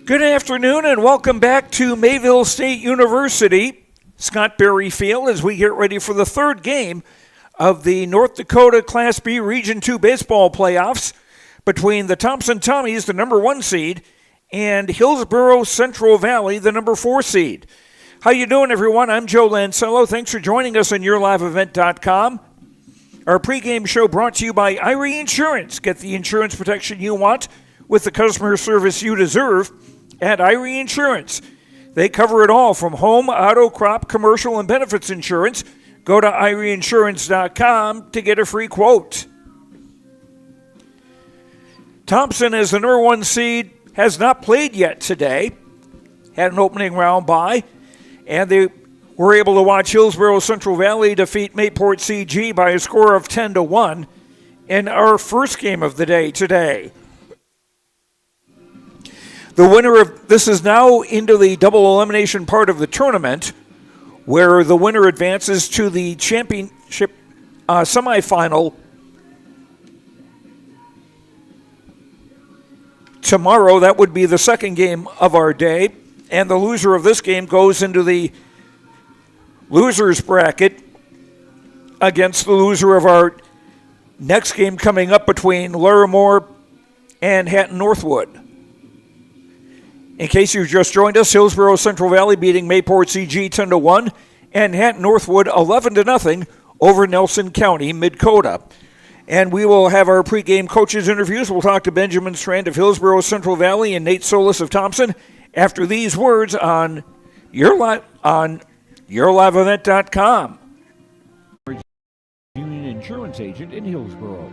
Good afternoon and welcome back to Mayville State University, Scott Berry Field, as we get ready for the third game of the North Dakota Class B Region 2 baseball playoffs between the Thompson Tommies, the number 1 seed, and Hillsboro Central Valley, the number 4 seed. How you doing, everyone? I'm Joe Lancello. Thanks for joining us on YourLiveEvent.com. Our pregame show brought to you by Irie Insurance. Get the insurance protection you want with the customer service you deserve at Irie Insurance. They cover it all from home, auto, crop, commercial, and benefits insurance. Go to IrieInsurance.com to get a free quote. Thompson, as the number 1 seed, has not played yet today. Had an opening round bye, and they were able to watch Hillsboro Central Valley defeat Mayport CG by a score of 10-1 in our first game of the day today. The winner of this is now into the double elimination part of the tournament, where the winner advances to the championship semifinal tomorrow. That would be the second game of our day, and the loser of this game goes into the losers bracket against the loser of our next game coming up between Larimore and Hatton Northwood. In case you've just joined us, Hillsboro Central Valley beating Mayport CG 10-1 and Hatton Northwood 11-0 over Nelson County, Mid-Coda. And we will have our pregame coaches interviews. We'll talk to Benjamin Strand of Hillsboro Central Valley and Nate Solis of Thompson after these words on YourLiveEvent.com. Union Insurance Agent in Hillsboro.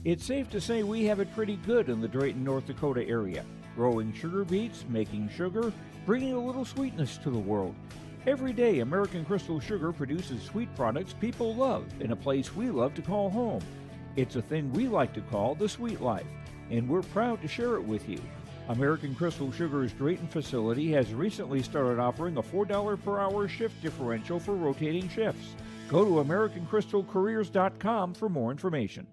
It's safe to say we have it pretty good in the Drayton, North Dakota area. Growing sugar beets, making sugar, bringing a little sweetness to the world. Every day, American Crystal Sugar produces sweet products people love in a place we love to call home. It's a thing we like to call the sweet life, and we're proud to share it with you. American Crystal Sugar's Drayton facility has recently started offering a $4 per hour shift differential for rotating shifts. Go to AmericanCrystalCareers.com for more information.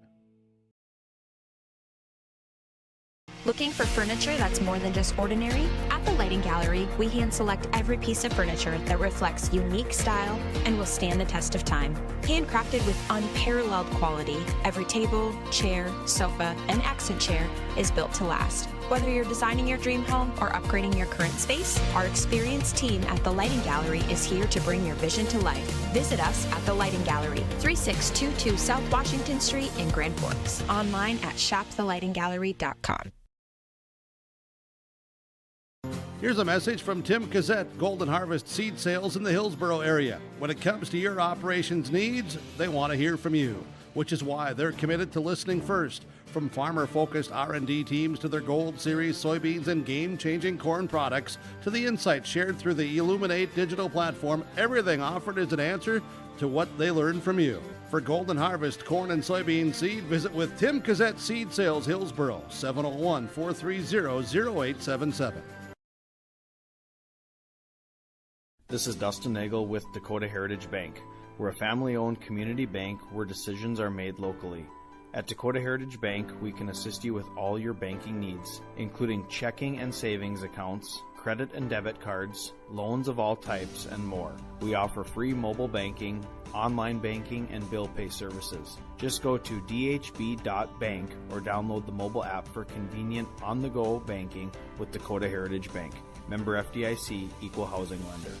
Looking for furniture that's more than just ordinary? At the Lighting Gallery, we hand select every piece of furniture that reflects unique style and will stand the test of time. Handcrafted with unparalleled quality, every table, chair, sofa, and accent chair is built to last. Whether you're designing your dream home or upgrading your current space, our experienced team at the Lighting Gallery is here to bring your vision to life. Visit us at the Lighting Gallery, 3622 South Washington Street in Grand Forks. Online at shopthelightinggallery.com. Here's a message from Tim Cassette, Golden Harvest Seed Sales in the Hillsboro area. When it comes to your operations needs, they want to hear from you, which is why they're committed to listening first. From farmer-focused R&D teams to their Gold Series soybeans and game-changing corn products to the insights shared through the Illuminate digital platform, everything offered is an answer to what they learned from you. For Golden Harvest corn and soybean seed, visit with Tim Cassette Seed Sales Hillsboro, 701-430-0877. This is Dustin Nagel with Dakota Heritage Bank. We're a family-owned community bank where decisions are made locally. At Dakota Heritage Bank, we can assist you with all your banking needs, including checking and savings accounts, credit and debit cards, loans of all types, and more. We offer free mobile banking, online banking, and bill pay services. Just go to dhb.bank or download the mobile app for convenient on-the-go banking with Dakota Heritage Bank. Member FDIC, Equal Housing Lender.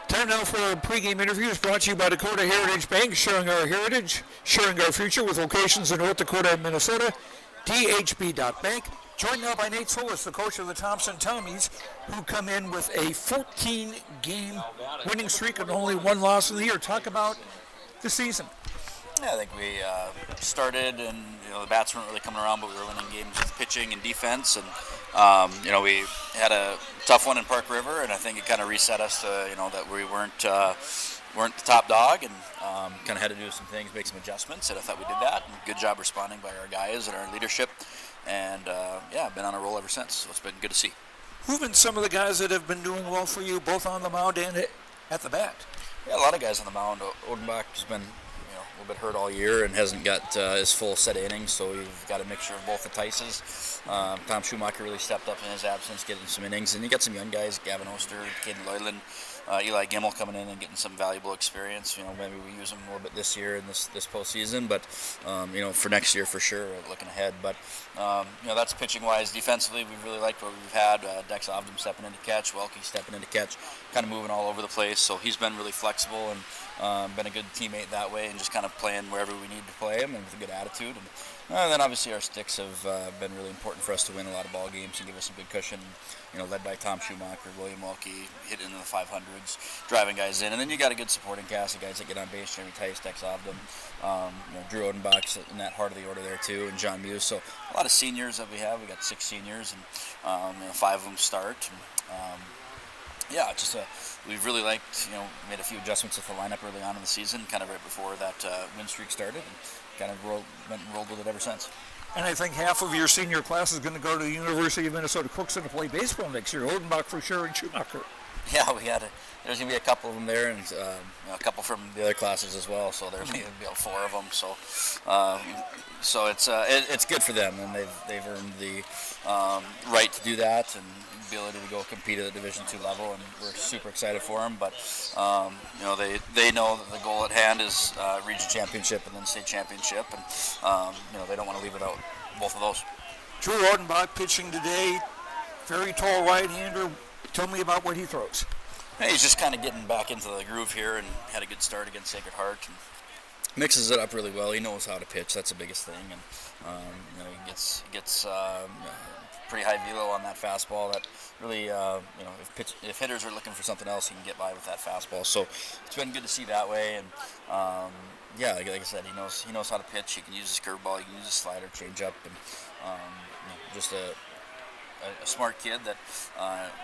Time now for our pregame interviews brought to you by Dakota Heritage Bank, sharing our heritage, sharing our future with locations in North Dakota and Minnesota. DHB.bank. Joined now by Nate Solis, the coach of the Thompson Tommies, who come in with a 14-game winning streak and only one loss in the year. Talk about the season. Yeah, I think we started and the bats weren't really coming around, but we were winning games with pitching and defense, and we had a tough one in Park River, and I think it kind of reset us to that we weren't the top dog, and kind of had to do some things, make some adjustments, and I thought we did that. And good job responding by our guys and our leadership, and I've been on a roll ever since. So it's been good to see. Who've been some of the guys that have been doing well for you, both on the mound and at the bat? Yeah, a lot of guys on the mound. Odenbach has been little bit hurt all year and hasn't got his full set of innings, so we've got a mixture of both the Tices. Tom Schumacher really stepped up in his absence, getting some innings, and you got some young guys, Gavin Oster, Caden Leyland, Eli Gimmel coming in and getting some valuable experience. Maybe we use them a little bit this year in this postseason, but for next year for sure, looking ahead. But that's pitching wise. Defensively, we really liked what we've had. Dex Ovdom stepping into catch, Welke stepping into catch, kind of moving all over the place. So he's been really flexible and been a good teammate that way, and just kind of playing wherever we need to play him and with a good attitude. And then obviously our sticks have been really important for us to win a lot of ball games and give us a good cushion. Led by Tom Schumacher, William Welke, hitting in the 500s, driving guys in. And then you got a good supporting cast of guys that get on base, Jeremy Tice, Dex Ovdom, Drew Odenbach's in that heart of the order there too, and John Muse. So a lot of seniors that we have. We got 6 seniors, and 5 of them start. We've really liked, made a few adjustments with the lineup early on in the season, kind of right before that win streak started, and kind of rolled with it ever since. And I think half of your senior class is going to go to the University of Minnesota Crookston to play baseball next year. Odenbach for sure and Schumacher. Yeah, there's going to be a couple of them there, and a couple from the other classes as well. So there'll be 4 of them. So it's good for them, and they've earned the right to do that and the ability to go compete at the Division II level, and we're super excited for them. But they know that the goal at hand is region championship and then state championship, and they don't want to leave without both of those. Drew Odenbach pitching today, very tall right-hander. Tell me about what he throws. Hey, he's just kind of getting back into the groove here and had a good start against Sacred Heart. And mixes it up really well. He knows how to pitch. That's the biggest thing. And he gets pretty high velo on that fastball. That really, if hitters are looking for something else, he can get by with that fastball. So it's been good to see that way. And like I said, he knows how to pitch. He can use his curveball. He can use his slider, changeup, and just a smart kid that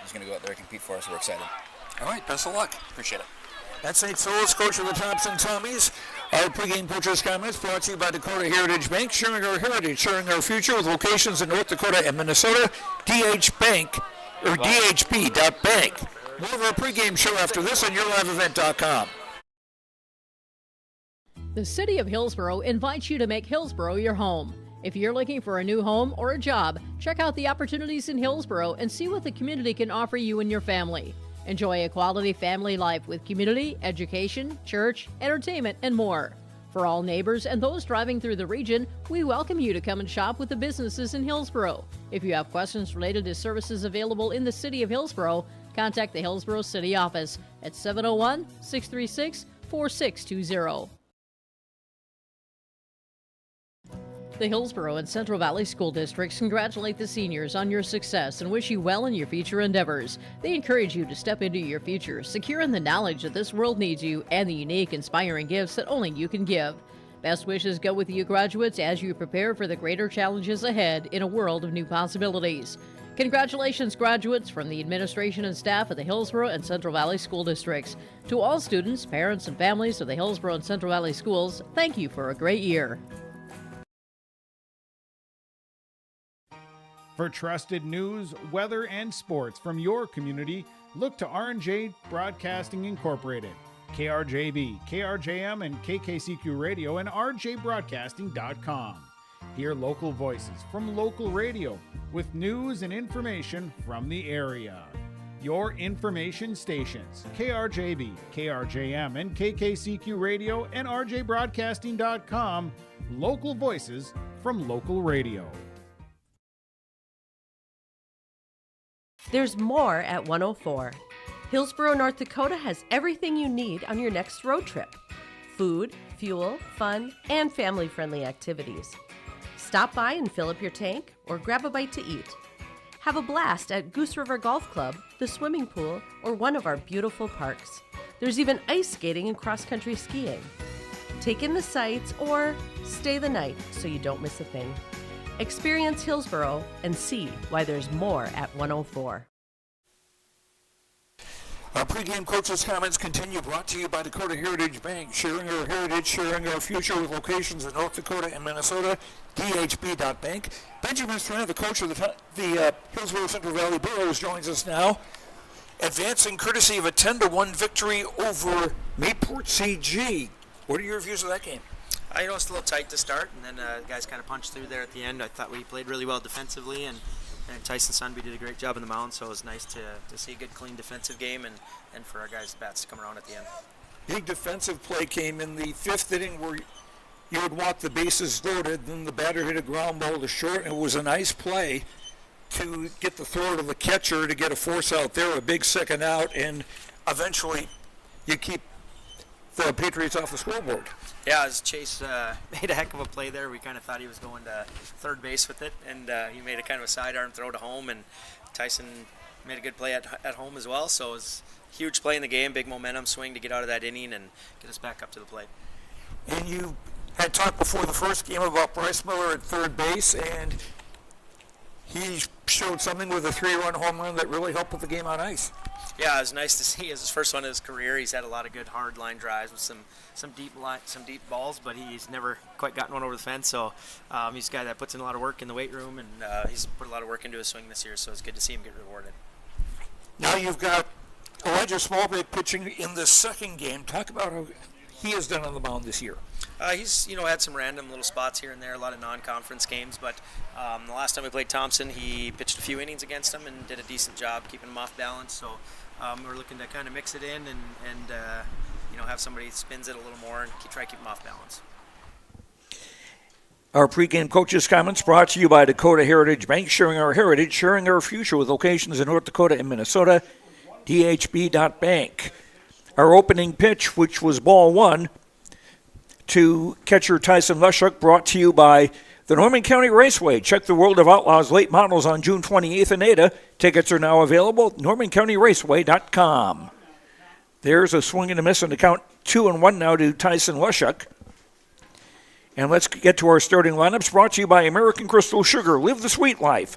is going to go out there and compete for us. We're excited. All right, best of luck. Appreciate it. That's St. Phil's coach of the Thompson Tommies. Our pregame coaches' comments brought to you by Dakota Heritage Bank, sharing our heritage, sharing our future with locations in North Dakota and Minnesota. DHBank. More of our pregame show after this on YourLiveEvent.com. The City of Hillsboro invites you to make Hillsboro your home. If you're looking for a new home or a job, check out the opportunities in Hillsboro and see what the community can offer you and your family. Enjoy a quality family life with community, education, church, entertainment, and more. For all neighbors and those driving through the region, we welcome you to come and shop with the businesses in Hillsboro. If you have questions related to services available in the City of Hillsboro, contact the Hillsboro City Office at 701-636-4620. The Hillsboro and Central Valley School Districts congratulate the seniors on your success and wish you well in your future endeavors. They encourage you to step into your future, secure in the knowledge that this world needs you and the unique, inspiring gifts that only you can give. Best wishes go with you graduates as you prepare for the greater challenges ahead in a world of new possibilities. Congratulations, graduates, from the administration and staff of the Hillsboro and Central Valley School Districts. To all students, parents, and families of the Hillsboro and Central Valley Schools, thank you for a great year. For trusted news, weather, and sports from your community, look to R&J Broadcasting Incorporated, KRJB, KRJM, and KKCQ Radio, and rjbroadcasting.com. Hear local voices from local radio with news and information from the area. Your information stations, KRJB, KRJM, and KKCQ Radio, and rjbroadcasting.com. Local voices from local radio. There's more at 104. Hillsboro, North Dakota has everything you need on your next road trip. Food, fuel, fun, and family-friendly activities. Stop by and fill up your tank or grab a bite to eat. Have a blast at Goose River Golf Club, the swimming pool, or one of our beautiful parks. There's even ice skating and cross-country skiing. Take in the sights or stay the night so you don't miss a thing. Experience Hillsboro and see why there's more at 104. Our pregame coaches' comments continue, brought to you by Dakota Heritage Bank, sharing our heritage, sharing our future with locations in North Dakota and Minnesota. DHB.bank. Benjamin Strand, the coach of the Hillsboro Central Valley Burros, joins us now, advancing courtesy of a 10-1 victory over Mayport CG. What are your views of that game? I know it's a little tight to start, and then the guys kind of punched through there at the end. I thought we played really well defensively, and Tyson Sunby did a great job on the mound, so it was nice to see a good, clean defensive game and for our guys' bats to come around at the end. Big defensive play came in the fifth inning where you would want the bases loaded, then the batter hit a ground ball to short, and it was a nice play to get the throw to the catcher to get a force out there, a big second out, and eventually you keep the Patriots off the scoreboard. Yeah, as Chase made a heck of a play there. We kind of thought he was going to third base with it, and he made a kind of a sidearm throw to home, and Tyson made a good play at home as well, so it was a huge play in the game, big momentum swing to get out of that inning and get us back up to the plate. And you had talked before the first game about Bryce Miller at third base, and he showed something with a 3-run home run that really helped put the game on ice. Yeah, it was nice to see. It's his first one of his career. He's had a lot of good hard line drives with some deep balls, but he's never quite gotten one over the fence. So he's a guy that puts in a lot of work in the weight room, and he's put a lot of work into his swing this year. So it's good to see him get rewarded. Now you've got Elijah Smallbeck pitching in the second game. Talk about how he has done on the mound this year. He's had some random little spots here and there, a lot of non-conference games, but the last time we played Thompson, he pitched a few innings against him and did a decent job keeping him off balance. So we're looking to kind of mix it in and have somebody spins it a little more and try to keep him off balance. Our pregame coaches' comments brought to you by Dakota Heritage Bank, sharing our heritage, sharing our future with locations in North Dakota and Minnesota, dhb.bank. Our opening pitch, which was ball one, to catcher Tyson Lushuk, brought to you by the Norman County Raceway. Check the World of Outlaws late models on June 28th in Ada. Tickets are now available at normancountyraceway.com. There's a swing and a miss on the count 2-1 now to Tyson Lushuk. And let's get to our starting lineups, brought to you by American Crystal Sugar. Live the sweet life.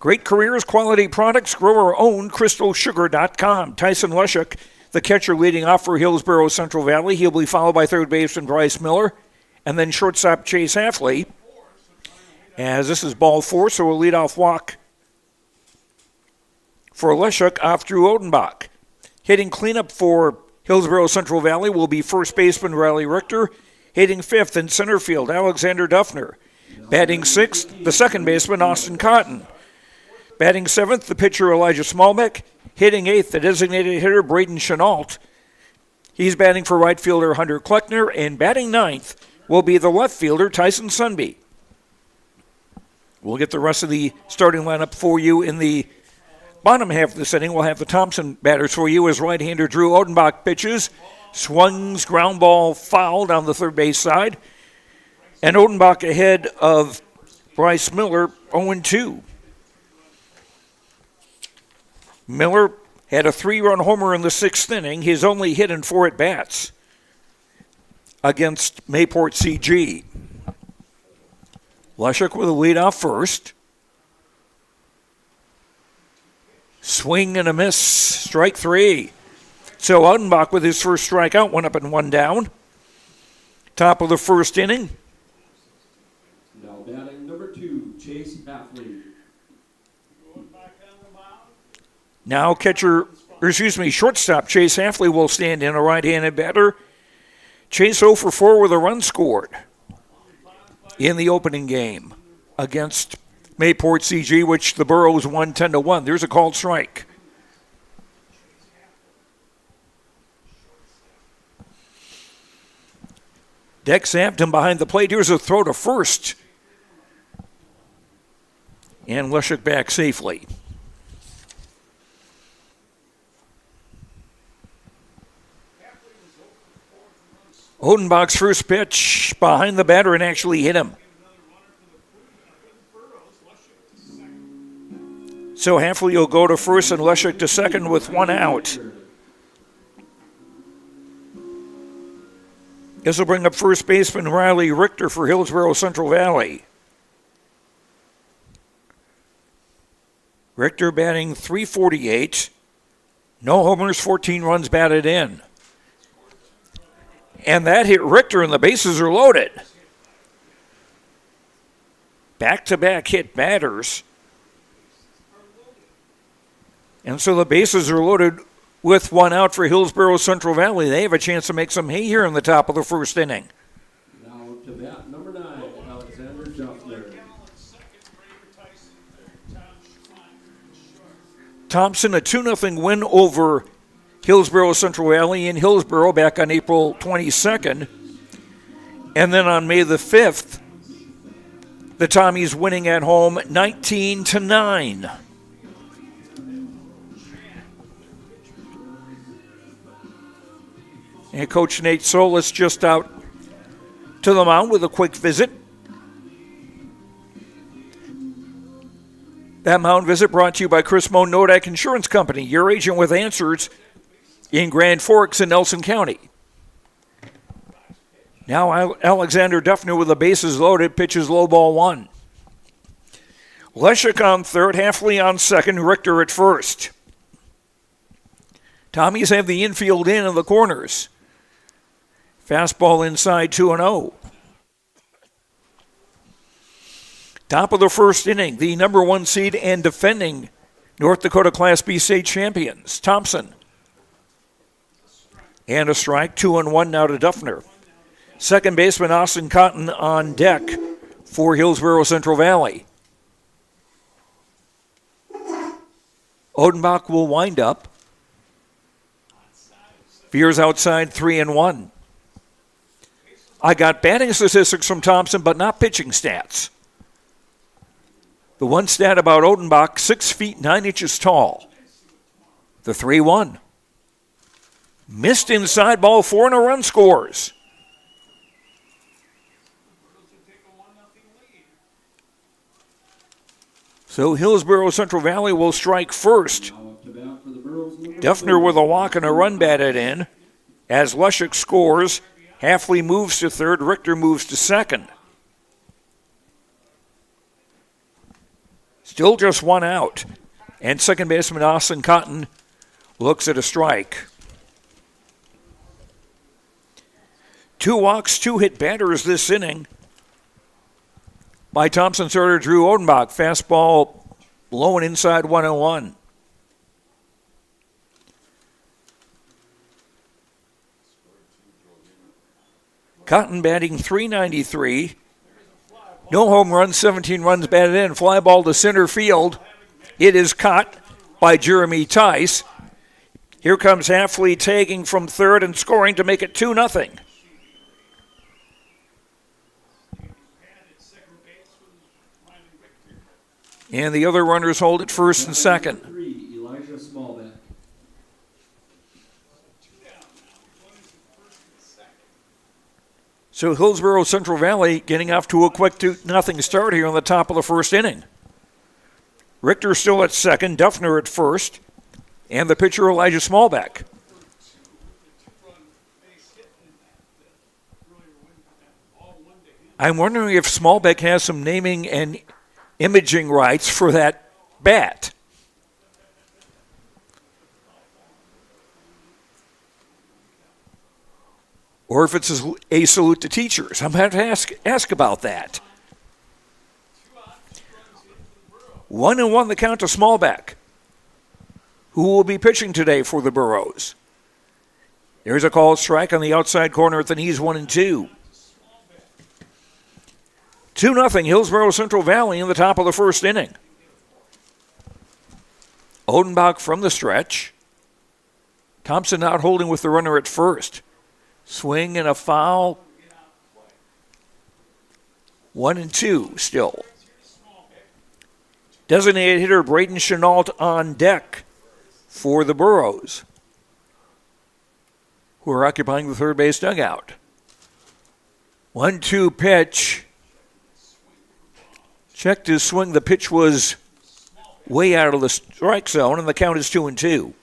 Great careers, quality products, grow our own, crystalsugar.com. Tyson Lushuk, the catcher, leading off for Hillsboro Central Valley. He'll be followed by third baseman Bryce Miller and then shortstop Chase Hafley. As this is ball four, so a leadoff walk for Lushuk off Drew Odenbach. Hitting cleanup for Hillsboro Central Valley will be first baseman Riley Richter. Hitting fifth in center field, Alexander Duffner. Batting sixth, the second baseman Austin Cotton. Batting seventh, the pitcher Elijah Smallbeck. Hitting eighth, the designated hitter Braden Chenault. He's batting for right fielder Hunter Kleckner, and batting ninth will be the left fielder Tyson Sunby. We'll get the rest of the starting lineup for you in the bottom half of this inning. We'll have the Thompson batters for you as right-hander Drew Odenbach pitches. Swings, ground ball foul down the third base side. And Odenbach ahead of Bryce Miller, 0-2. Miller had a 3-run homer in the sixth inning, his only hit in 4 at-bats against Mayport CG. Lushuk with a leadoff first. Swing and a miss, strike 3. So Odenbach with his first strikeout, 1 up and 1 down. Top of the first inning. Now batting number 2, Chase Hafley. Now shortstop Chase Hafley will stand in, a right-handed batter. Chase 0 for 4 with a run scored in the opening game against Mayport CG, which the Burros won 10-1. There's a called strike. Dex Hampton behind the plate. Here's a throw to first. And Lushuk back safely. Odenbach's first pitch behind the batter and actually hit him. So Hafley will go to first and Lushuk to second with 1 out. This will bring up first baseman Riley Richter for Hillsboro Central Valley. Richter batting .348. No homers, 14 runs batted in. And that hit Richter, and the bases are loaded. Back-to-back hit batters. And so the bases are loaded with 1 out for Hillsboro Central Valley. They have a chance to make some hay here in the top of the first inning. Now Thompson, a 2-0 win over Hillsboro Central Valley in Hillsboro back on April 22nd. And then on May the 5th, the Tommies winning at home 19-9. And Coach Nate Solis just out to the mound with a quick visit. That mound visit brought to you by Chris Moe Nodak Insurance Company, your agent with answers in Grand Forks and Nelson County. Now Alexander Duffner with the bases loaded, pitches low ball 1. Leshek on third, Halfley on second, Richter at first. Tommies have the infield in the corners. Fastball inside 2-0. Top of the first inning, the number 1 seed and defending North Dakota Class B state champions, Thompson. And a strike, 2-1 now to Duffner. Second baseman Austin Cotton on deck for Hillsboro Central Valley. Odenbach will wind up. Veers outside 3-1. I got batting statistics from Thompson, but not pitching stats. The one stat about Odenbach, 6 feet 9 inches tall. The 3-1. Missed inside, ball 4 and a run scores. So Hillsboro Central Valley will strike first. Duffner with a walk and a run batted in. As Leshek scores, Halfley moves to third, Richter moves to second. Still just 1 out. And second baseman Austin Cotton looks at a strike. 2 walks, 2 hit batters this inning by Thompson starter Drew Odenbach. Fastball low and inside 1-1. Cotton batting .393. No home runs, 17 runs batted in. Fly ball to center field. It is caught by Jeremy Tice. Here comes Halfley tagging from third and scoring to make it 2-0. And the other runners hold at first and second. So Hillsboro Central Valley getting off to a quick 2-0 start here on the top of the first inning. Richter still at second, Duffner at first, and the pitcher Elijah Smallback. I'm wondering if Smallback has some naming and imaging rights for that bat. Or if it's a salute to teachers. I'm going to have to ask about that. 1-1 the count to Smallback, who will be pitching today for the Burros. There's a called strike on the outside corner at the knees, 1-2. 2-0 Hillsboro Central Valley in the top of the first inning. Odenbach from the stretch. Thompson out holding with the runner at first. Swing and a foul. 1-2 still. Designated hitter Braden Chenault on deck for the Burros, who are occupying the third base dugout. 1-2 pitch. Checked his swing. The pitch was way out of the strike zone, and the count is 2-2.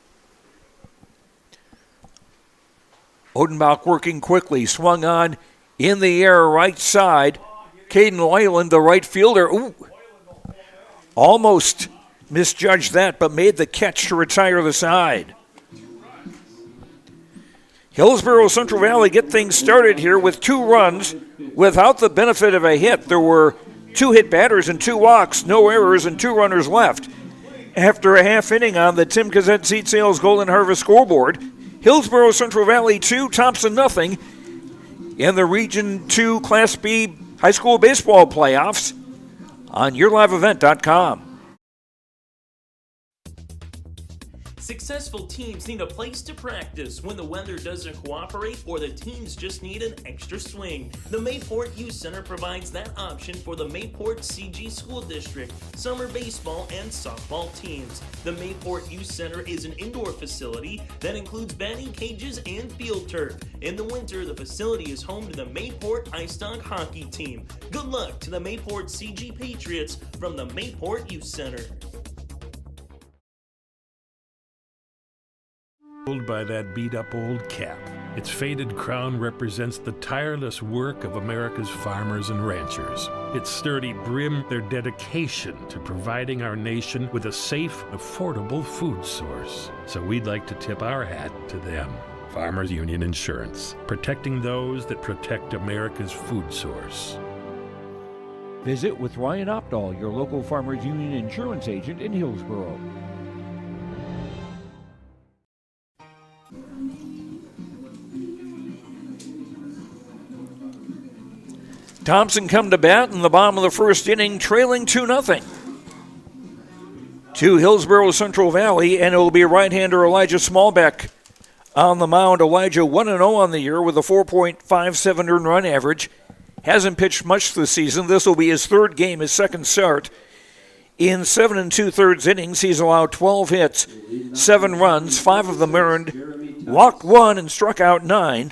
Odenbach working quickly, swung on in the air right side. Caden Loyland, the right fielder, almost misjudged that, but made the catch to retire the side. Hillsboro Central Valley get things started here with 2 runs without the benefit of a hit. There were 2 hit batters and 2 walks, no errors, and 2 runners left. After a half inning on the Tim Gazette Seed Sales Golden Harvest scoreboard, Hillsboro Central Valley 2, Thompson nothing in the Region 2 Class B high school baseball playoffs on YourLiveEvent.com. Successful teams need a place to practice when the weather doesn't cooperate or the teams just need an extra swing. The Mayport Youth Center provides that option for the Mayport CG School District, summer baseball and softball teams. The Mayport Youth Center is an indoor facility that includes batting cages and field turf. In the winter, the facility is home to the Mayport Ice Dog hockey team. Good luck to the Mayport CG Patriots from the Mayport Youth Center. By that beat-up old cap. Its faded crown represents the tireless work of America's farmers and ranchers. Its sturdy brim, their dedication to providing our nation with a safe, affordable food source. So we'd like to tip our hat to them. Farmers Union Insurance, protecting those that protect America's food source. Visit with Ryan Opdahl, your local Farmers Union insurance agent in Hillsboro. Thompson come to bat in the bottom of the first inning, trailing 2-0 to Hillsboro Central Valley, and it will be right-hander Elijah Smallbeck on the mound. Elijah 1-0 on the year with a 4.57 earned run average. Hasn't pitched much this season. This will be his third game, his second start. In 7 2/3 innings, he's allowed 12 hits, 7 runs, 5 of them earned, walked 1 and struck out 9.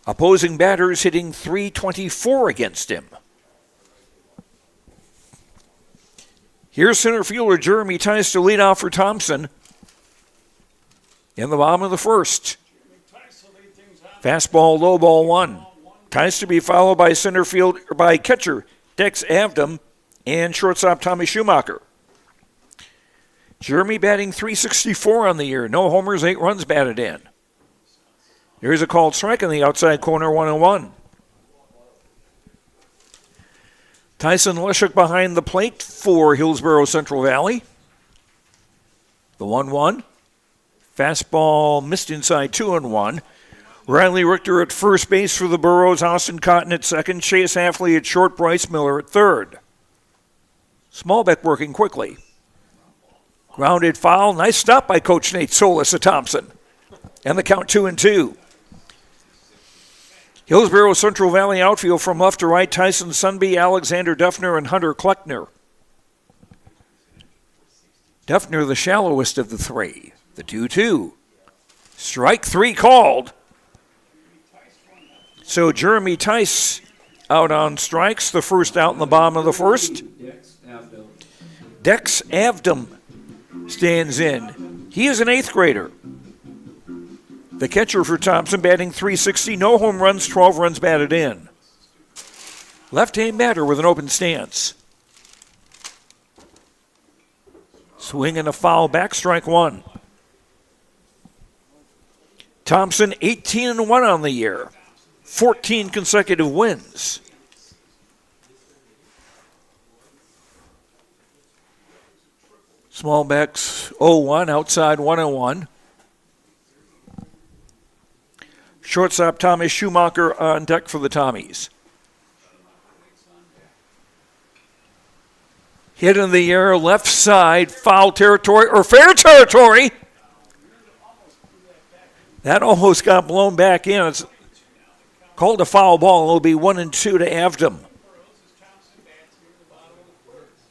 Opposing batters hitting .324 against him. Here's center fielder Jeremy Tice to lead off for Thompson in the bottom of the first. Fastball, low ball 1. Tice to be followed by catcher Dex Avdom and shortstop Tommy Schumacher. Jeremy batting .364 on the year. No homers, 8 runs batted in. There's a called strike in the outside corner, 1-1. Tyson Leshuk behind the plate for Hillsboro Central Valley. The 1-1. Fastball missed inside 2-1. Riley Richter at first base for the Burros. Austin Cotton at second. Chase Hafley at short. Bryce Miller at third. Smallbeck working quickly. Grounded foul. Nice stop by Coach Nate Solis at Thompson. And the count 2-2. Hillsboro Central Valley outfield from left to right, Tyson Sunby, Alexander Duffner, and Hunter Kleckner. Duffner the shallowest of the three. The 2-2. Strike 3 called. So Jeremy Tice out on strikes, the first out in the bottom of the first. Dex Avdom stands in. He is an 8th grader. The catcher for Thompson batting .360, no home runs, 12 runs batted in. Left-hand batter with an open stance. Swing and a foul back, strike 1. Thompson 18-1 on the year, 14 consecutive wins. Smallbeck's 0-1, outside 1-1. Shortstop Thomas Schumacher on deck for the Tommies. Hit in the air, left side, foul territory, or fair territory. That almost got blown back in. It's called a foul ball. It'll be 1-2 to Avdom.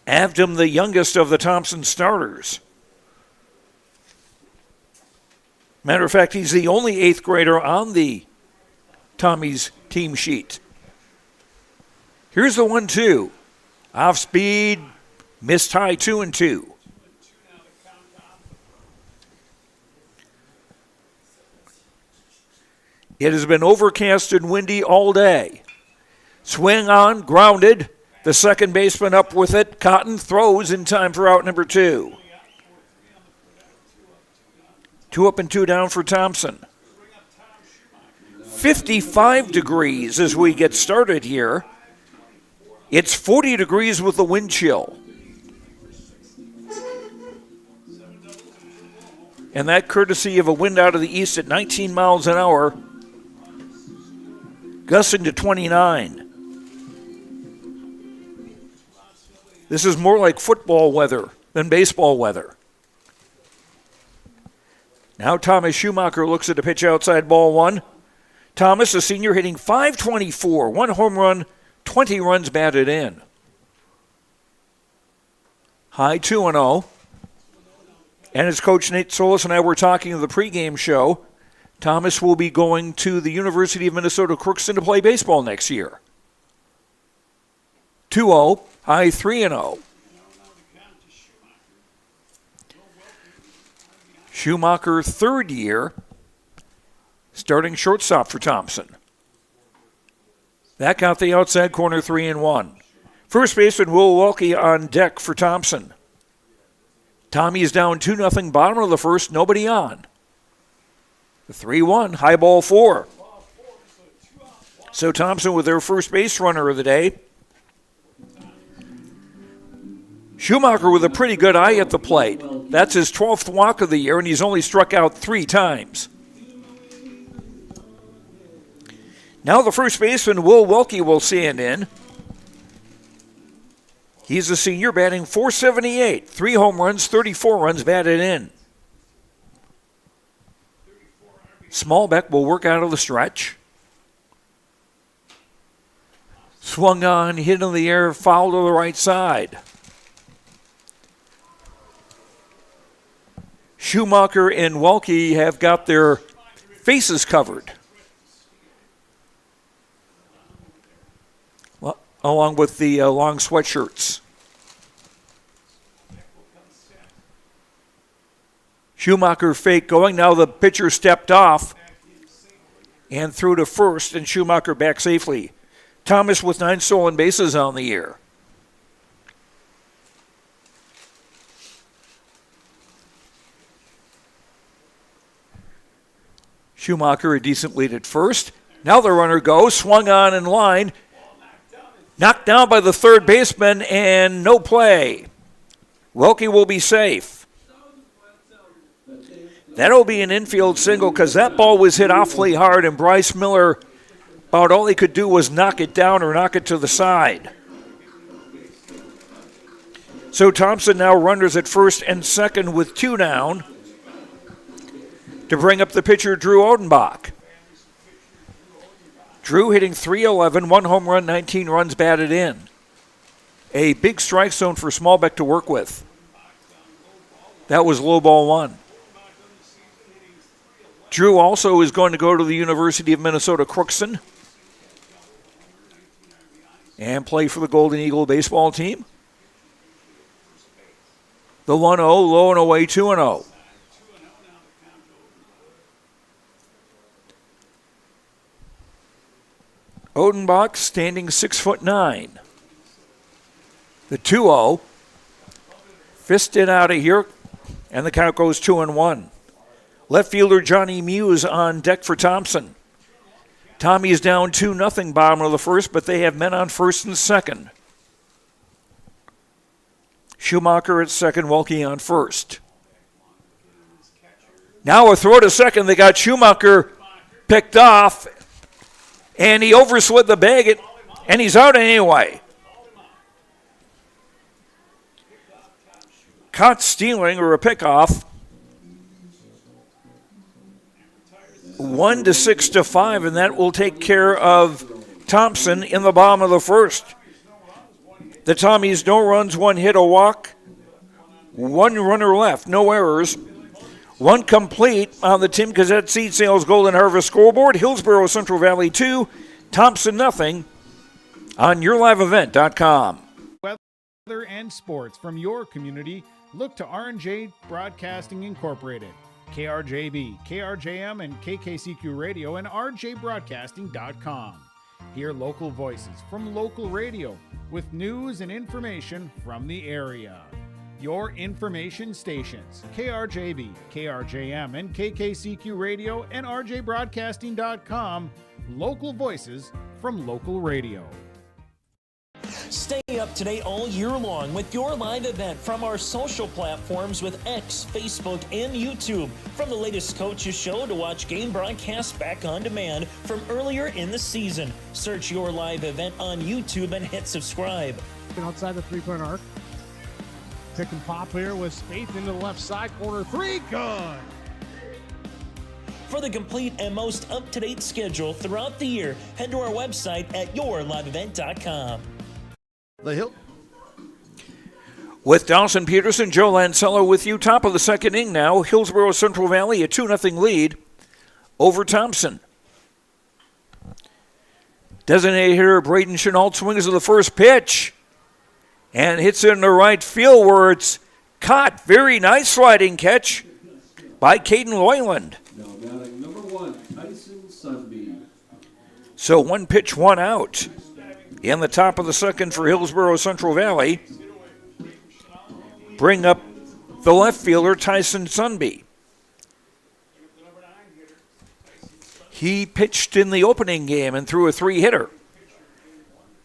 Avdom, the youngest of the Thompson starters. Matter of fact, he's the only 8th grader on the Tommy's team sheet. Here's the 1-2. Off speed, missed high, 2-2. It has been overcast and windy all day. Swing on, grounded. The second baseman up with it. Cotton throws in time for out number 2. 2 up and 2 down for Thompson. 55 degrees as we get started here. It's 40 degrees with the wind chill. And that courtesy of a wind out of the east at 19 miles an hour, gusting to 29. This is more like football weather than baseball weather. Now Thomas Schumacher looks at the pitch outside, ball one. Thomas, a senior, hitting .524, 1 home run, 20 runs batted in. High 2-0. And as Coach Nate Solis and I were talking in the pregame show, Thomas will be going to the University of Minnesota Crookston to play baseball next year. 2-0, high 3-0. Schumacher, third year, starting shortstop for Thompson. That got the outside corner 3-1. First baseman Will Welke on deck for Thompson. Tommy is down 2-0, bottom of the first, nobody on. The 3-1, high ball 4. So Thompson with their first base runner of the day. Schumacher with a pretty good eye at the plate. That's his 12th walk of the year, and he's only struck out 3 times. Now the first baseman, Will Welke, will stand in. He's a senior, batting .478, 3 home runs, 34 runs batted in. Smallbeck will work out of the stretch. Swung on, hit in the air, foul to the right side. Schumacher and Welke have got their faces covered, along with the long sweatshirts. Schumacher fake going. Now the pitcher stepped off and threw to first, and Schumacher back safely. Thomas with 9 stolen bases on the year. Schumacher a decent lead at first. Now the runner goes, swung on in line, knocked down by the third baseman, and no play. Welke will be safe. That'll be an infield single because that ball was hit awfully hard, and Bryce Miller, about all he could do was knock it down or knock it to the side. So Thompson now runners at first and second with 2 down to bring up the pitcher, Drew Odenbach. Drew hitting .311, 1 home run, 19 runs batted in. A big strike zone for Smallbeck to work with. That was low ball 1. Drew also is going to go to the University of Minnesota Crookston and play for the Golden Eagle baseball team. The 1-0, low and away, 2-0. Odenbach standing 6'9". The 2-0. Fisted out of here, and the count goes 2-1. Left fielder Johnny Muse on deck for Thompson. Tommy's down 2-0 bottom of the first, but they have men on first and second. Schumacher at second, Welke on first. Now a throw to second. They got Schumacher picked off, and he overslid the bag, and he's out anyway. Caught stealing or a pickoff. 1-6-5, and that will take care of Thompson in the bottom of the first. The Tommies, no runs, 1 hit, a walk, 1 runner left, no errors. 1 complete on the Tim Gazette Seed Sales Golden Harvest scoreboard. Hillsboro Central Valley 2, Thompson nothing on YourLiveEvent.com. Weather and sports from your community. Look to R&J Broadcasting Incorporated. KRJB, KRJM, and KKCQ Radio, and RJBroadcasting.com. Hear local voices from local radio with news and information from the area. Your information stations, KRJB, KRJM, and KKCQ Radio, and RJBroadcasting.com. Local voices from local radio. Stay up to date all year long with your live event from our social platforms with X, Facebook, and YouTube. From the latest coaches show to watch game broadcasts back on demand from earlier in the season. Search your live event on YouTube and hit subscribe. Outside the 3-point arc. Pick and pop here with Spaeth into the left side corner. 3, good. For the complete and most up-to-date schedule throughout the year, head to our website at yourliveevent.com. The Hill. With Dawson Peterson, Joe Lancello with you. Top of the second inning now. Hillsboro Central Valley a 2-0 lead over Thompson. Designated hitter Braden Chenault swings to the first pitch and hits it in the right field where it's caught. Very nice sliding catch by Caden Loyland. Now batting number 1, Tyson Sunby. So 1 pitch, 1 out. In the top of the second for Hillsboro Central Valley. Bring up the left fielder, Tyson Sunby. He pitched in the opening game and threw a 3-hitter.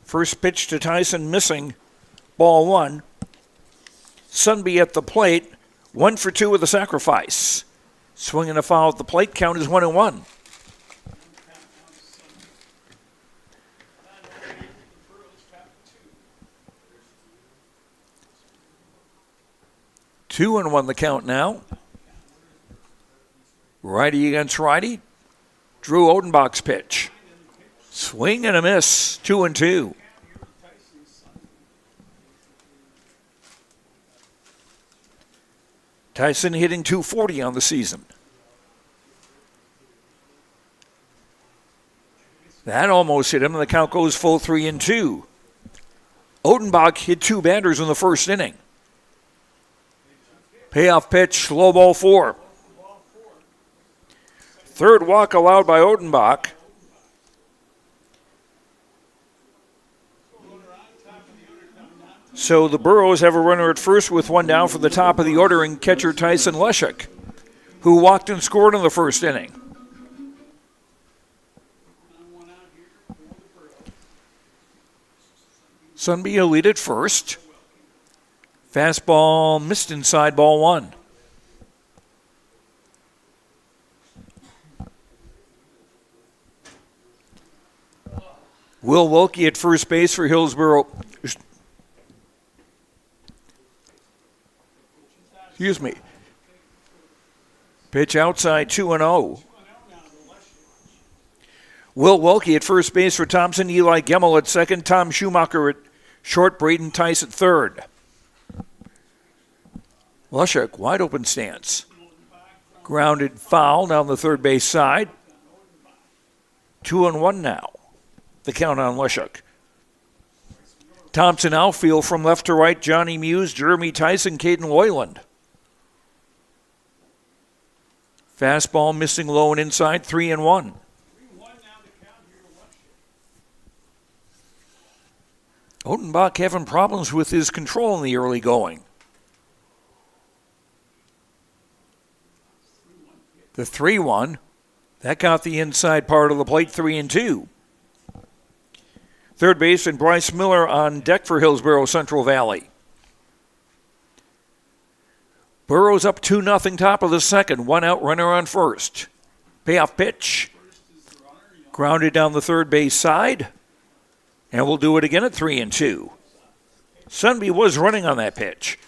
First pitch to Tyson missing, ball 1. Sunby at the plate, 1 for 2 with a sacrifice. Swinging a foul at the plate, count is 1-1. Two and 1 the count now. Righty against righty. Drew Odenbach's pitch. Swing and a miss. 2-2. Tyson hitting .240 on the season. That almost hit him, and the count goes full 3-2. Odenbach hit 2 batters in the first inning. Payoff pitch, low ball 4. Third walk allowed by Odenbach. So the Burros have a runner at first with 1 down for the top of the order and catcher Tyson Leshek, who walked and scored in the first inning. Sunby will lead at first. Fastball missed inside, ball 1. Will Wilkie at first base for Hillsboro. Excuse me. Pitch outside, 2-0. Will Wilkie at first base for Thompson. Eli Gemmel at second. Tom Schumacher at short. Braden Tice at third. Leshek, wide open stance. Grounded foul down the third base side. 2-1 now. The count on Leshek. Thompson outfield from left to right. Johnny Muse, Jeremy Tyson, Caden Loyland. Fastball missing low and inside, 3-1. Odenbach having problems with his control in the early going. The 3-1, that got the inside part of the plate, 3-2. Third baseman Bryce Miller on deck for Hillsboro Central Valley. Burrows up 2-0 top of the second. 1 out, runner on first. Payoff pitch. Grounded down the third base side. And we'll do it again at 3-2. Sunby was running on that pitch.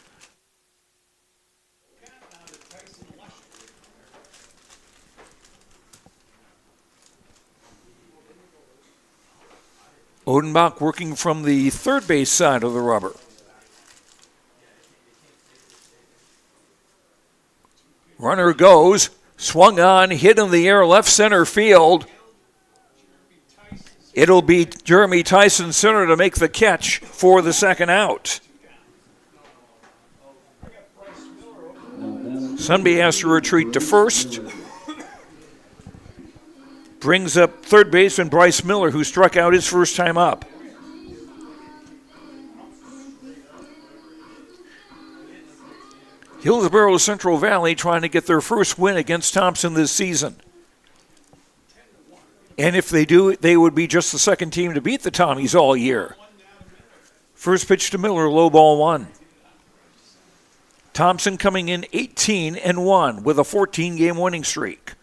Odenbach working from the third base side of the rubber. Runner goes, swung on, hit in the air, left center field. It'll be Jeremy Tyson center to make the catch for the second out. Sunby has to retreat to first. Brings up third baseman Bryce Miller, who struck out his first time up. Hillsboro Central Valley trying to get their first win against Thompson this season. And if they do, they would be just the second team to beat the Tommies all year. First pitch to Miller, low ball 1. Thompson coming in 18-1 with a 14-game winning streak.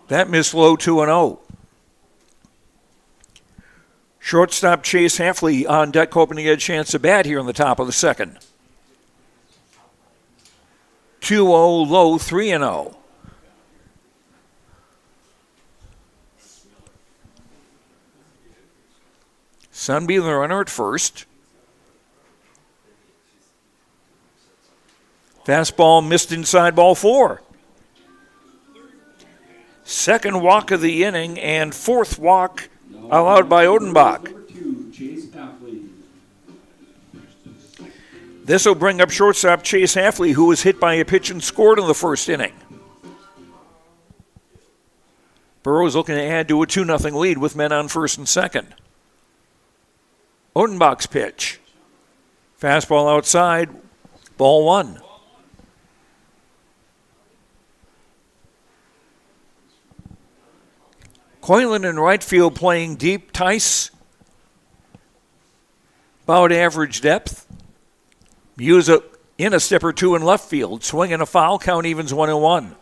That missed low, 2-0. Shortstop Chase Halfley on deck, hoping to get a chance to bat here in the top of the second. 2-0, Low 3-0. Sunbeam, the runner at first. Fastball missed inside ball 4. Second walk of the inning and fourth walk allowed by Odenbach. This will bring up shortstop Chase Halfley, who was hit by a pitch and scored in the first inning. Burrows looking to add to a 2-0 lead with men on first and second. Odenbach's pitch. Fastball outside, ball 1. Coylan in right field playing deep. Tice, about average depth. Muse in a step or two in left field. Swing and a foul, count evens 1-1.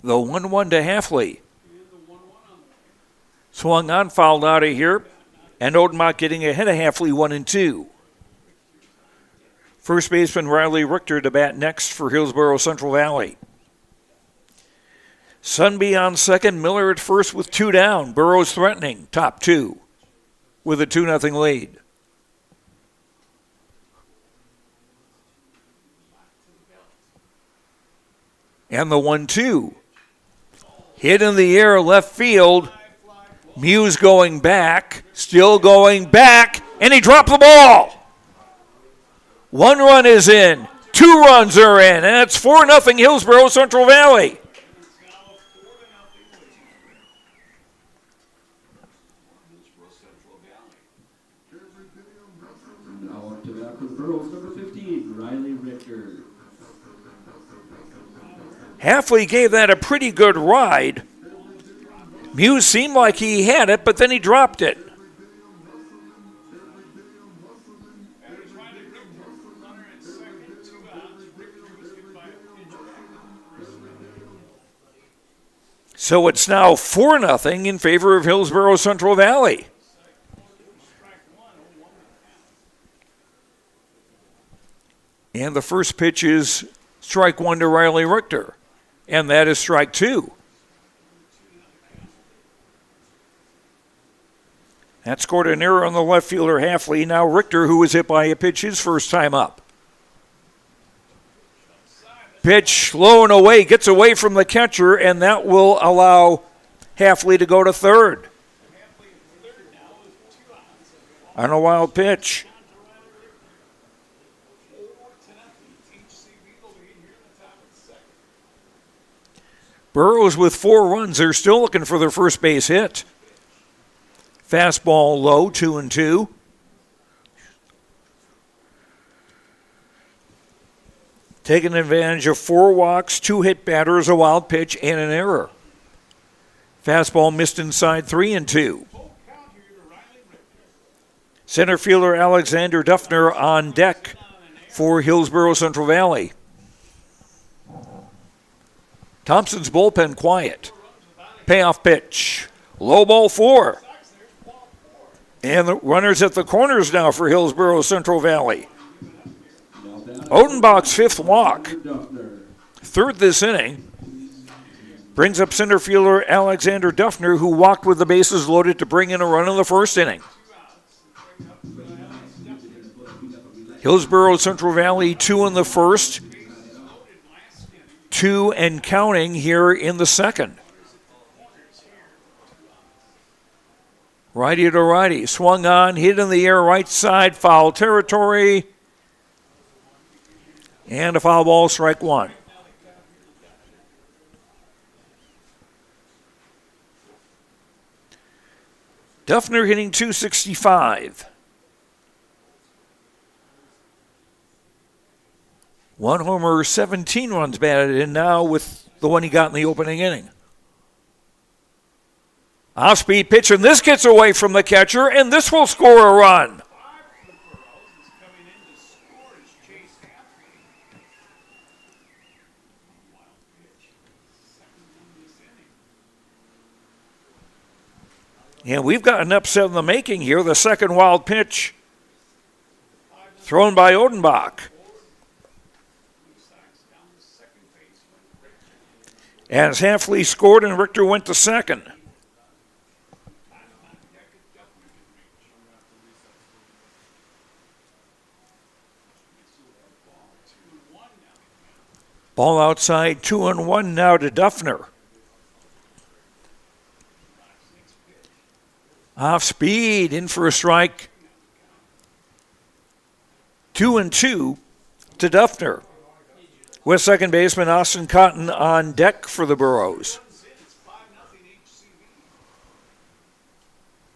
The 1-1 to Halfley. Swung on, fouled out of here. And Odenbach getting ahead of Halfley 1-2. First baseman Riley Richter to bat next for Hillsboro Central Valley. Sunby on second, Miller at first with 2 down. Burrows threatening, top 2 with a 2-0 lead. And the 1-2. Hit in the air, left field. Muse going back, still going back, and he dropped the ball. 1 run is in, 2 runs are in, and it's 4-0 Hillsboro Central Valley. Now up to bat for the Burrows, number 15, Riley Richter. Halfley gave that a pretty good ride. Muse seemed like he had it, but then he dropped it. So it's now 4-0 in favor of Hillsboro Central Valley. And the first pitch is strike 1 to Riley Richter. And that is strike 2. That scored an error on the left fielder Halfley. Now Richter, who was hit by a pitch his first time up. Pitch low and away, gets away from the catcher, and that will allow Halfley to go to third. On a wild pitch. Burrows with 4 runs. They're still looking for their first base hit. Fastball low, 2-2. Taking advantage of 4 walks, 2 hit batters, a wild pitch, and an error. Fastball missed inside, 3-2. Center fielder Alexander Duffner on deck for Hillsboro Central Valley. Thompson's bullpen quiet. Payoff pitch. Low ball 4. And the runners at the corners now for Hillsboro Central Valley. Odenbach's 5th walk. 3rd this inning. Brings up center fielder Alexander Duffner, who walked with the bases loaded to bring in a run in the first inning. Hillsboro Central Valley 2 in the first. 2 and counting here in the second. Righty to righty. Swung on, hit in the air, right side, foul territory. And a foul ball, strike 1. Duffner hitting .265. 1 homer, 17 runs batted in now with the one he got in the opening inning. Off-speed pitch, and this gets away from the catcher, and this will score a run. And we've got an upset in the making here. The second wild pitch thrown by Odenbach. As Hafley scored and Richter went to second. Ball outside, 2-1 now to Duffner. Off speed, in for a strike. 2-2 to Duffner. With second baseman Austin Cotton on deck for the Burros.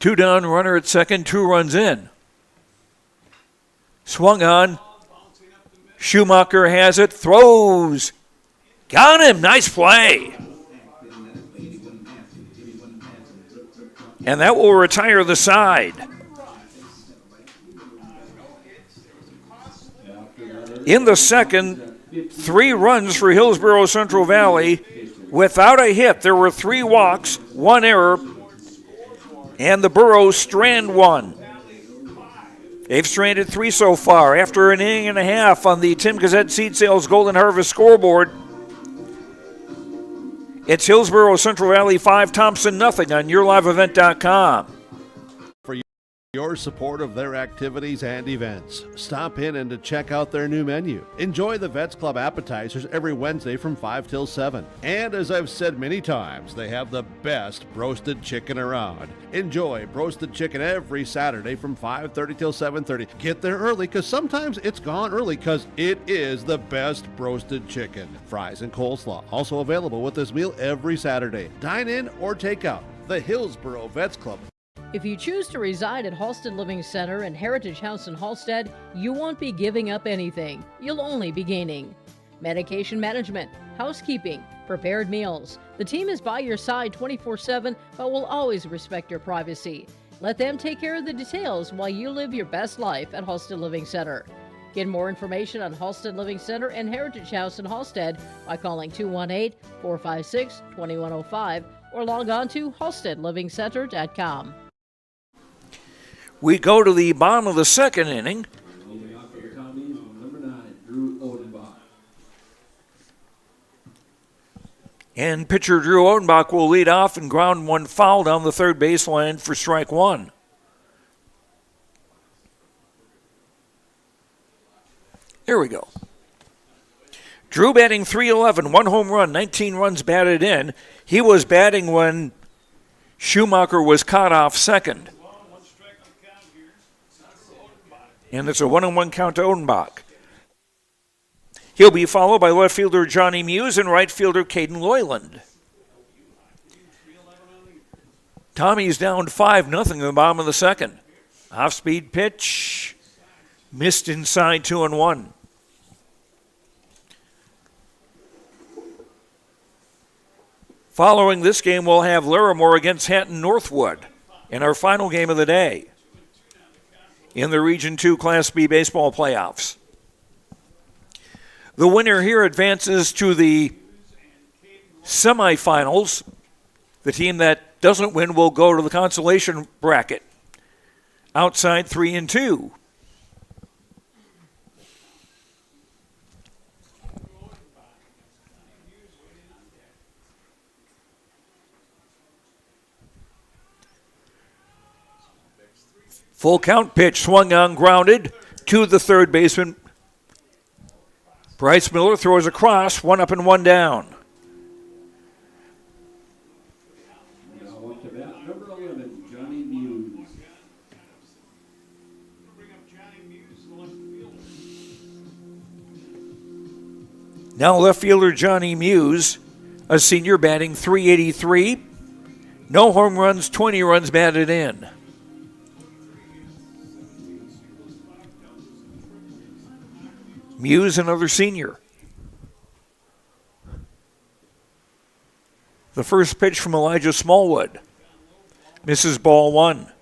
2 down, runner at second, 2 runs in. Swung on. Schumacher has it, throws. Got him, nice play. And that will retire the side. In the second, 3 runs for Hillsboro Central Valley without a hit. There were 3 walks, 1 error, and the Burros strand 1. They've stranded 3 so far after an inning and a half on the Tim Gazette Seed Sales Golden Harvest scoreboard. It's Hillsboro Central Valley 5, Thompson nothing on YourLiveEvent.com. For your support of their activities and events, stop in and to check out their new menu. Enjoy the Vets Club appetizers every Wednesday from 5 till 7. And as I've said many times, they have the best roasted chicken around. Enjoy roasted chicken every Saturday from 5:30 till 7:30. Get there early because sometimes it's gone early because it is the best roasted chicken. Fries and coleslaw also available with this meal every Saturday. Dine in or take out. The Hillsboro Vets Club. If you choose to reside at Halsted Living Center and Heritage House in Halsted, you won't be giving up anything. You'll only be gaining. Medication management, housekeeping, prepared meals. The team is by your side 24/7, but will always respect your privacy. Let them take care of the details while you live your best life at Halsted Living Center. Get more information on Halsted Living Center and Heritage House in Halsted by calling 218-456-2105 or log on to halstedlivingcenter.com. We go to the bottom of the second inning. Leading off for the Commies, number 9, Drew Odenbach. And pitcher Drew Odenbach will lead off and ground 1 foul down the third baseline for strike 1. There we go. Drew batting .311, 1 home run, 19 runs batted in. He was batting when Schumacher was caught off second. And it's a 1-1 count to Odenbach. He'll be followed by left fielder Johnny Muse and right fielder Caden Loyland. Tommy's down 5-0 in the bottom of the second. Off-speed pitch. Missed inside 2-1. Following this game, we'll have Larimore against Hatton Northwood in our final game of the day in the Region 2 Class B baseball playoffs. The winner here advances to the semifinals. The team that doesn't win will go to the consolation bracket. Outside 3 and 2. Full count pitch, swung on, grounded to the third baseman. Bryce Miller throws across, 1 up and 1 down. Now up to bat, number 11, Johnny Muse. Now left fielder Johnny Muse, a senior batting .383. No home runs, 20 runs batted in. Muse, another senior. The first pitch from Elijah Smallwood. Misses ball 1.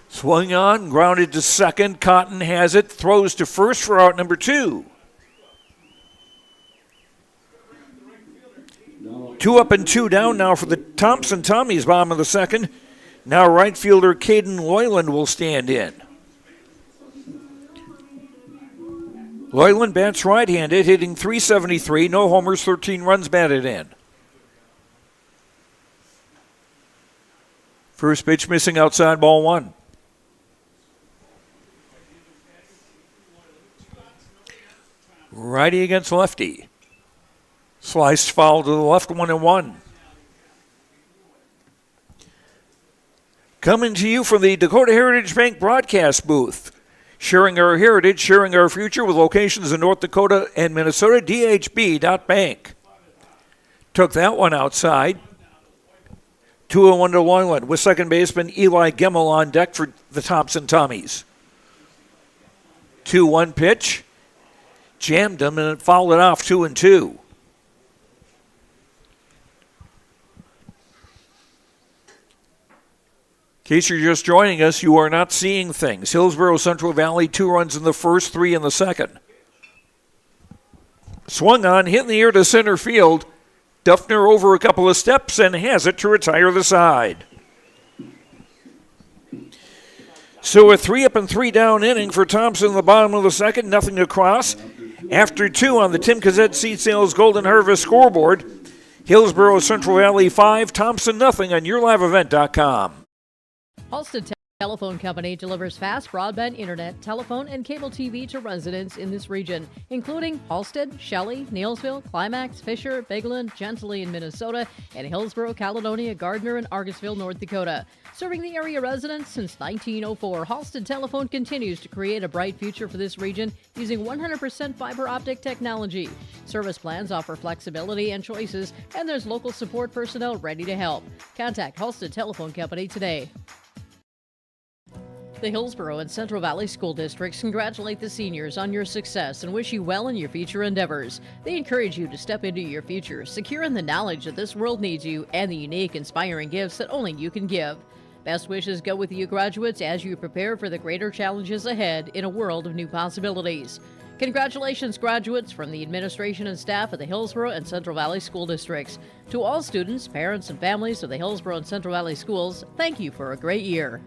Swung on, grounded to second. Cotton has it, throws to first for out number 2. 2 up and 2 down now for the Thompson Tommies, bottom of the second. Now right fielder Caden Loyland will stand in. Loyland bats right-handed, hitting .373, no homers, 13 runs batted in. First pitch missing outside, ball 1. Righty against lefty. Sliced foul to the left, 1-1. Coming to you from the Dakota Heritage Bank broadcast booth. Sharing our heritage, sharing our future with locations in North Dakota and Minnesota, dhb.bank. Took that one outside. 2-1 to Loyland with second baseman Eli Gemmel on deck for the Thompson Tommies. 2-1 pitch. Jammed him and it fouled it off 2-2. In case you're just joining us, you are not seeing things. Hillsboro Central Valley, 2 runs in the first, 3 in the second. Swung on, hit in the air to center field. Duffner over a couple of steps and has it to retire the side. So a 3 up and 3 down inning for Thompson in the bottom of the second, nothing across. After 2 on the Tim Cassette Seed Sales Golden Harvest scoreboard, Hillsboro Central Valley 5, Thompson nothing on YourLiveEvent.com. Halstead Telephone Company delivers fast broadband internet, telephone, and cable TV to residents in this region, including Halstead, Shelley, Neilsville, Climax, Fisher, Bigland, Gentilly in Minnesota, and Hillsboro, Caledonia, Gardner, and Argosville, North Dakota. Serving the area residents since 1904, Halstead Telephone continues to create a bright future for this region using 100% fiber optic technology. Service plans offer flexibility and choices, and there's local support personnel ready to help. Contact Halstead Telephone Company today. The Hillsboro and Central Valley School Districts congratulate the seniors on your success and wish you well in your future endeavors. They encourage you to step into your future, secure in the knowledge that this world needs you and the unique, inspiring gifts that only you can give. Best wishes go with you graduates as you prepare for the greater challenges ahead in a world of new possibilities. Congratulations, graduates, from the administration and staff of the Hillsboro and Central Valley School Districts. To all students, parents, and families of the Hillsboro and Central Valley Schools, thank you for a great year.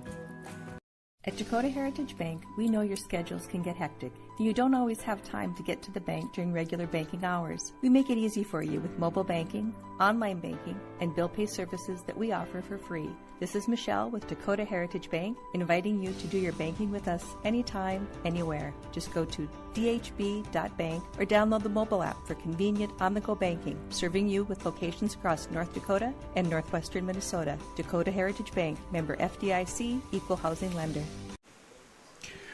At Dakota Heritage Bank, we know your schedules can get hectic, and you don't always have time to get to the bank during regular banking hours. We make it easy for you with mobile banking, online banking, and bill pay services that we offer for free. This is Michelle with Dakota Heritage Bank, inviting you to do your banking with us anytime, anywhere. Just go to dhb.bank or download the mobile app for convenient on-the-go banking, serving you with locations across North Dakota and northwestern Minnesota. Dakota Heritage Bank, member FDIC, equal housing lender.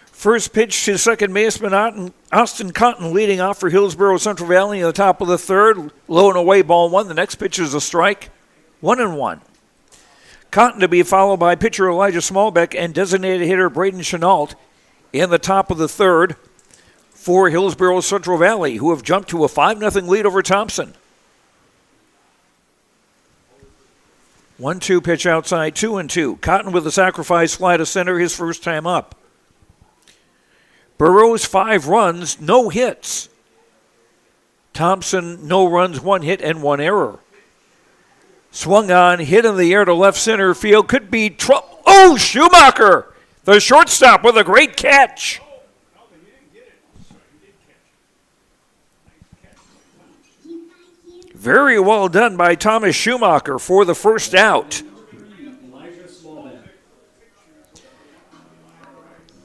First pitch to second baseman Austin Cotton leading off for Hillsboro Central Valley in the top of the third. Low and away, ball 1. The next pitch is a strike. 1-1. Cotton to be followed by pitcher Elijah Smallbeck and designated hitter Braden Chenault in the top of the third for Hillsboro Central Valley, who have jumped to a 5-0 lead over Thompson. 1-2 pitch outside, 2-2. Cotton with a sacrifice fly to center, his first time up. Burrows, 5 runs, no hits. Thompson, no runs, 1 hit and 1 error. Swung on, hit in the air to left center field. Could be trouble. Oh, Schumacher, the shortstop with a great catch. Very well done by Thomas Schumacher for the first out.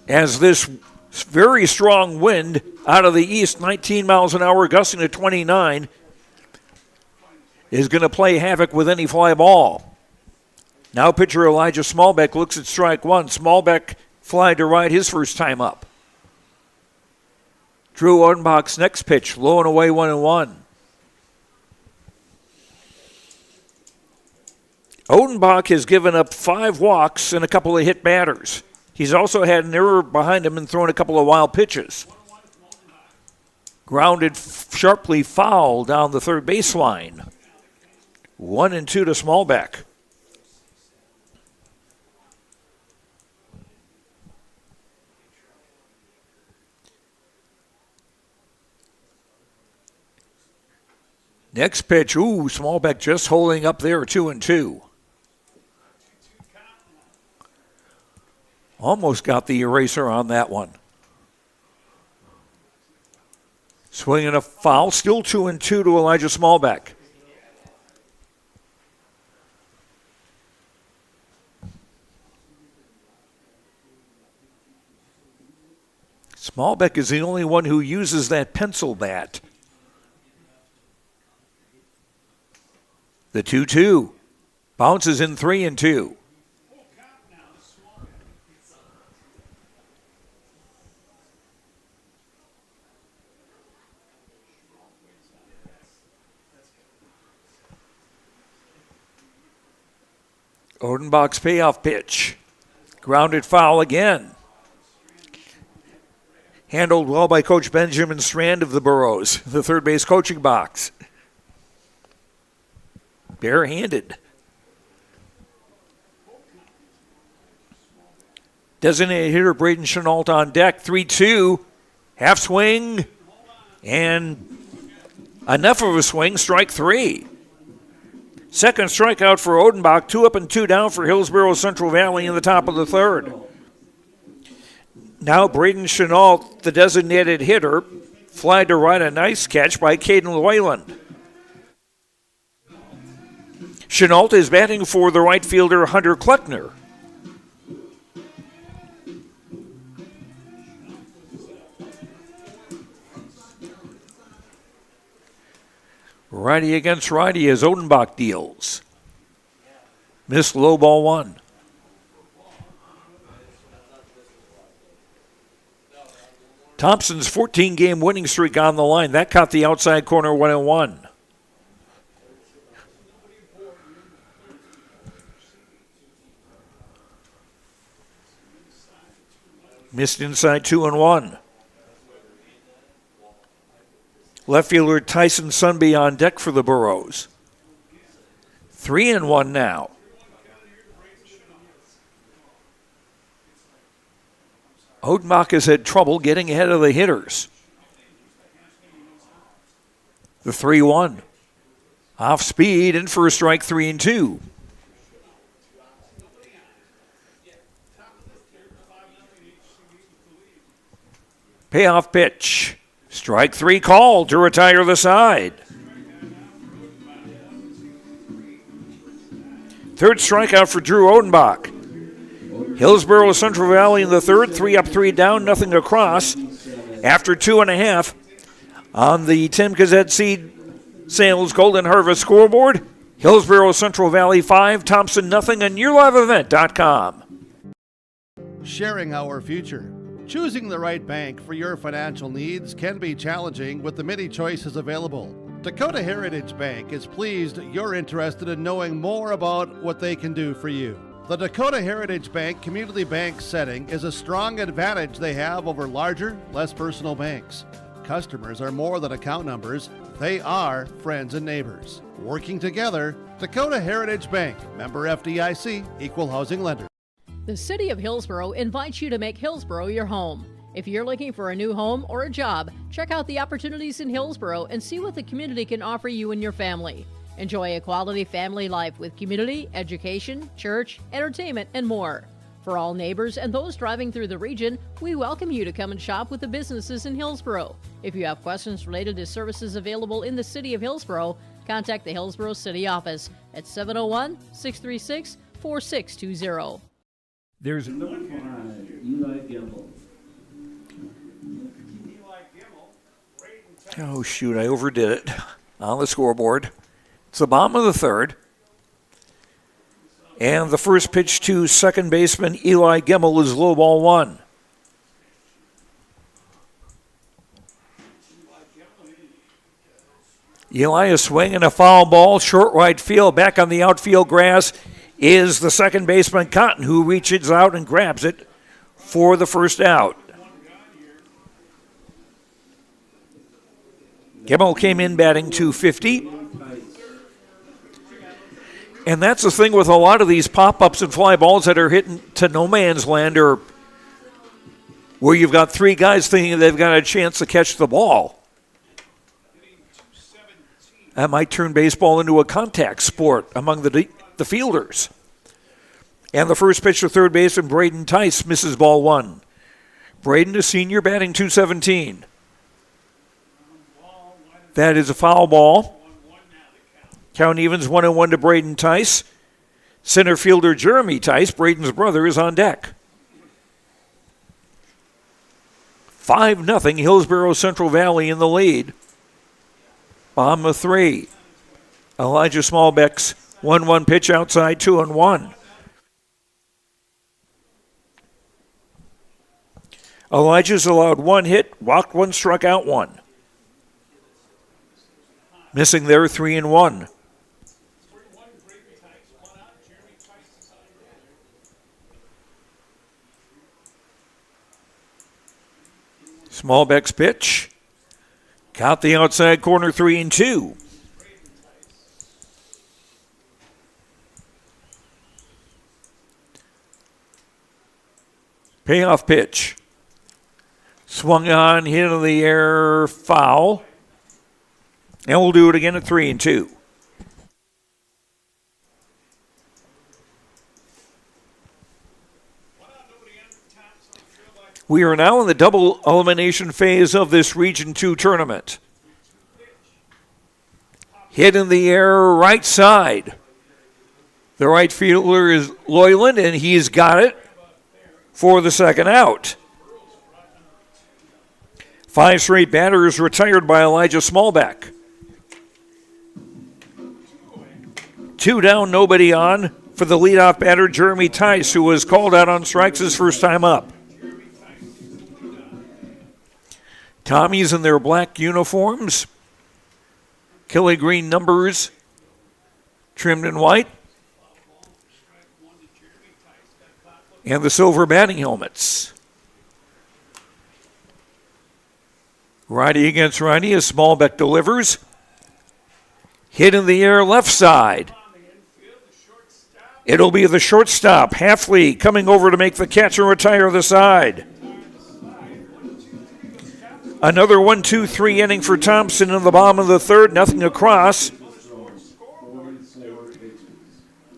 As this very strong wind out of the east, 19 miles an hour, gusting to 29, is going to play havoc with any fly ball. Now pitcher Elijah Smallbeck looks at strike 1. Smallbeck fly to right his first time up. Drew Odenbach's next pitch, low and away, 1-1. Odenbach has given up 5 walks and a couple of hit batters. He's also had an error behind him and thrown a couple of wild pitches. Grounded sharply foul down the third baseline. 1-2 to Smallbeck. Next pitch, Smallbeck just holding up there, 2-2. Almost got the eraser on that one. Swinging a foul, still 2-2 to Elijah Smallbeck. Smallbeck is the only one who uses that pencil bat. The 2-2 bounces in 3-2. Odenbach's payoff pitch. Grounded foul again. Handled well by Coach Benjamin Strand of the Burros, the third base coaching box. Barehanded. Designated hitter Braden Chenault on deck. 3-2. Half swing. And enough of a swing. Strike 3. Second strikeout for Odenbach. 2 up and 2 down for Hillsboro Central Valley in the top of the third. Now Braden Chenault, the designated hitter, fly to right, a nice catch by Caden Loyland. Chenault is batting for the right fielder Hunter Kleckner. Righty against righty as Odenbach deals. Missed low ball 1. Thompson's 14-game winning streak on the line. That caught the outside corner 1-1. Missed inside 2-1. Left fielder Tyson Sunby on deck for the Burros. 3-1 now. Odenbach has had trouble getting ahead of the hitters. The 3-1. Off speed and for a strike, 3-2. Payoff pitch. Strike 3 called to retire the side. Third strikeout for Drew Odenbach. Hillsboro Central Valley in the third, 3 up, 3 down, nothing across. After 2.5 on the Tim Gazette Seed Sales Golden Harvest scoreboard, Hillsboro Central Valley 5, Thompson nothing on YourLiveEvent.com. Sharing our future. Choosing the right bank for your financial needs can be challenging with the many choices available. Dakota Heritage Bank is pleased you're interested in knowing more about what they can do for you. The Dakota Heritage Bank community bank setting is a strong advantage they have over larger, less personal banks. Customers are more than account numbers, they are friends and neighbors. Working together, Dakota Heritage Bank, member FDIC, equal housing lender. The City of Hillsboro invites you to make Hillsboro your home. If you're looking for a new home or a job, check out the opportunities in Hillsboro and see what the community can offer you and your family. Enjoy a quality family life with community, education, church, entertainment, and more. For all neighbors and those driving through the region, we welcome you to come and shop with the businesses in Hillsboro. If you have questions related to services available in the City of Hillsboro, contact the Hillsboro City office at 701-636-4620. There's Number 5, Eli Gimbel. Oh, shoot, I overdid it on the scoreboard. It's the bottom of the third. And the first pitch to second baseman Eli Gimbel is low ball 1. Eli is swinging a foul ball, short right field. Back on the outfield grass is the second baseman Cotton, who reaches out and grabs it for the first out. Gimbel came in batting .250. And that's the thing with a lot of these pop-ups and fly balls that are hitting to no man's land, or where you've got 3 guys thinking they've got a chance to catch the ball. That might turn baseball into a contact sport among the fielders. And the first pitch to third baseman Braden Tice misses ball one. Braden, a senior, batting .217. That is a foul ball. Count evens 1-1 to Braden Tice. Center fielder Jeremy Tice, Braden's brother, is on deck. 5-0 Hillsboro Central Valley in the lead. Bottom of 3. Elijah Smallbeck's 1-1 pitch outside, 2-1. Elijah's allowed 1 hit, walked 1, struck out 1. Missing there, 3-1. Smallbeck's pitch. Caught the outside corner, 3-2. Payoff pitch. Swung on, hit in the air, foul. And we'll do it again at 3-2. We are now in the double elimination phase of this Region 2 tournament. Hit in the air, right side. The right fielder is Loyland, and he's got it for the second out. 5 straight batters retired by Elijah Smallbeck. 2 down, nobody on for the leadoff batter, Jeremy Tice, who was called out on strikes his first time up. Tommies in their black uniforms. Kelly green numbers trimmed in white. And the silver batting helmets. Righty against righty as Smallbeck delivers. Hit in the air left side. It'll be the shortstop, Halfley, coming over to make the catch and retire the side. Another 1-2-3 inning for Thompson in the bottom of the third, nothing across.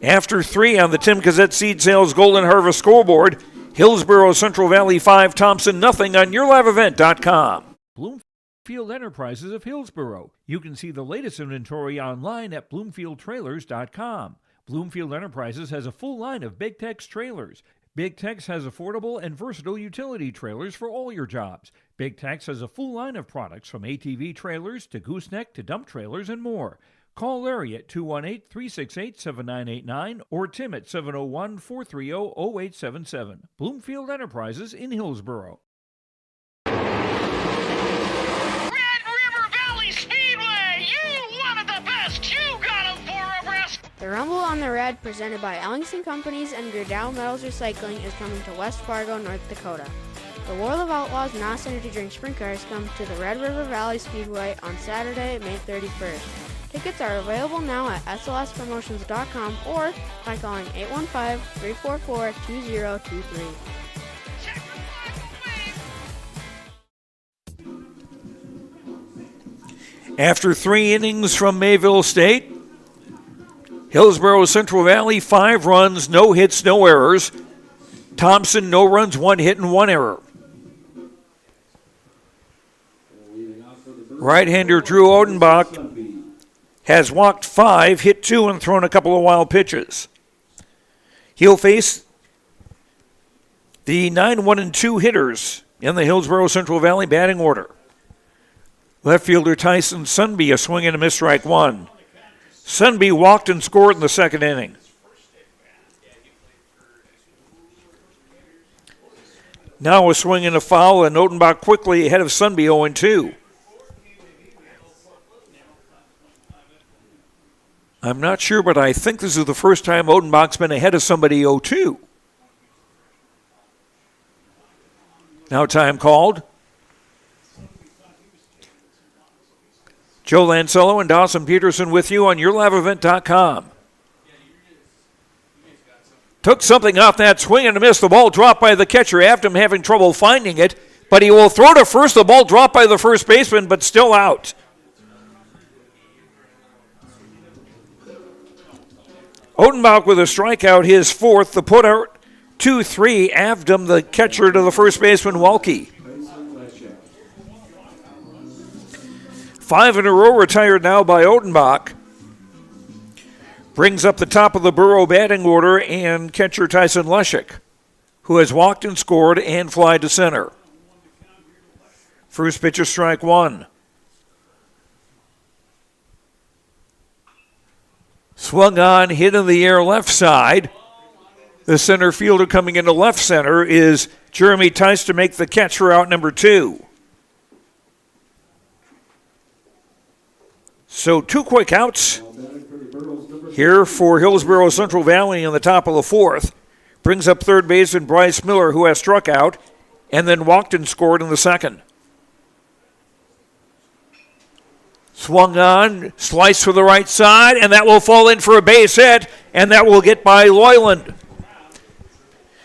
After 3 on the Tim Cassette Seed Sales Golden Harvest scoreboard, Hillsboro Central Valley 5, Thompson nothing on YourLiveEvent.com. Bloomfield Enterprises of Hillsboro. You can see the latest inventory online at BloomfieldTrailers.com. Bloomfield Enterprises has a full line of Big Tex trailers. Big Tex has affordable and versatile utility trailers for all your jobs. Big Tex has a full line of products from ATV trailers to gooseneck to dump trailers and more. Call Larry at 218-368-7989 or Tim at 701-430-0877. Bloomfield Enterprises in Hillsboro. The Rumble on the Red, presented by Ellingson Companies and Gerdau Metals Recycling, is coming to West Fargo, North Dakota. The World of Outlaws NOS Energy Drink Sprint Cars come to the Red River Valley Speedway on Saturday, May 31st. Tickets are available now at slspromotions.com or by calling 815-344-2023. After 3 innings from Mayville State, Hillsboro Central Valley, 5 runs, no hits, no errors. Thompson, no runs, 1 hit and 1 error. Right-hander Drew Odenbach has walked 5, hit 2, and thrown a couple of wild pitches. He'll face the 9-1-2 hitters in the Hillsboro Central Valley batting order. Left fielder Tyson Sunby, a swing and a miss, strike 1. Sunby walked and scored in the second inning. Now a swing and a foul, and Odenbach quickly ahead of Sunby 0-2. I'm not sure, but I think this is the first time Odenbach's been ahead of somebody 0-2. Now time called. Joe Lancello and Dawson Peterson with you on YourLiveEvent.com. Took something off that swing and a miss. The ball dropped by the catcher after him having trouble finding it, but he will throw to first. The ball dropped by the first baseman, but still out. Odenbach with a strikeout, his fourth. The putout, 2-3. Avdom, the catcher, to the first baseman, Welke. 5 in a row retired now by Odenbach. Brings up the top of the Borough batting order and catcher Tyson Leshek, who has walked and scored and fly to center. First pitch is strike one. Swung on, hit in the air left side. The center fielder coming into left center is Jeremy Tice to make the catch for out number 2. So 2 quick outs here for Hillsboro Central Valley in the top of the 4th. Brings up third baseman Bryce Miller, who has struck out and then walked and scored in the 2nd. Swung on, sliced to the right side, and that will fall in for a base hit, and that will get by Loyland.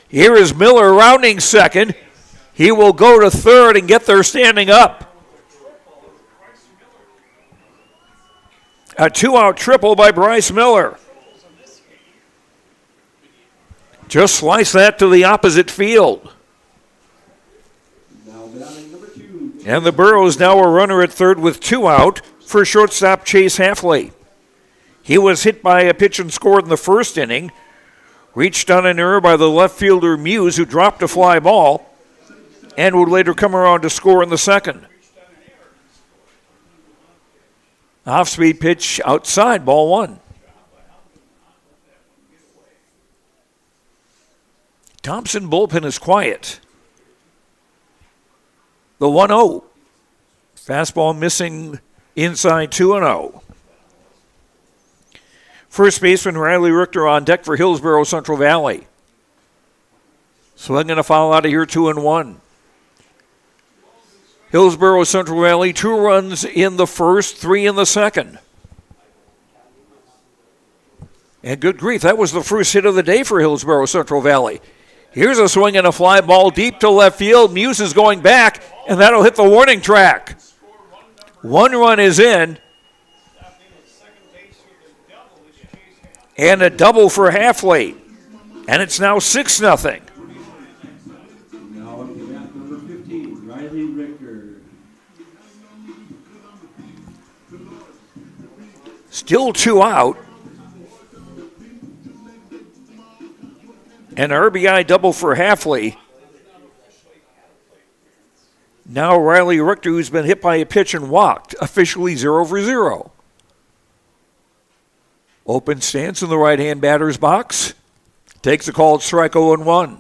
Here is Miller rounding second. He will go to third and get there standing up. A 2-out triple by Bryce Miller. Just slice that to the opposite field. And the Burros now a runner at third with 2 out for shortstop Chase Halfley. He was hit by a pitch and scored in the first inning. Reached on an error by the left fielder Muse, who dropped a fly ball and would later come around to score in the 2nd. Off-speed pitch outside, ball 1. Thompson bullpen is quiet. The 1-0. Fastball missing inside 2-0. First baseman Riley Richter on deck for Hillsboro Central Valley. Swinging a foul out of here, 2-1. Hillsboro Central Valley, 2 runs in the first, 3 in the second. And good grief, that was the first hit of the day for Hillsboro Central Valley. Here's a swing and a fly ball deep to left field. Muse is going back, and that'll hit the warning track. 1 run is in. And a double for Halfley. And it's now 6-0. Now up to bat number 15, Riley Richter. Still 2 out. An RBI double for Halfley. Now Riley Richter, who's been hit by a pitch and walked, officially 0 for 0. Open stance in the right-hand batter's box. Takes a called strike 0-1.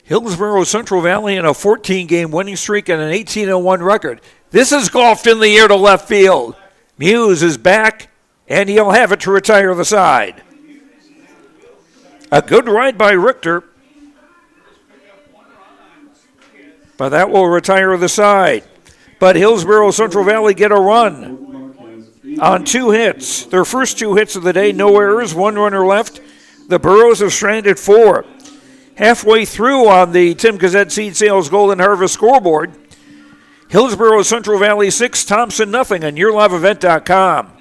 Hillsboro Central Valley in a 14-game winning streak and an 18-1 record. This is golfed in the air to left field. Muse is back, and he'll have it to retire the side. A good ride by Richter, but that will retire the side. But Hillsboro Central Valley get a run on 2 hits. Their first 2 hits of the day, no errors, 1 runner left. The Burros have stranded 4. Halfway through on the Tim Gazette Seed Sales Golden Harvest scoreboard, Hillsboro Central Valley 6, Thompson nothing on YourLiveEvent.com.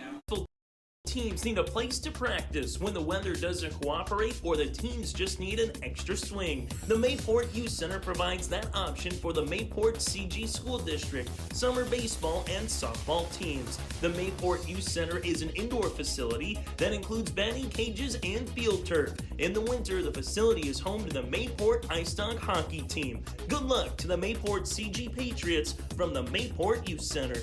Teams need a place to practice when the weather doesn't cooperate or the teams just need an extra swing. The Mayport Youth Center provides that option for the Mayport CG School District, summer baseball and softball teams. The Mayport Youth Center is an indoor facility that includes batting cages and field turf. In the winter, the facility is home to the Mayport Ice Dog hockey team. Good luck to the Mayport CG Patriots from the Mayport Youth Center.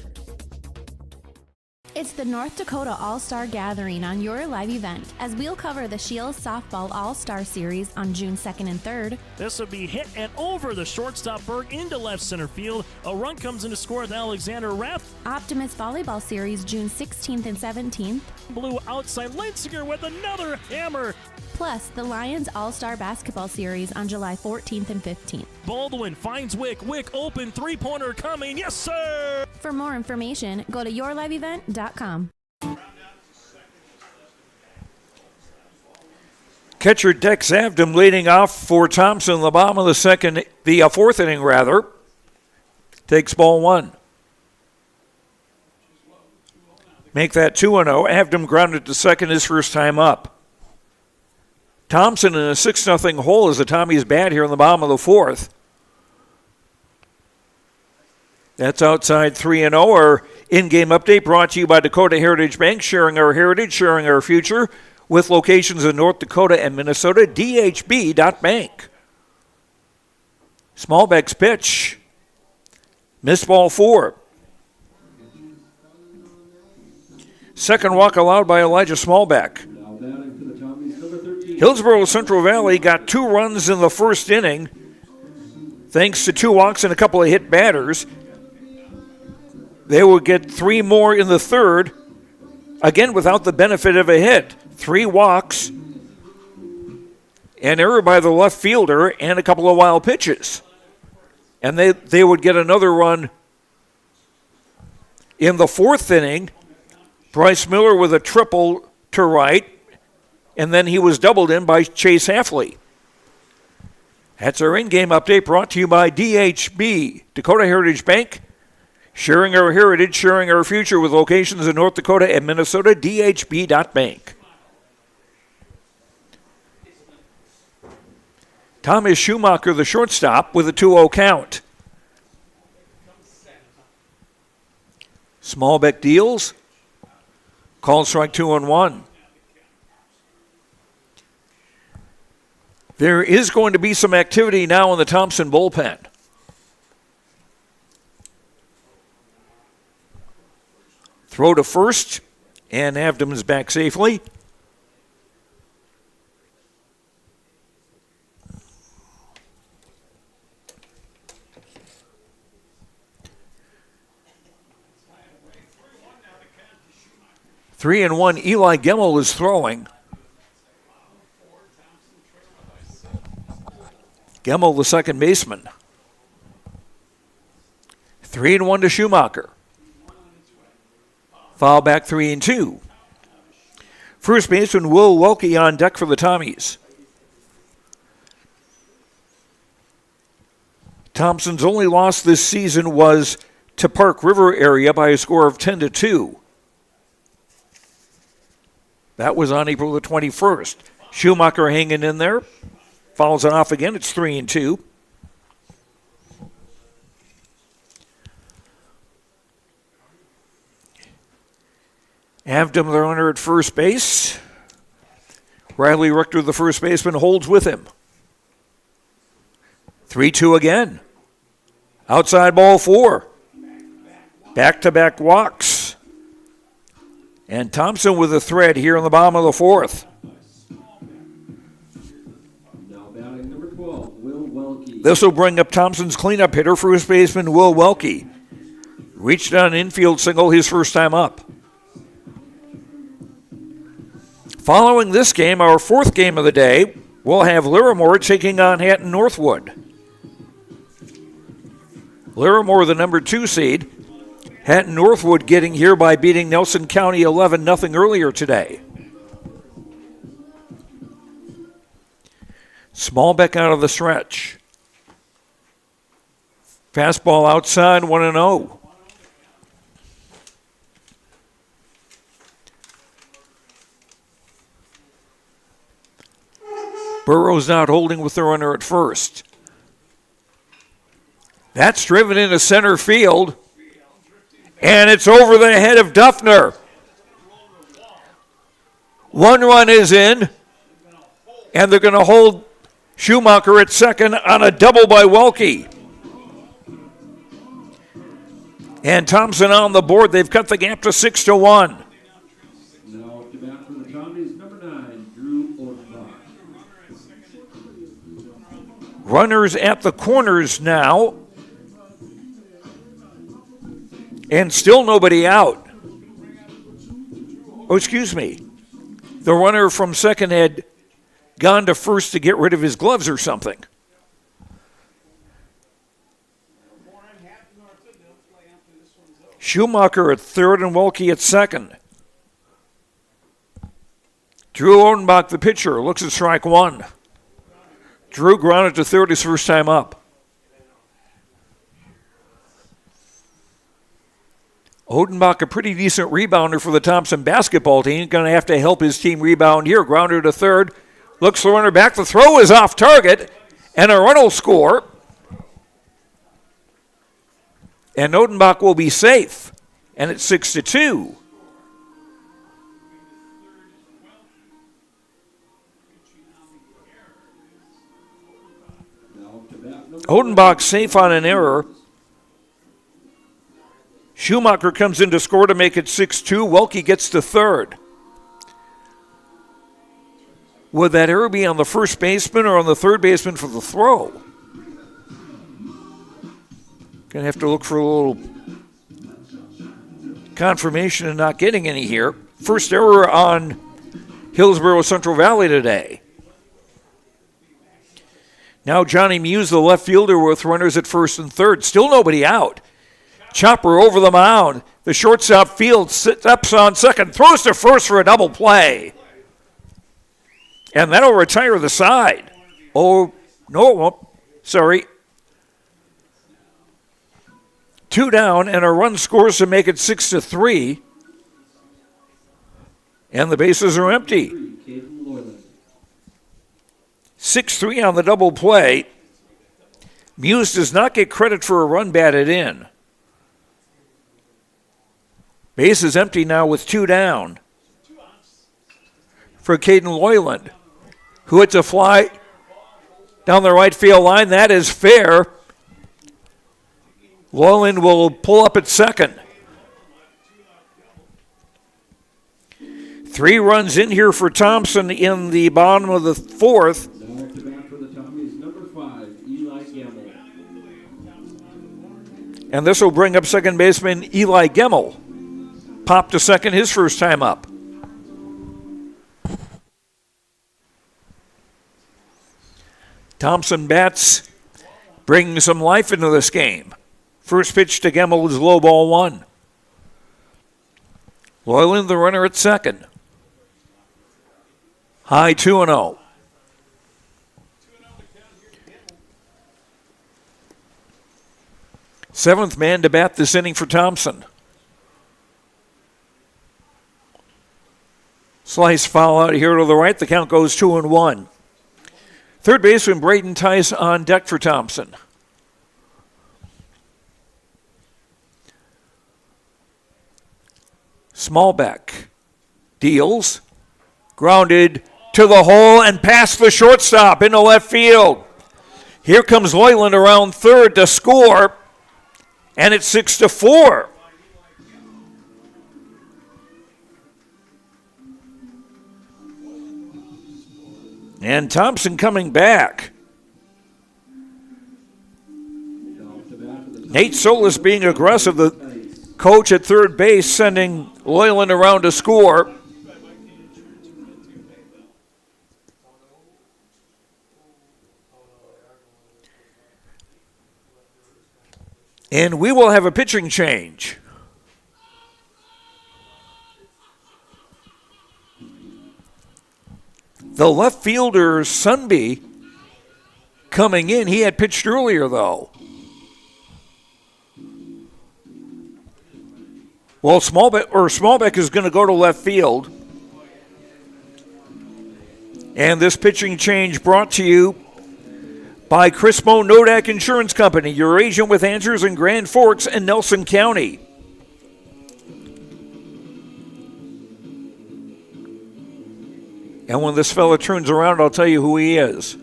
It's the North Dakota All-Star Gathering on Your Live Event, as we'll cover the Shields Softball All-Star Series on June 2nd and 3rd. This will be hit and over the shortstop Berg into left center field. A run comes in to score with Alexander Rapp. Optimist Volleyball Series June 16th and 17th. Blue outside Linsinger with another hammer. Plus, the Lions All-Star Basketball Series on July 14th and 15th. Baldwin finds Wick. Wick open, three-pointer coming. Yes, sir! For more information, go to yourliveevent.com. Catcher Dex Avdom leading off for Thompson in the bottom of the fourth inning, takes ball 1. make that 2-0. Avdom grounded to second his first time up. Thompson in a 6-0 hole as the Tommies bat here in the bottom of the fourth. That's outside 3-0. Our in-game update brought to you by Dakota Heritage Bank, sharing our heritage, sharing our future, with locations in North Dakota and Minnesota, dhb.bank. Smallbeck's pitch. Missed ball 4. Second walk allowed by Elijah Smallbeck. Hillsboro Central Valley got 2 runs in the first inning, thanks to 2 walks and a couple of hit batters. They would get 3 more in the third, again without the benefit of a hit. 3 walks, an error by the left fielder, and a couple of wild pitches. And they would get another run in the fourth inning. Bryce Miller with a triple to right, and then he was doubled in by Chase Halfley. That's our in-game update brought to you by DHB, Dakota Heritage Bank. Sharing our heritage, sharing our future with locations in North Dakota and Minnesota, dhb.bank. Thomas Schumacher, the shortstop, with a 2-0 count. Smallbeck deals. Called strike 2-1. There is going to be some activity now in the Thompson bullpen. Throw to first, and Avdom is back safely. Three and one. Eli Gemmel is throwing. Gemmel, the second baseman. 3-1 to Schumacher. Foul back 3-2. First baseman Will Welke on deck for the Tommies. Thompson's only loss this season was to Park River area by a score of 10-2. That was on April the 21st. Schumacher hanging in there. Fouls it off again. It's 3-2. Avdom, the runner at first base. Riley Richter, the first baseman, holds with him. 3-2 again. Outside ball 4. Back-to-back walks. And Thompson with a thread here in the bottom of the fourth. Now batting number 12, Will Welke. This will bring up Thompson's cleanup hitter, first baseman Will Welke. Reached on an infield single his first time up. Following this game, our fourth game of the day, we'll have Livermore taking on Hatton Northwood. Livermore, the number 2 seed. Hatton Northwood getting here by beating Nelson County 11-0 earlier today. Smallbeck out of the stretch. Fastball outside, 1-0. Burrows not holding with the runner at first. That's driven into center field. And it's over the head of Duffner. 1 run is in. And they're going to hold Schumacher at second on a double by Welke. And Thompson on the board. They've cut the gap to 6-1. Now to bat for the Tommies, number 9, Drew Odenbach. Runners at the corners now. And still nobody out. Oh, excuse me. The runner from second had gone to first to get rid of his gloves or something. Schumacher at third and Welke at second. Drew Odenbach, the pitcher, looks at strike 1. Drew grounded to third his first time up. Odenbach, a pretty decent rebounder for the Thompson basketball team. Going to have to help his team rebound here. Grounder to third. Looks the runner back. The throw is off target. And a run will score. And Odenbach will be safe. And it's 6-2. Odenbach safe on an error. Schumacher comes in to score to make it 6-2. Welke gets to third. Would that error be on the first baseman or on the third baseman for the throw? Going to have to look for a little confirmation and not getting any here. First error on Hillsboro Central Valley today. Now Johnny Muse, the left fielder, with runners at first and third. Still nobody out. Chopper over the mound. The shortstop field steps on second. Throws to first for a double play. And that'll retire the side. Oh, no, it won't. Sorry. 2 down, and a run scores to make it 6-3. And the bases are empty. 6-3 on the double play. Muse does not get credit for a run batted in. Base is empty now with 2 down. For Caden Loyland, who hits a fly down the right field line. That is fair. Loyland will pull up at second. 3 runs in here for Thompson in the bottom of the fourth. And this will bring up second baseman Eli Gemmel. Popped to second his first time up. Thompson bats, bringing some life into this game. First pitch to Gemmel is low ball 1. Loyland, the runner at second. High 2-0. Seventh man to bat this inning for Thompson. Slice foul out here to the right. The count goes 2-1. Third baseman Braden Tice on deck for Thompson. Smallbeck deals. Grounded to the hole and past the shortstop into left field. Here comes Loyland around third to score. And it's 6-4. And Thompson coming back. Nate Solis being aggressive, the coach at third base, sending Loyland around to score. And we will have a pitching change. The left fielder, Sunby, coming in. He had pitched earlier, though. Well, Smallbeck is going to go to left field. And this pitching change brought to you by Crispo Nodak Insurance Company, your agent with answers in Grand Forks and Nelson County. And when this fella turns around, I'll tell you who he is.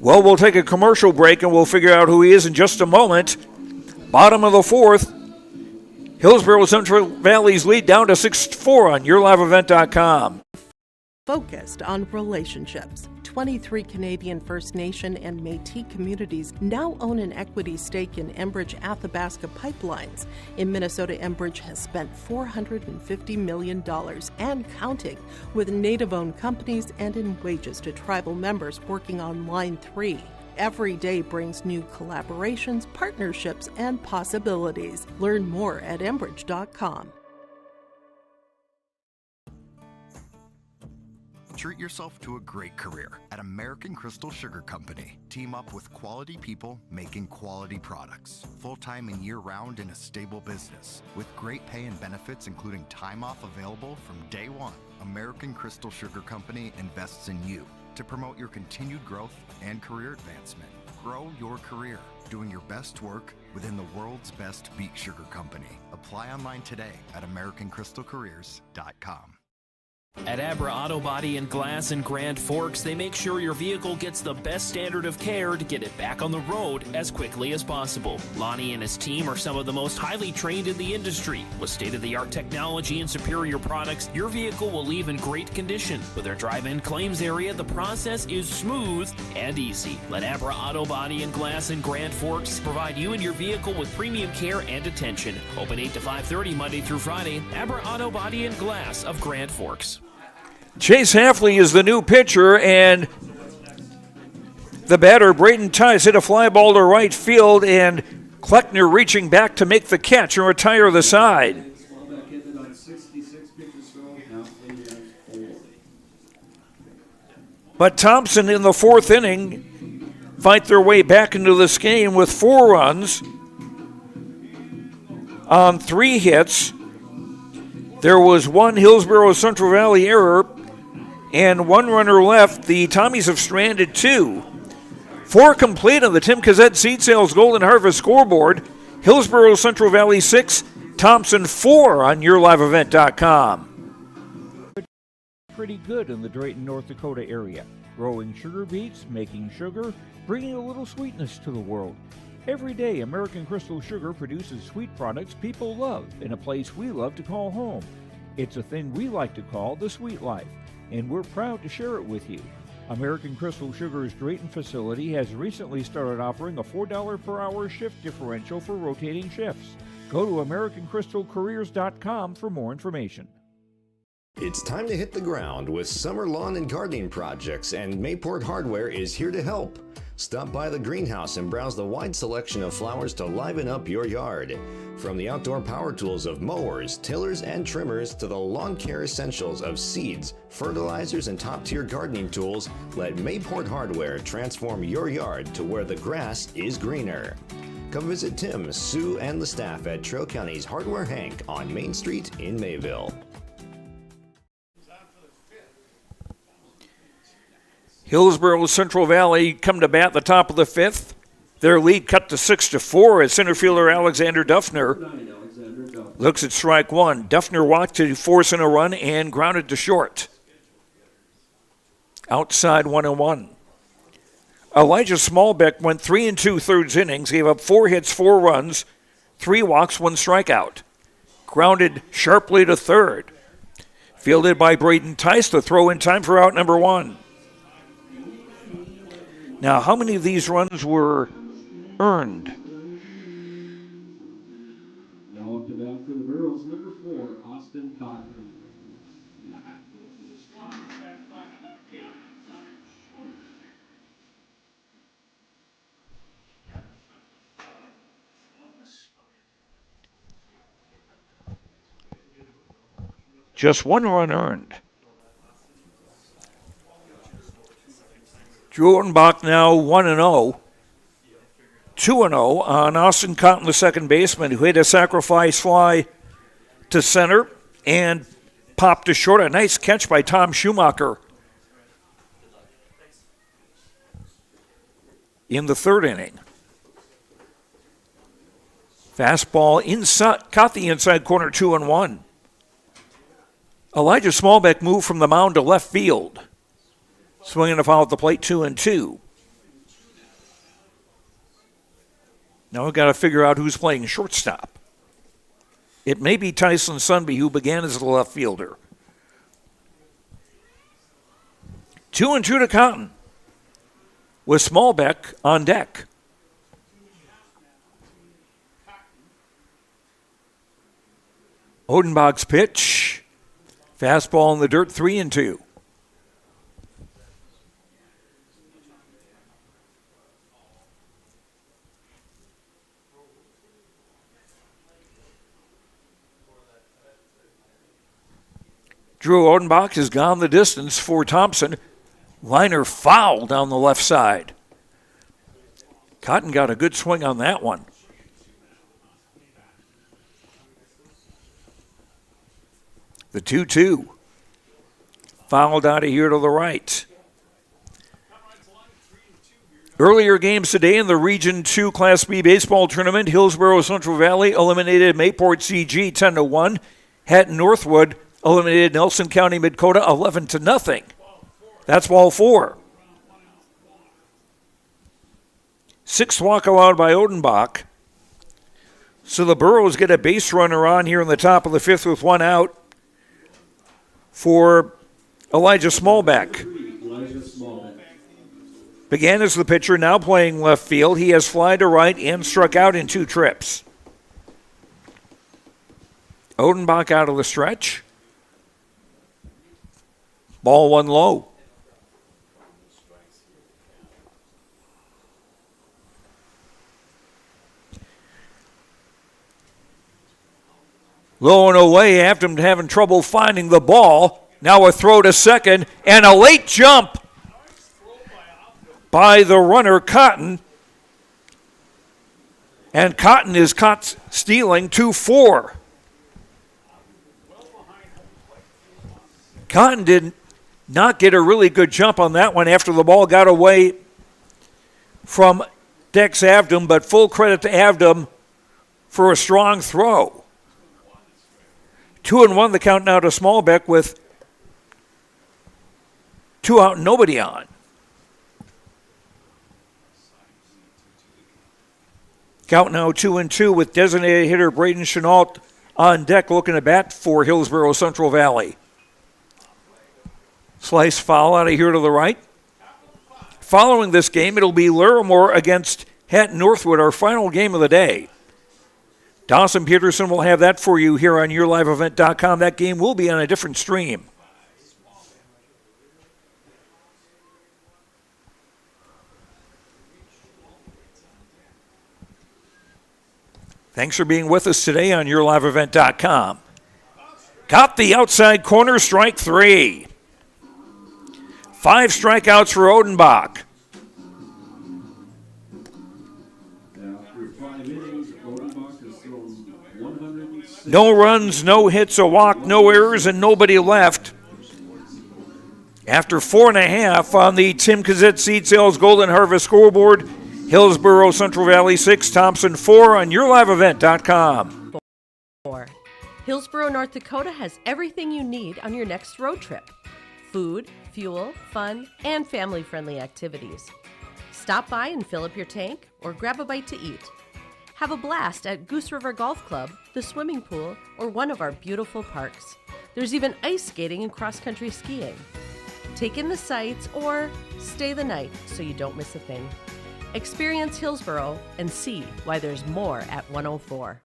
Well, we'll take a commercial break and we'll figure out who he is in just a moment. Bottom of the fourth. Hillsboro Central Valley's lead down to 6-4 on YourLiveEvent.com. Focused on relationships. 23 Canadian First Nation and Métis communities now own an equity stake in Enbridge Athabasca Pipelines. In Minnesota, Enbridge has spent $450 million and counting with Native-owned companies and in wages to tribal members working on Line 3. Every day brings new collaborations, partnerships, and possibilities. Learn more at Enbridge.com. Treat yourself to a great career at American Crystal Sugar Company. Team up with quality people making quality products. Full-time and year-round in a stable business. With great pay and benefits including time off available from day one. American Crystal Sugar Company invests in you to promote your continued growth and career advancement. Grow your career, doing your best work within the world's best beet sugar company. Apply online today at AmericanCrystalCareers.com. At Abra Auto Body and Glass in Grand Forks, they make sure your vehicle gets the best standard of care to get it back on the road as quickly as possible. Lonnie and his team are some of the most highly trained in the industry. With state-of-the-art technology and superior products, your vehicle will leave in great condition. With their drive-in claims area, the process is smooth and easy. Let Abra Auto Body and Glass in Grand Forks provide you and your vehicle with premium care and attention. Open 8 to 5:30 Monday through Friday. Abra Auto Body and Glass of Grand Forks. Chase Hafley is the new pitcher, and the batter, Braden Tice, hit a fly ball to right field, and Kleckner reaching back to make the catch and retire the side. But Thompson in the fourth inning fight their way back into this game with 4 runs on 3 hits. There was 1 Hillsboro Central Valley error and 1 runner left. The Tommies have stranded 2. 4 complete on the Tim Kazette Seed Sales Golden Harvest scoreboard. Hillsboro Central Valley 6, Thompson 4 on YourLiveEvent.com. Pretty good in the Drayton, North Dakota area. Growing sugar beets, making sugar, bringing a little sweetness to the world. Every day, American Crystal Sugar produces sweet products people love in a place we love to call home. It's a thing we like to call the sweet life, and we're proud to share it with you. American Crystal Sugar's Drayton facility has recently started offering a $4 per hour shift differential for rotating shifts. Go to AmericanCrystalCareers.com for more information. It's time to hit the ground with summer lawn and gardening projects, and Mayport Hardware is here to help. Stop by the greenhouse and browse the wide selection of flowers to liven up your yard. From the outdoor power tools of mowers, tillers, and trimmers to the lawn care essentials of seeds, fertilizers, and top-tier gardening tools, let Mayport Hardware transform your yard to where the grass is greener. Come visit Tim, Sue, and the staff at Trail County's Hardware Hank on Main Street in Mayville. Hillsboro Central Valley come to bat at the top of the 5th. Their lead cut to 6-4 as center fielder Alexander Duffner looks at strike 1. Duffner walked to force in a run and grounded to short. Outside 1-1. Elijah Smallbeck went 3 2/3 innings, gave up 4 hits, 4 runs, 3 walks, 1 strikeout. Grounded sharply to third. Fielded by Braden Tice to throw in time for out number 1. Now, how many of these runs were earned? Now up to bat for the Barrels, number 4, Austin Cotton. Just 1 run earned. Drew Ortenbach now 1-0. 2-0 on Austin Cotton, the second baseman, who hit a sacrifice fly to center and popped to short. A nice catch by Tom Schumacher in the 3rd inning. Fastball inside, caught the inside corner, 2-1. Elijah Smallbeck moved from the mound to left field. Swinging a foul at the plate, 2-2. Now we've got to figure out who's playing shortstop. It may be Tyson Sunby, who began as the left fielder. 2-2 to Cotton, with Smallbeck on deck. Odenbach's pitch. Fastball in the dirt, 3-2. Drew Odenbach has gone the distance for Thompson. Liner foul down the left side. Cotton got a good swing on that one. The 2-2. Fouled out of here to the right. Earlier games today in the Region 2 Class B baseball tournament, Hillsboro Central Valley eliminated Mayport CG 10-1. Hatton Northwood eliminated Nelson County Midkota 11-0. That's ball 4. Sixth walk allowed by Odenbach. So the Burros get a base runner on here in the top of the 5th with 1 out for Elijah Smallback. Began as the pitcher, now playing left field. He has fly to right and struck out in 2 trips. Odenbach out of the stretch. Ball 1 low. Low and away, Avdom having trouble finding the ball. Now a throw to second and a late jump by the runner, Cotton. And Cotton is caught stealing 2-4. Cotton did not get a really good jump on that one after the ball got away from Dex Avdom, but full credit to Avdom for a strong throw. 2-1 the count now to Smallbeck with 2 out and nobody on. Count now 2-2 with designated hitter Braden Chenault on deck looking to bat for Hillsboro Central Valley. Slice foul out of here to the right. Following this game, it'll be Larimore against Hatton Northwood, our final game of the day. Dawson Peterson will have that for you here on YourLiveEvent.com. That game will be on a different stream. Thanks for being with us today on YourLiveEvent.com. Got the outside corner, strike 3. 5 strikeouts for Odenbach. No runs, no hits, a walk, no errors, and nobody left. After 4.5 on the Tim Kazette Seed Sales Golden Harvest scoreboard, Hillsboro Central Valley 6, Thompson 4 on YourLiveEvent.com. 4. Hillsboro, North Dakota has everything you need on your next road trip. Food, fuel, fun, and family-friendly activities. Stop by and fill up your tank or grab a bite to eat. Have a blast at Goose River Golf Club, the swimming pool, or one of our beautiful parks. There's even ice skating and cross-country skiing. Take in the sights or stay the night so you don't miss a thing. Experience Hillsboro and see why there's more at 104.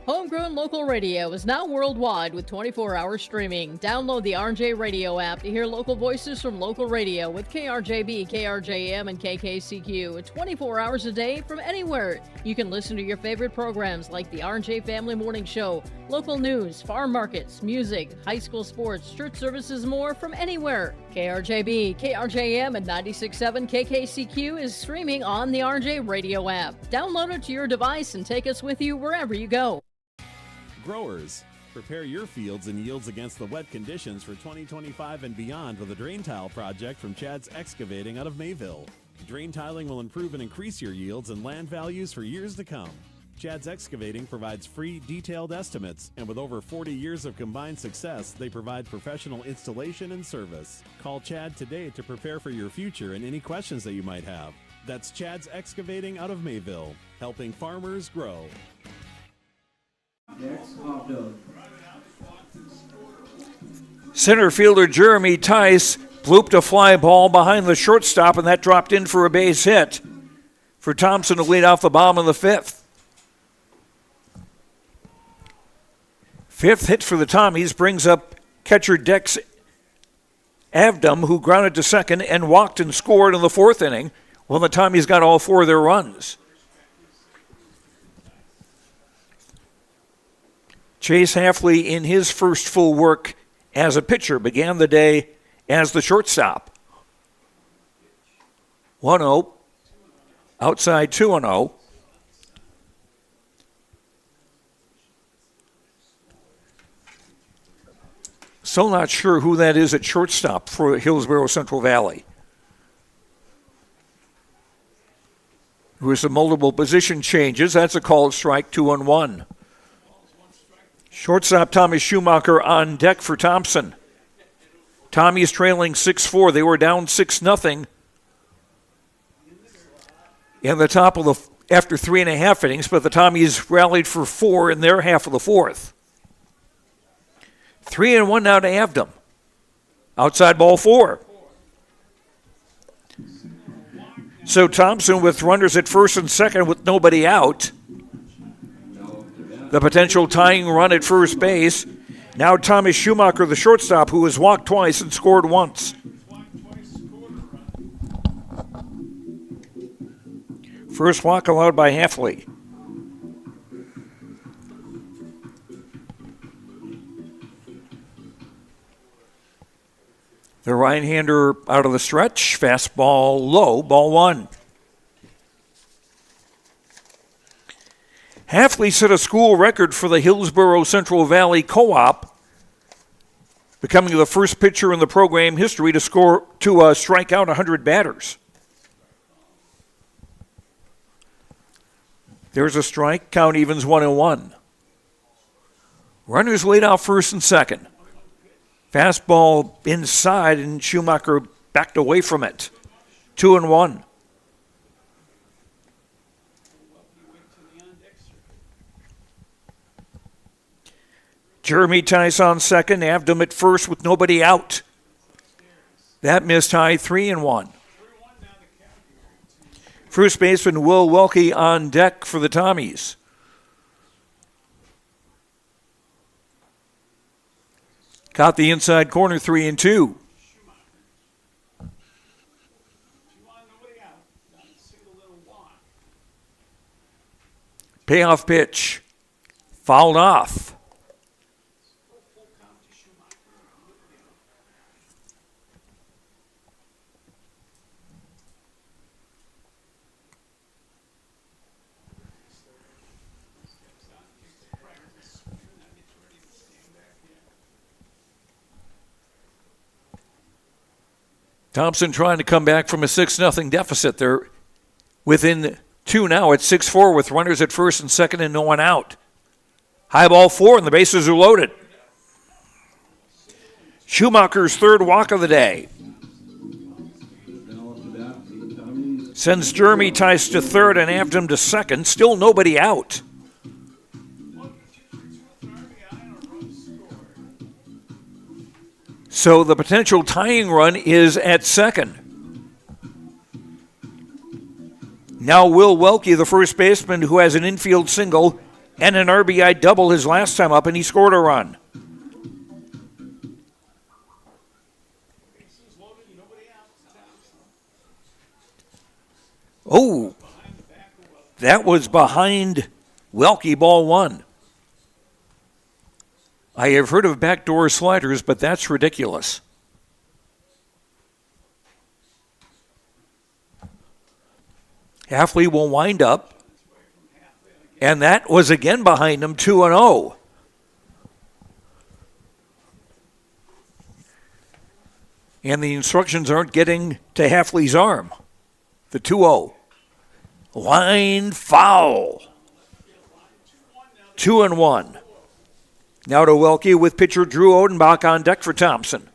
Homegrown local radio is now worldwide with 24-hour streaming. Download the RJ Radio app to hear local voices from local radio with KRJB, KRJM, and KKCQ. 24 hours a day from anywhere. You can listen to your favorite programs like the RJ Family Morning Show, local news, farm markets, music, high school sports, church services, more from anywhere. KRJB, KRJM, and 96.7 KKCQ is streaming on the RJ Radio app. Download it to your device and take us with you wherever you go. Growers, prepare your fields and yields against the wet conditions for 2025 and beyond with a drain tile project from Chad's Excavating out of Mayville. Drain tiling will improve and increase your yields and land values for years to come. Chad's Excavating provides free, detailed estimates, and with over 40 years of combined success, they provide professional installation and service. Call Chad today to prepare for your future and any questions that you might have. That's Chad's Excavating out of Mayville, helping farmers grow. Center fielder Jeremy Tice blooped a fly ball behind the shortstop, and that dropped in for a base hit for Thompson to lead off the bottom of the 5th. 5th hit for the Tommies brings up catcher Dex Avdom, who grounded to second and walked and scored in the 4th inning when the Tommies got all 4 of their runs. Chase Halfley in his first full work as a pitcher, began the day as the shortstop. 1-0. Outside 2-0. Still not sure who that is at shortstop for Hillsboro Central Valley. There was some multiple position changes. That's a called strike, 2-1. Shortstop Tommy Schumacher on deck for Thompson. Tommy's trailing 6-4. They were down 6-0 in the top of the after 3.5 innings, but the Tommies rallied for 4 in their half of the fourth. 3-1 now to Avdom. Outside ball 4. So Thompson with runners at first and second with nobody out. The potential tying run at first base. Now Thomas Schumacher, the shortstop, who has walked twice and scored once. First walk allowed by Halfley. The right-hander out of the stretch. Fastball low, ball 1. Halfley set a school record for the Hillsboro Central Valley Co-op, becoming the first pitcher in the program history to strike out 100 batters. There's a strike. Count evens 1-1. Runners laid out first and second. Fastball inside, and Schumacher backed away from it. 2-1. Jeremy Tice on second. Avdom at first with nobody out. That missed high, 3-1. First baseman Will Welke on deck for the Tommies. Caught the inside corner, 3-2. Payoff pitch. Fouled off. Thompson trying to come back from a 6-0 deficit. They're within 2 now at 6-4 with runners at first and second and no one out. High ball 4 and the bases are loaded. Schumacher's third walk of the day. Sends Jeremy Tice to third and Avdom to second. Still nobody out. So the potential tying run is at second. Now Will Welke, the first baseman, who has an infield single and an RBI double his last time up, and he scored a run. Oh, that was behind Welke, ball 1. I have heard of backdoor sliders, but that's ridiculous. Halfley will wind up, and that was again behind him, 2-0. And the instructions aren't getting to Halfley's arm. The 2-0. Line foul. 2-1. Now to Welke with pitcher Drew Odenbach on deck for Thompson.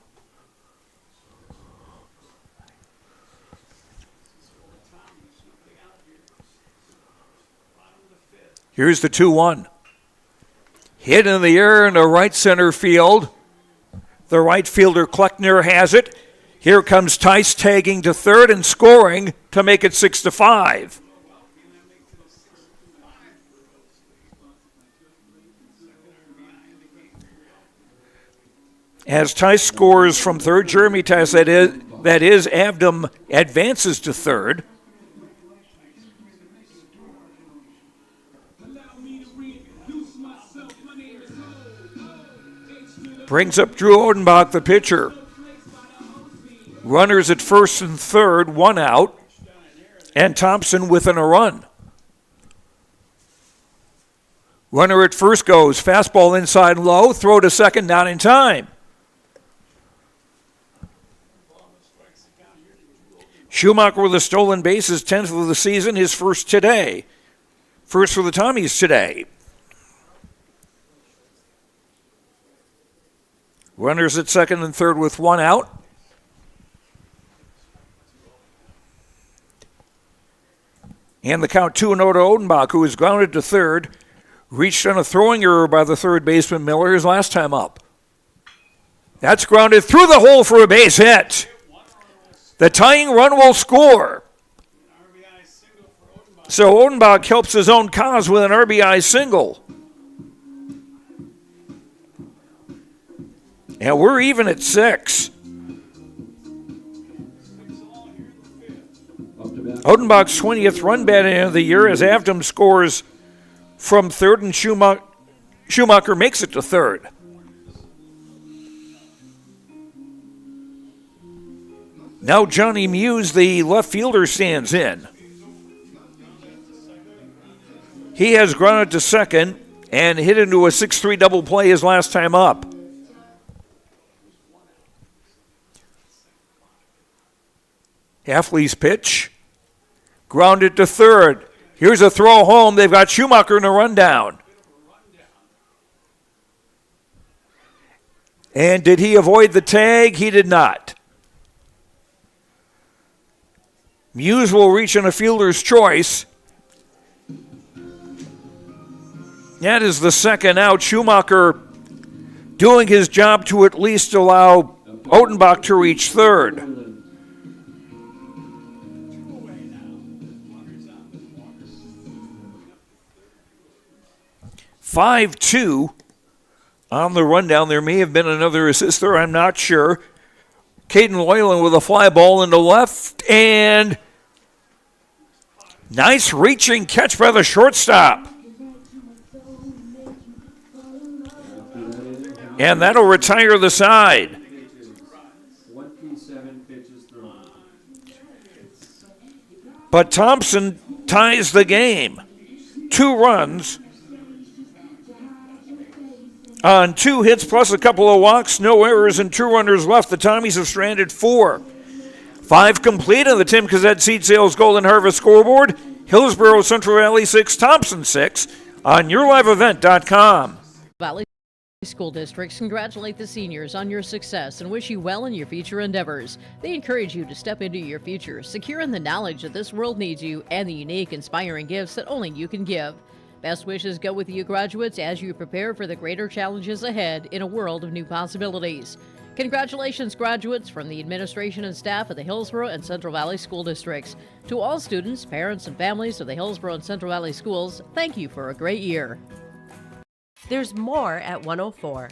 Here's the 2-1. Hit in the air into right center field. The right fielder Kleckner has it. Here comes Tice tagging to third and scoring to make it 6-5. As Tice scores from third, Jeremy Tice, that is, Avdom advances to third. Brings up Drew Odenbach, the pitcher. Runners at first and third, one out, and Thompson within a run. Runner at first goes, fastball inside low, throw to second, not in time. Schumacher with a stolen base, his 10th of the season, his first today. First for the Tommies today. Runners at second and third with one out. And the count 2-0 to Odenbach, who is grounded to third. Reached on a throwing error by the third baseman Miller his last time up. That's grounded through the hole for a base hit. The tying run will score. So Odenbach helps his own cause with an RBI single. And we're even at 6. Odenbach's 20th run batting of the year as Avdom scores from third and Schumacher makes it to third. Now Johnny Muse, the left fielder, stands in. He has grounded to second and hit into a 6-3 double play his last time up. Halfley's pitch. Grounded to third. Here's a throw home. They've got Schumacher in a rundown. And did he avoid the tag? He did not. Muse will reach in a fielder's choice. That is the second out. Schumacher doing his job to at least allow Odenbach to reach third. 5-2 on the rundown. There may have been another assist there, I'm not sure. Caden Loyland with a fly ball into left, and nice reaching catch by the shortstop. And that'll retire the side. 27 pitches thrown. But Thompson ties the game. 2 runs on 2 hits plus a couple of walks, no errors, and 2 runners left. The Tommies have stranded 4. 5 complete on the Tim Kazet Seed Sales Golden Harvest scoreboard. Hillsboro, Central Valley 6, Thompson 6 on YourLiveEvent.com. Valley School Districts congratulate the seniors on your success and wish you well in your future endeavors. They encourage you to step into your future, secure in the knowledge that this world needs you and the unique, inspiring gifts that only you can give. Best wishes go with you graduates as you prepare for the greater challenges ahead in a world of new possibilities. Congratulations, graduates, from the administration and staff of the Hillsboro and Central Valley School Districts. To all students, parents, and families of the Hillsboro and Central Valley Schools, thank you for a great year. There's more at 104.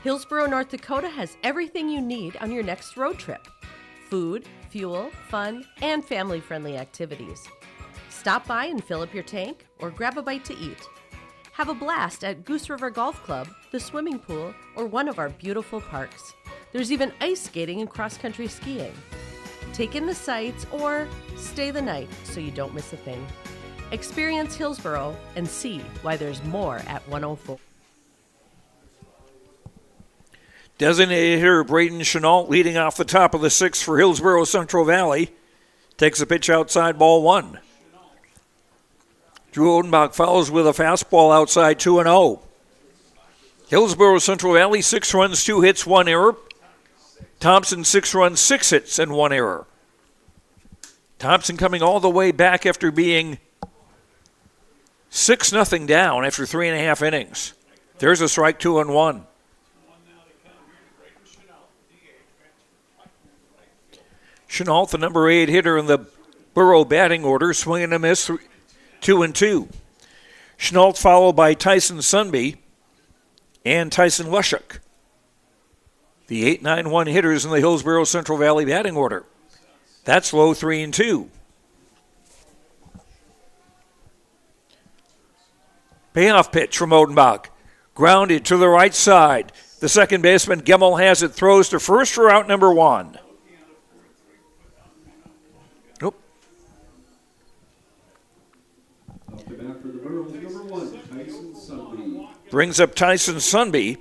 Hillsboro, North Dakota has everything you need on your next road trip. Food, fuel, fun, and family-friendly activities. Stop by and fill up your tank or grab a bite to eat. Have a blast at Goose River Golf Club, the swimming pool, or one of our beautiful parks. There's even ice skating and cross-country skiing. Take in the sights or stay the night so you don't miss a thing. Experience Hillsboro and see why there's more at 104. Designated hitter Braden Chenault leading off the top of the 6th for Hillsboro Central Valley. Takes a pitch outside, ball 1. Drew Odenbach follows with a fastball outside, 2-0. Hillsboro Central Valley, 6 runs, 2 hits, 1 error. Thompson, 6 runs, 6 hits, and 1 error. Thompson coming all the way back after being 6-0 down after 3.5 innings. There's a strike, 2-1. Chenault, the number 8 hitter in the Borough batting order, swing and a miss, 2-2. Chenault followed by Tyson Sunby and Tyson Lushuk, the 8-9-1 hitters in the Hillsboro Central Valley batting order. That's low, 3-2. Payoff pitch from Odenbach. Grounded to the right side. The second baseman, Gemmel, has it, throws to first for out number 1. Nope. Up to bat for the Burros, number 1, Tyson Sunby. Brings up Tyson Sunby.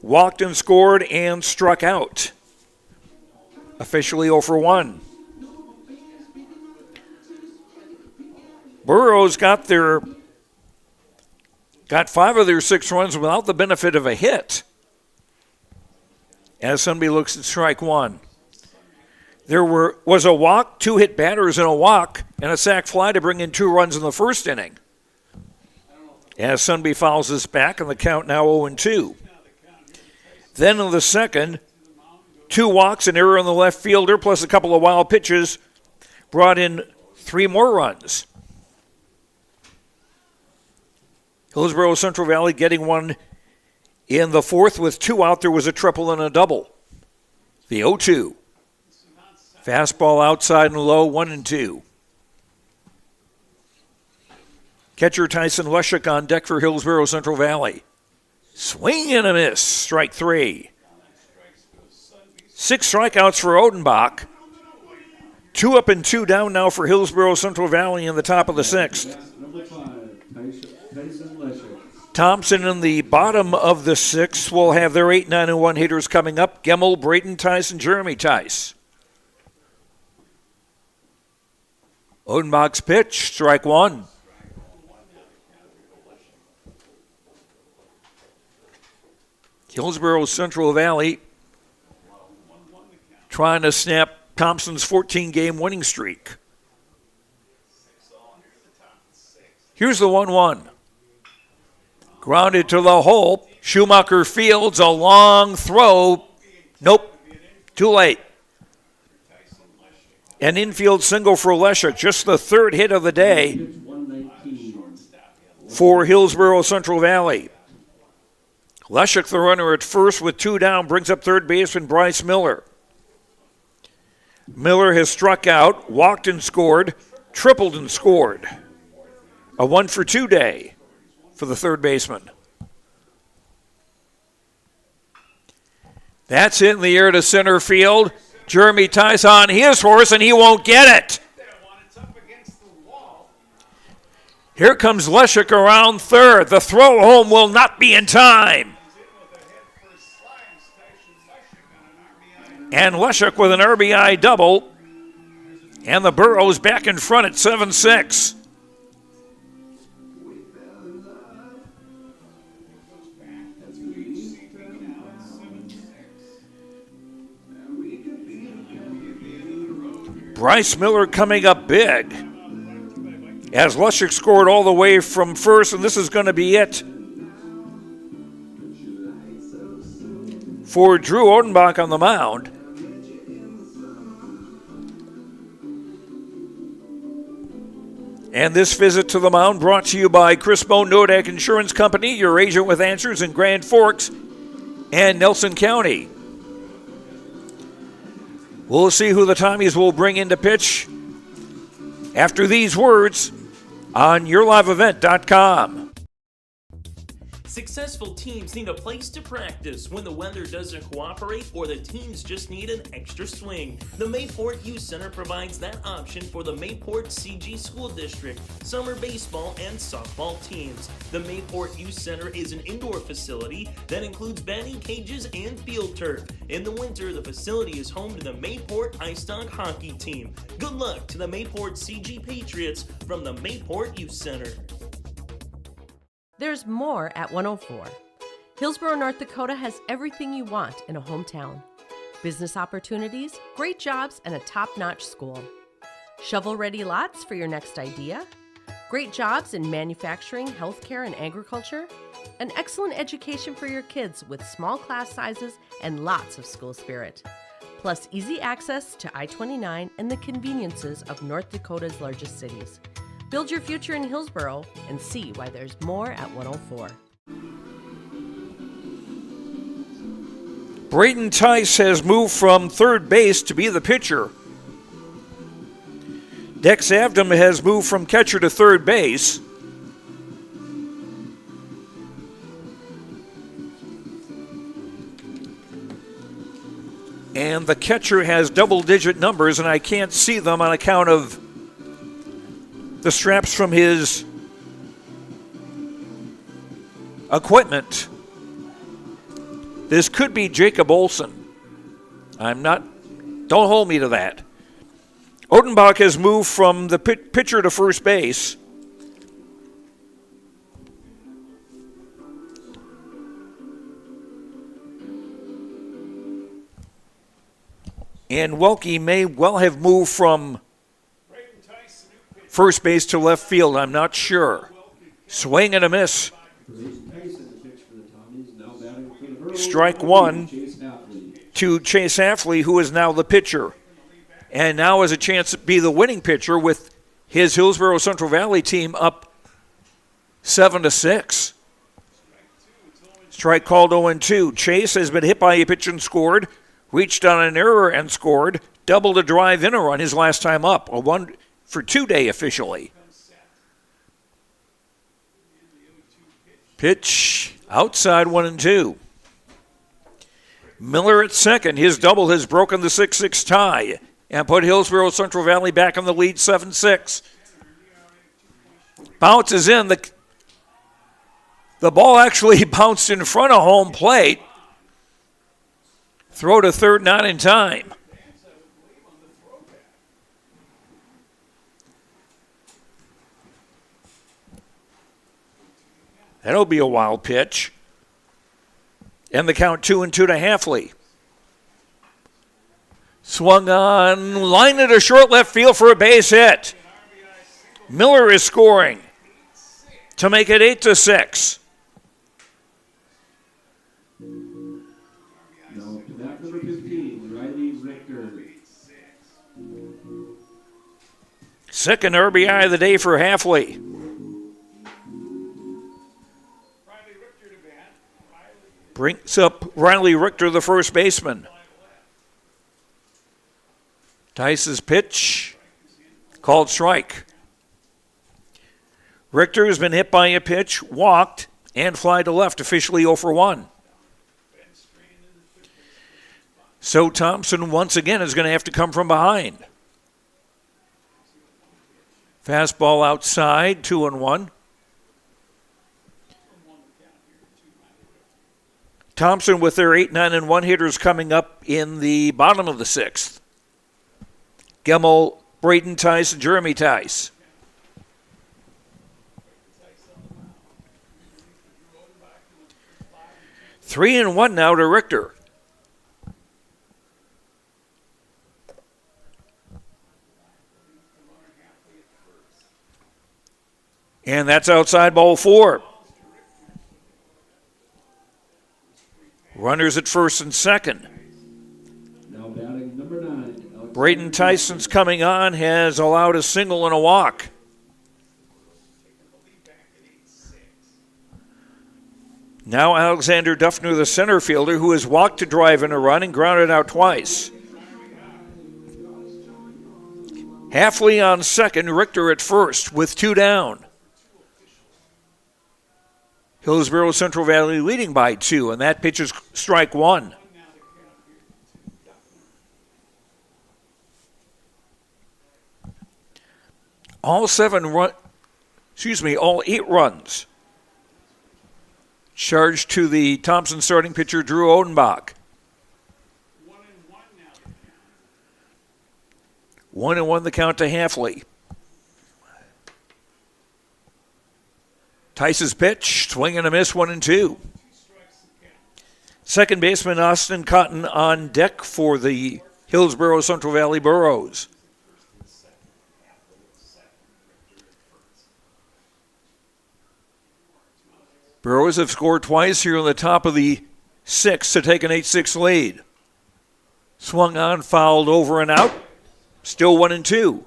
Walked and scored and struck out. Officially 0 for 1. Burros got 5 of their 6 runs without the benefit of a hit. As Sunby looks at strike 1. There was a walk, 2 hit batters and a walk, and a sac fly to bring in 2 runs in the first inning. As Sunby fouls this back, and the count now 0-2. Then in the second, 2 walks, an error on the left fielder, plus a couple of wild pitches, brought in 3 more runs. Hillsboro Central Valley getting one in the fourth with 2 out. There was a triple and a double. The 0-2. Fastball outside and low, 1-2. Catcher Tyson Leshek on deck for Hillsboro Central Valley. Swing and a miss, strike 3. 6 strikeouts for Odenbach. 2 up and 2 down now for Hillsboro Central Valley in the top of the 6th. Number 5, Tyson Leshek. Thompson in the bottom of the 6th will have their 8, 9, and 1 hitters coming up. Gemmel, Braden Tice, and Jeremy Tice. Odenbach's pitch, strike 1. Hillsboro Central Valley trying to snap Thompson's 14-game winning streak. Here's the 1-1. Grounded to the hole. Schumacher fields a long throw. Nope, too late. An infield single for Leshek, just the 3rd hit of the day for Hillsboro Central Valley. Leshek, the runner at first with 2 down, brings up third baseman Bryce Miller. Miller has struck out, walked and scored, tripled and scored. A 1 for 2 day for the third baseman. That's hit in the air to center field. Jeremy Tice on his horse, and he won't get it. Here comes Leshek around third. The throw home will not be in time. And Leshek with an RBI double. And the Burros back in front at 7-6. Bryce Miller coming up big. As Leshek scored all the way from first, and this is going to be it for Drew Odenbach on the mound. And this visit to the mound brought to you by Crispo Nodak Insurance Company, your agent with answers in Grand Forks and Nelson County. We'll see who the Tommies will bring into pitch after these words on YourLiveEvent.com. Successful teams need a place to practice when the weather doesn't cooperate or the teams just need an extra swing. The Mayport Youth Center provides that option for the Mayport CG School District, summer baseball and softball teams. The Mayport Youth Center is an indoor facility that includes batting cages and field turf. In the winter, the facility is home to the Mayport Ice Dog hockey team. Good luck to the Mayport CG Patriots from the Mayport Youth Center. There's more at 104. Hillsboro, North Dakota has everything you want in a hometown. Business opportunities, great jobs, and a top-notch school. Shovel-ready lots for your next idea. Great jobs in manufacturing, healthcare, and agriculture. An excellent education for your kids with small class sizes and lots of school spirit. Plus easy access to I-29 and the conveniences of North Dakota's largest cities. Build your future in Hillsboro and see why there's more at 104. Braden Tice has moved from third base to be the pitcher. Dex Avdom has moved from catcher to third base. the catcher has double-digit numbers, and I can't see them on account of the straps from his equipment. This could be Jacob Olson. Don't hold me to that. Odenbach has moved from the pitcher to first base. And Welke may well have moved from first base to left field. I'm not sure. Swing and a miss. Strike one to Chase Affley, who is now the pitcher. And now has a chance to be the winning pitcher with his Hillsboro Central Valley team up 7-6. Strike called 0-2. Chase has been hit by a pitch and scored. Reached on an error and scored. Doubled a drive in a run his last time up. A 1-for-2 day officially. Pitch outside 1-2. Miller at second. His double has broken the 6-6 tie and put Hillsboro Central Valley back in the lead 7-6. Bounces in. The ball actually bounced in front of home plate. Throw to third, not in time. That'll be a wild pitch. And the count 2-2 to Hafley. Swung on, line it to short left field for a base hit. Miller is scoring to make it 8-6. Second RBI of the day for Hafley. Brings up Riley Richter, the first baseman. Tice's pitch, called strike. Richter has been hit by a pitch, walked, and fly to left, officially 0-for-1. So Thompson once again is going to have to come from behind. Fastball outside, 2-1. Thompson with their 8, 9, and 1 hitters coming up in the bottom of the 6th. Gemmel, Braden Tice, and Jeremy Tice. Three and 1 now to Richter. And that's outside ball 4. Runners at first and second. Now batting number 9. Braden Tyson's coming on, has allowed a single and a walk. Now Alexander Duffner, the center fielder, who has walked to drive in a run and grounded out twice. Hafley on second, Richter at first with 2 down. Hillsboro Central Valley leading by 2, and that pitch is strike 1. All 8 runs charged to the Thompson starting pitcher Drew Odenbach. 1-1 the count to Hafley. Tice's pitch, swing and a miss, 1-2. Second baseman Austin Cotton on deck for the Hillsboro Central Valley Burros. Burros have scored twice here on the top of the 6th to take an 8-6 lead. Swung on, fouled over and out. Still 1-2.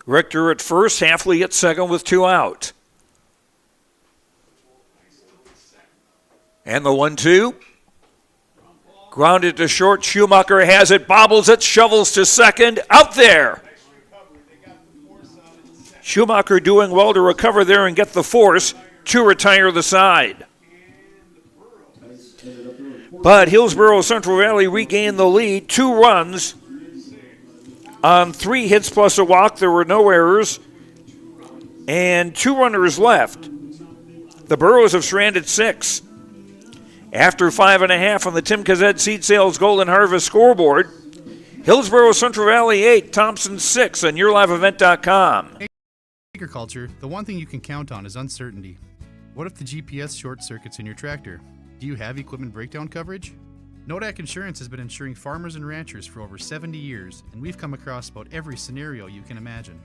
Richter at first, Hafley at second with 2 out. And the 1-2. Grounded to short. Schumacher has it, bobbles it, shovels to second. Out there. Schumacher doing well to recover there and get the force to retire the side. But Hillsboro Central Valley regained the lead, 2 runs on 3 hits plus a walk. There were no errors and 2 runners left. The Burros have stranded 6. After 5.5 on the Tim Kazed Seed Sales Golden Harvest scoreboard, Hillsboro Central Valley 8, Thompson 6 on YourLiveEvent.com. Agriculture, the one thing you can count on is uncertainty. What if the GPS short circuits in your tractor? Do you have equipment breakdown coverage? Nodak Insurance has been insuring farmers and ranchers for over 70 years, and we've come across about every scenario you can imagine.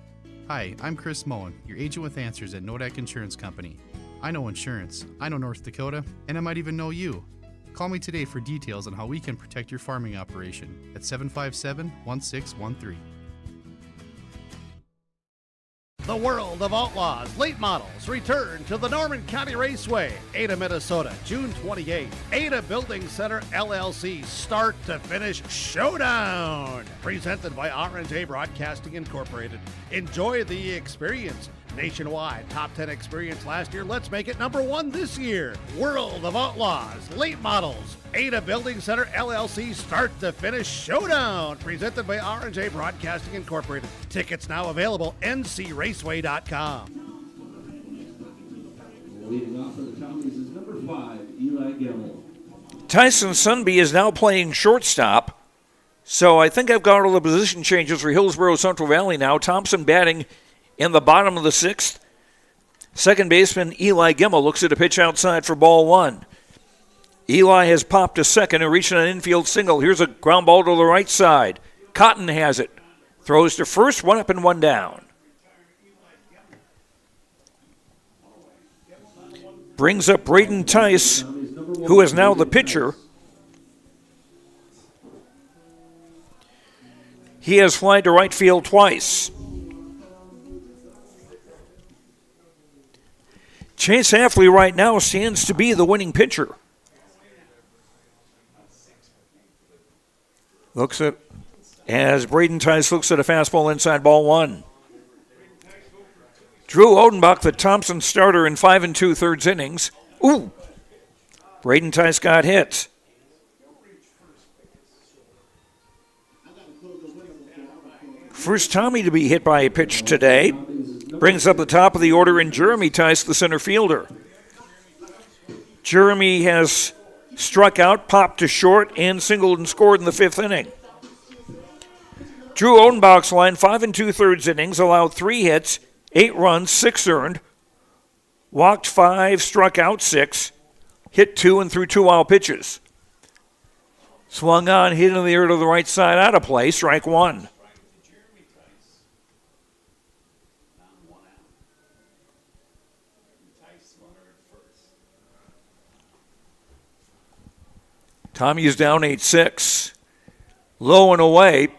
Hi, I'm Chris Moen, your agent with answers at Nodak Insurance Company. I know insurance, I know North Dakota, and I might even know you. Call me today for details on how we can protect your farming operation at 757-1613. The World of Outlaws late models return to the Norman County Raceway, Ada, Minnesota, June 28th. Ada Building Center LLC start to finish showdown. Presented by R&J Broadcasting Incorporated. Enjoy the experience. Nationwide top 10 experience last year. Let's make it number 1 this year. World of Outlaws late models. Ada Building Center LLC start to finish showdown. Presented by R&J Broadcasting Incorporated. Tickets now available. ncraceway.com. Leading off for the Tommies is number 5, Eli Gemmel. Tyson Sunby is now playing shortstop. So I think I've got all the position changes for Hillsboro Central Valley now. Thompson batting in the bottom of the 6th. Second baseman Eli Gemmel looks at a pitch outside for ball 1. Eli has popped to second and reached an infield single. Here's a ground ball to the right side. Cotton has it. Throws to first, 1 up and 1 down. Brings up Braden Tice, who is now the pitcher. He has flied to right field twice. Chase Hafley right now stands to be the winning pitcher. Looks at, as Braden Tice looks at a fastball inside ball 1. Drew Odenbach, the Thompson starter in 5 2/3 innings. Ooh! Braden Tice got hit. First Tommy to be hit by a pitch today. Brings up the top of the order in Jeremy Tice, the center fielder. Jeremy has struck out, popped to short, and singled and scored in the 5th inning. Drew Odenbach's line, 5 2/3 innings, allowed 3 hits, 8 runs, 6 earned, walked 5, struck out 6, hit 2 and threw 2 wild pitches. Swung on, hit in the air to the right side, out of play, strike 1. Tommy's down 8-6. Low and away.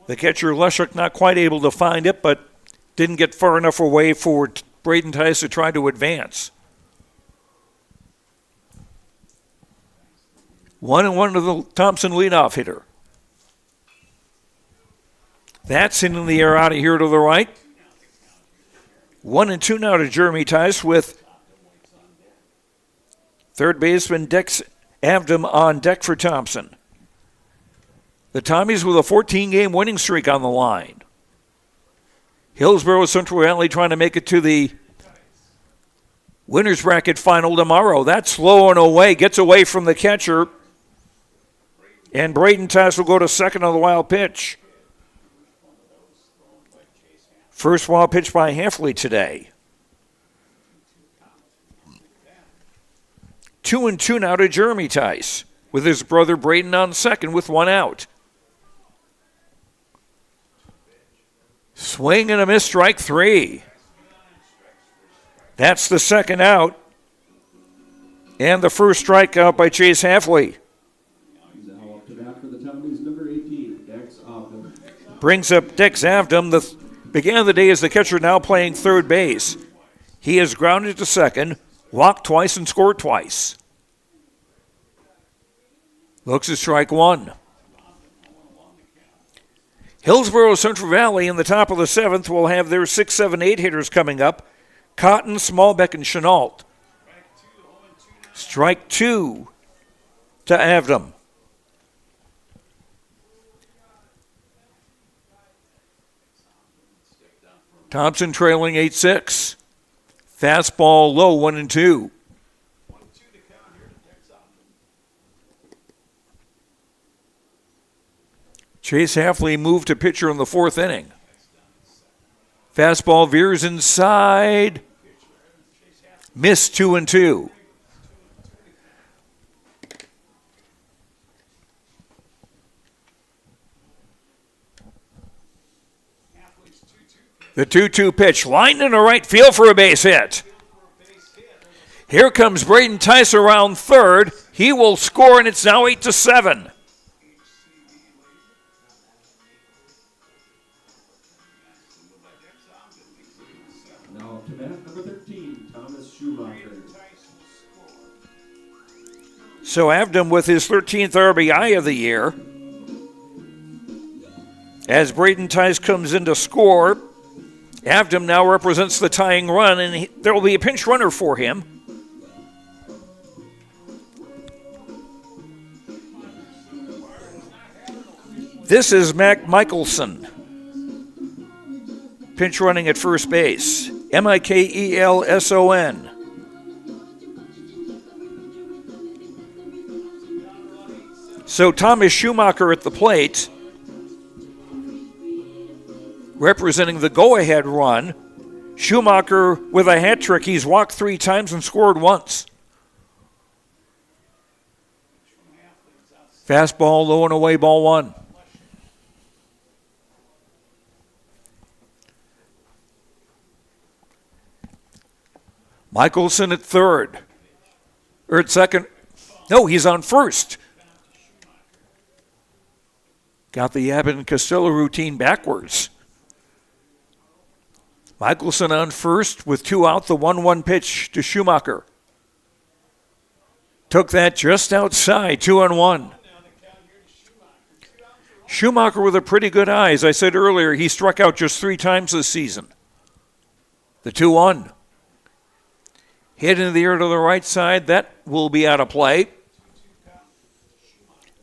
The catcher, Leshuk, not quite able to find it, but didn't get far enough away for Braden Tice to try to advance. 1-1 to the Thompson leadoff hitter. That's in the air out of here to the right. 1-2 now to Jeremy Tice with third baseman Dex Avdom on deck for Thompson. The Tommies with a 14-game winning streak on the line. Hillsboro Central Valley trying to make it to the winner's bracket final tomorrow. That's low and away, gets away from the catcher. And Braden Tice will go to second on the wild pitch. First wild pitch by Hafley today. 2-2 now to Jeremy Tice, with his brother Braden on second with 1 out. Swing and a miss, strike 3. That's the second out. And the first strikeout by Chase Hafley. Now up to bat for the Tommies, number 18, Dex Avdom. Brings up Dex Avdom. The began of the day as the catcher, now playing third base. He is grounded to second, walked twice and scored twice. Looks at strike 1. Hillsboro Central Valley in the top of the 7th will have their 6, 7, 8 hitters coming up. Cotton, Smallbeck, and Chenault. Strike 2 to Avdom. Thompson trailing 8-6. Fastball low, 1-2. Chase Halfley moved to pitcher in the 4th inning. Fastball veers inside. Missed, 2-2. The 2-2 pitch lined into right field for a base hit. Here comes Braden Tice around third. He will score, and it's now 8-7. Now to bat, number 13, Thomas Schumacher. So Avdom with his 13th RBI of the year. As Braden Tice comes in to score, Avdom now represents the tying run, and there will be a pinch runner for him. This is Mac Michelson, pinch running at first base. Mikelson. So Thomas Schumacher at the plate, representing the go-ahead run. Schumacher with a hat trick. He's walked 3 times and scored once. Fastball low and away, ball 1. Michelson at third. Or at second. No, he's on first. Got the Abbott and Costello routine backwards. Michelson on first with 2 out, the 1-1 pitch to Schumacher. Took that just outside, 2-1. Schumacher with a pretty good eye. As I said earlier, he struck out just 3 times this season. The 2-1. Hit into the air to the right side. That will be out of play.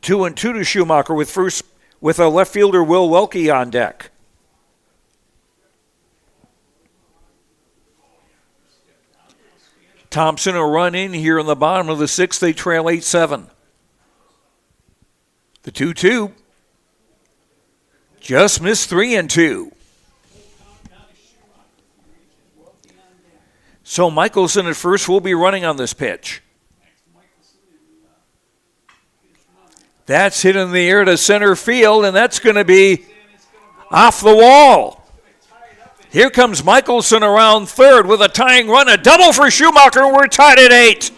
2-2 to Schumacher with a left fielder, Will Welke, on deck. Thompson a run in here in the bottom of the 6th. They trail 8-7. The 2-2 just missed 3-2. So Michelson at first will be running on this pitch. That's hit in the air to center field, and that's going to be off the wall. Here comes Michelson around third with a tying run, a double for Schumacher. We're tied at 8.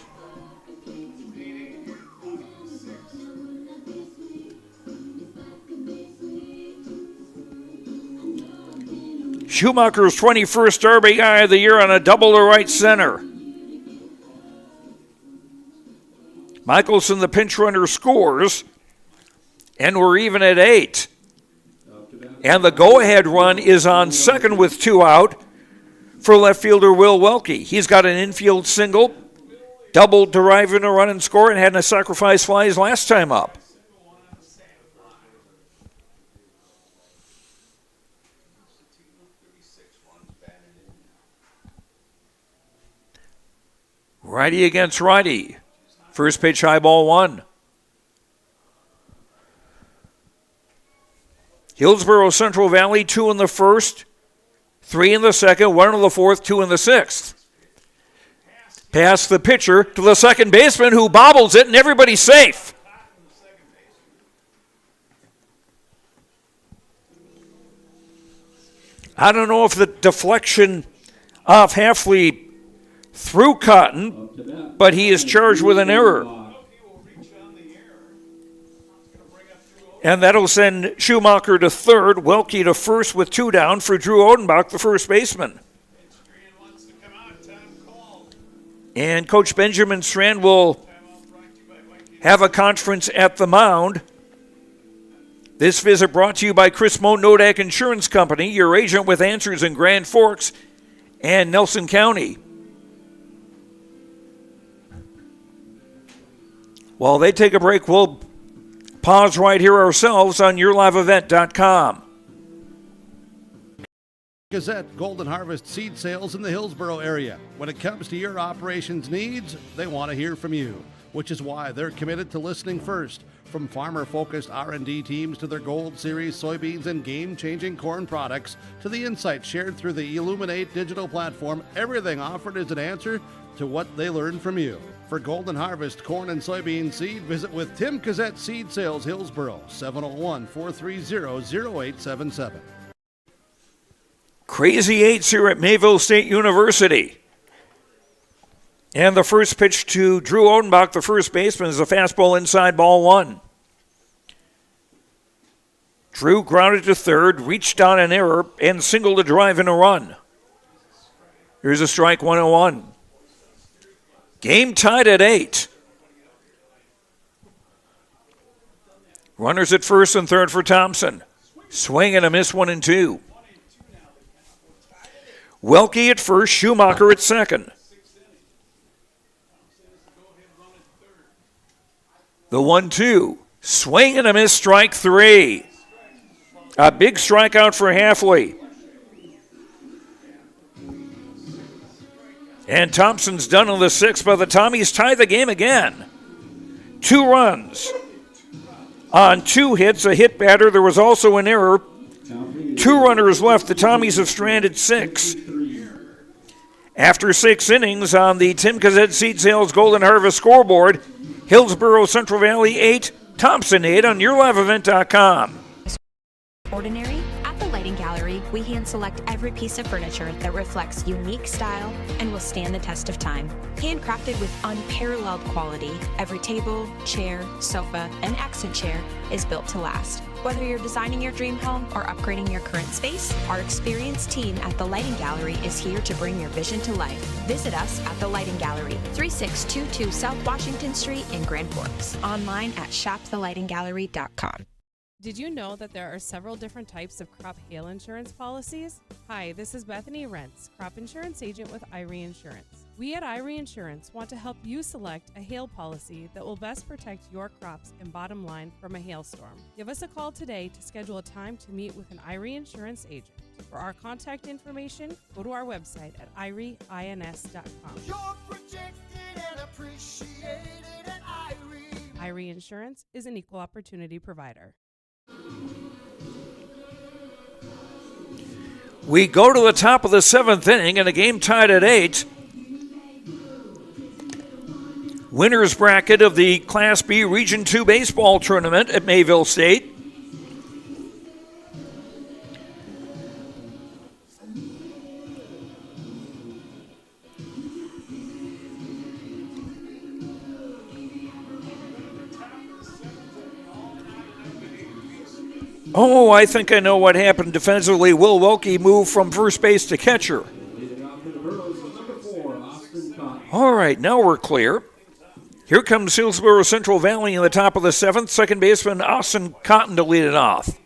Schumacher's 21st RBI of the year on a double to right center. Michelson, the pinch runner, scores, and we're even at 8. And the go-ahead run is on second with 2 out for left fielder Will Welke. He's got an infield single, double deriving a run and score, and had a sacrifice fly his last time up. Righty against righty. First pitch, high ball 1. Hillsboro Central Valley, 2 in the first, 3 in the second, 1 in the fourth, 2 in the 6th. Pass the pitcher to the second baseman who bobbles it, and everybody's safe. I don't know if the deflection off Halfley threw Cotton, but he is charged with an error. And that'll send Schumacher to third, Welke to first with 2 down for Drew Odenbach, the first baseman. And Coach Benjamin Strand will have a conference at the mound. This visit brought to you by Chris Moe Nodak Insurance Company, your agent with answers in Grand Forks and Nelson County. While they take a break, we'll pause right here ourselves on YourLiveEvent.com. Gazette Golden Harvest seed sales in the Hillsboro area. When it comes to your operations needs, they want to hear from you, which is why they're committed to listening first. From farmer-focused R&D teams to their Gold Series soybeans and game-changing corn products to the insights shared through the Illuminate digital platform, everything offered is an answer to what they learned from you. For Golden Harvest corn and soybean seed, visit with Tim Gazette Seed Sales Hillsboro, 701-430-0877. Crazy Eights here at Mayville State University. And the first pitch to Drew Odenbach, the first baseman, is a fastball inside, ball one. Drew grounded to third, reached on an error, and singled a drive in a run. Here's a strike, 1-1. Game tied at 8. Runners at first and third for Thompson. Swing and a miss, 1-2. Welke at first, Schumacher at second. The 1-2. Swing and a miss, strike 3. A big strikeout for Halfley. And Thompson's done on the 6th, but the Tommies tie the game again. 2 runs. On 2 hits, a hit batter. There was also an error. 2 runners left. The Tommies have stranded 6. After 6 innings on the Tim Gazette Seed Sales Golden Harvest scoreboard, Hillsboro Central Valley 8, Thompson 8 on YourLiveEvent.com. Ordinary? At the Lighting Gallery, we hand select every piece of furniture that reflects unique style and will stand the test of time. Handcrafted with unparalleled quality, every table, chair, sofa, and accent chair is built to last. Whether you're designing your dream home or upgrading your current space, our experienced team at the Lighting Gallery is here to bring your vision to life. Visit us at the Lighting Gallery, 3622 South Washington Street in Grand Forks. Online at shopthelightinggallery.com. Did you know that there are several different types of crop hail insurance policies? Hi, this is Bethany Rentz, crop insurance agent with Irie Insurance. We at Irie Insurance want to help you select a hail policy that will best protect your crops and bottom line from a hailstorm. Give us a call today to schedule a time to meet with an Irie Insurance agent. For our contact information, go to our website at irieins.com. You're protected and appreciated at Irie. Irie Insurance is an equal opportunity provider. We go to the top of the 7th inning and a game tied at 8. Winners bracket of the Class B Region 2 baseball tournament at Mayville State. Oh, I think I know what happened defensively. Will Welke moved from first base to catcher. All right, now we're clear. Here comes Hillsboro Central Valley in the top of the 7th. Second baseman Austin Cotton to lead it off.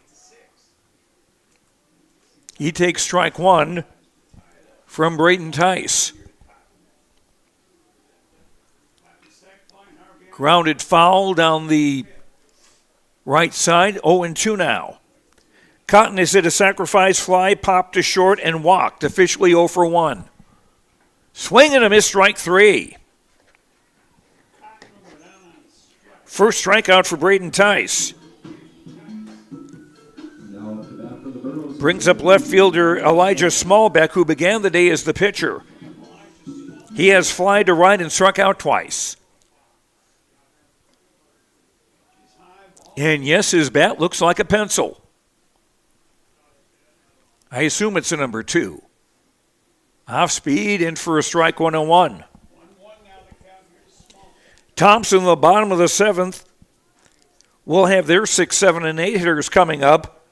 He takes strike 1 from Braden Tice. Grounded foul down the right side, 0-2 now. Cotton has hit a sacrifice fly, popped to short, and walked, officially 0 for 1. Swing and a miss, strike 3. First strikeout for Braden Tice. Brings up left fielder Elijah Smallbeck, who began the day as the pitcher. He has fly to right and struck out twice. And yes, his bat looks like a pencil. I assume it's a number 2. Off speed, in for a strike, 1-1. Thompson, the bottom of the 7th, will have their 6, 7, and 8 hitters coming up.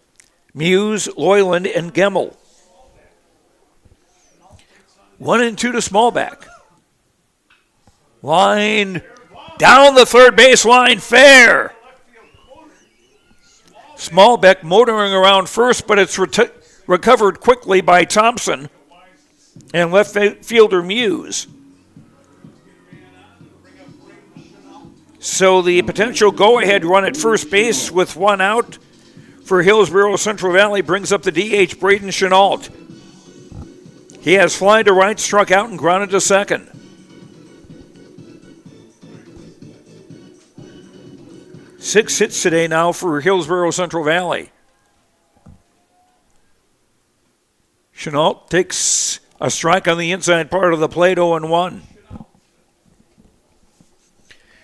Muse, Loyland, and Gemmel. 1-2 to Smallback. Line down the third base line, fair. Smallbeck motoring around first, but it's recovered quickly by Thompson and left fielder Muse. So the potential go-ahead run at first base with one out for Hillsboro Central Valley brings up the DH Braden Chenault. He has fly to right, struck out, and grounded to second. Six hits today now for Hillsboro Central Valley. Chenault takes a strike on the inside part of the plate, 0-1.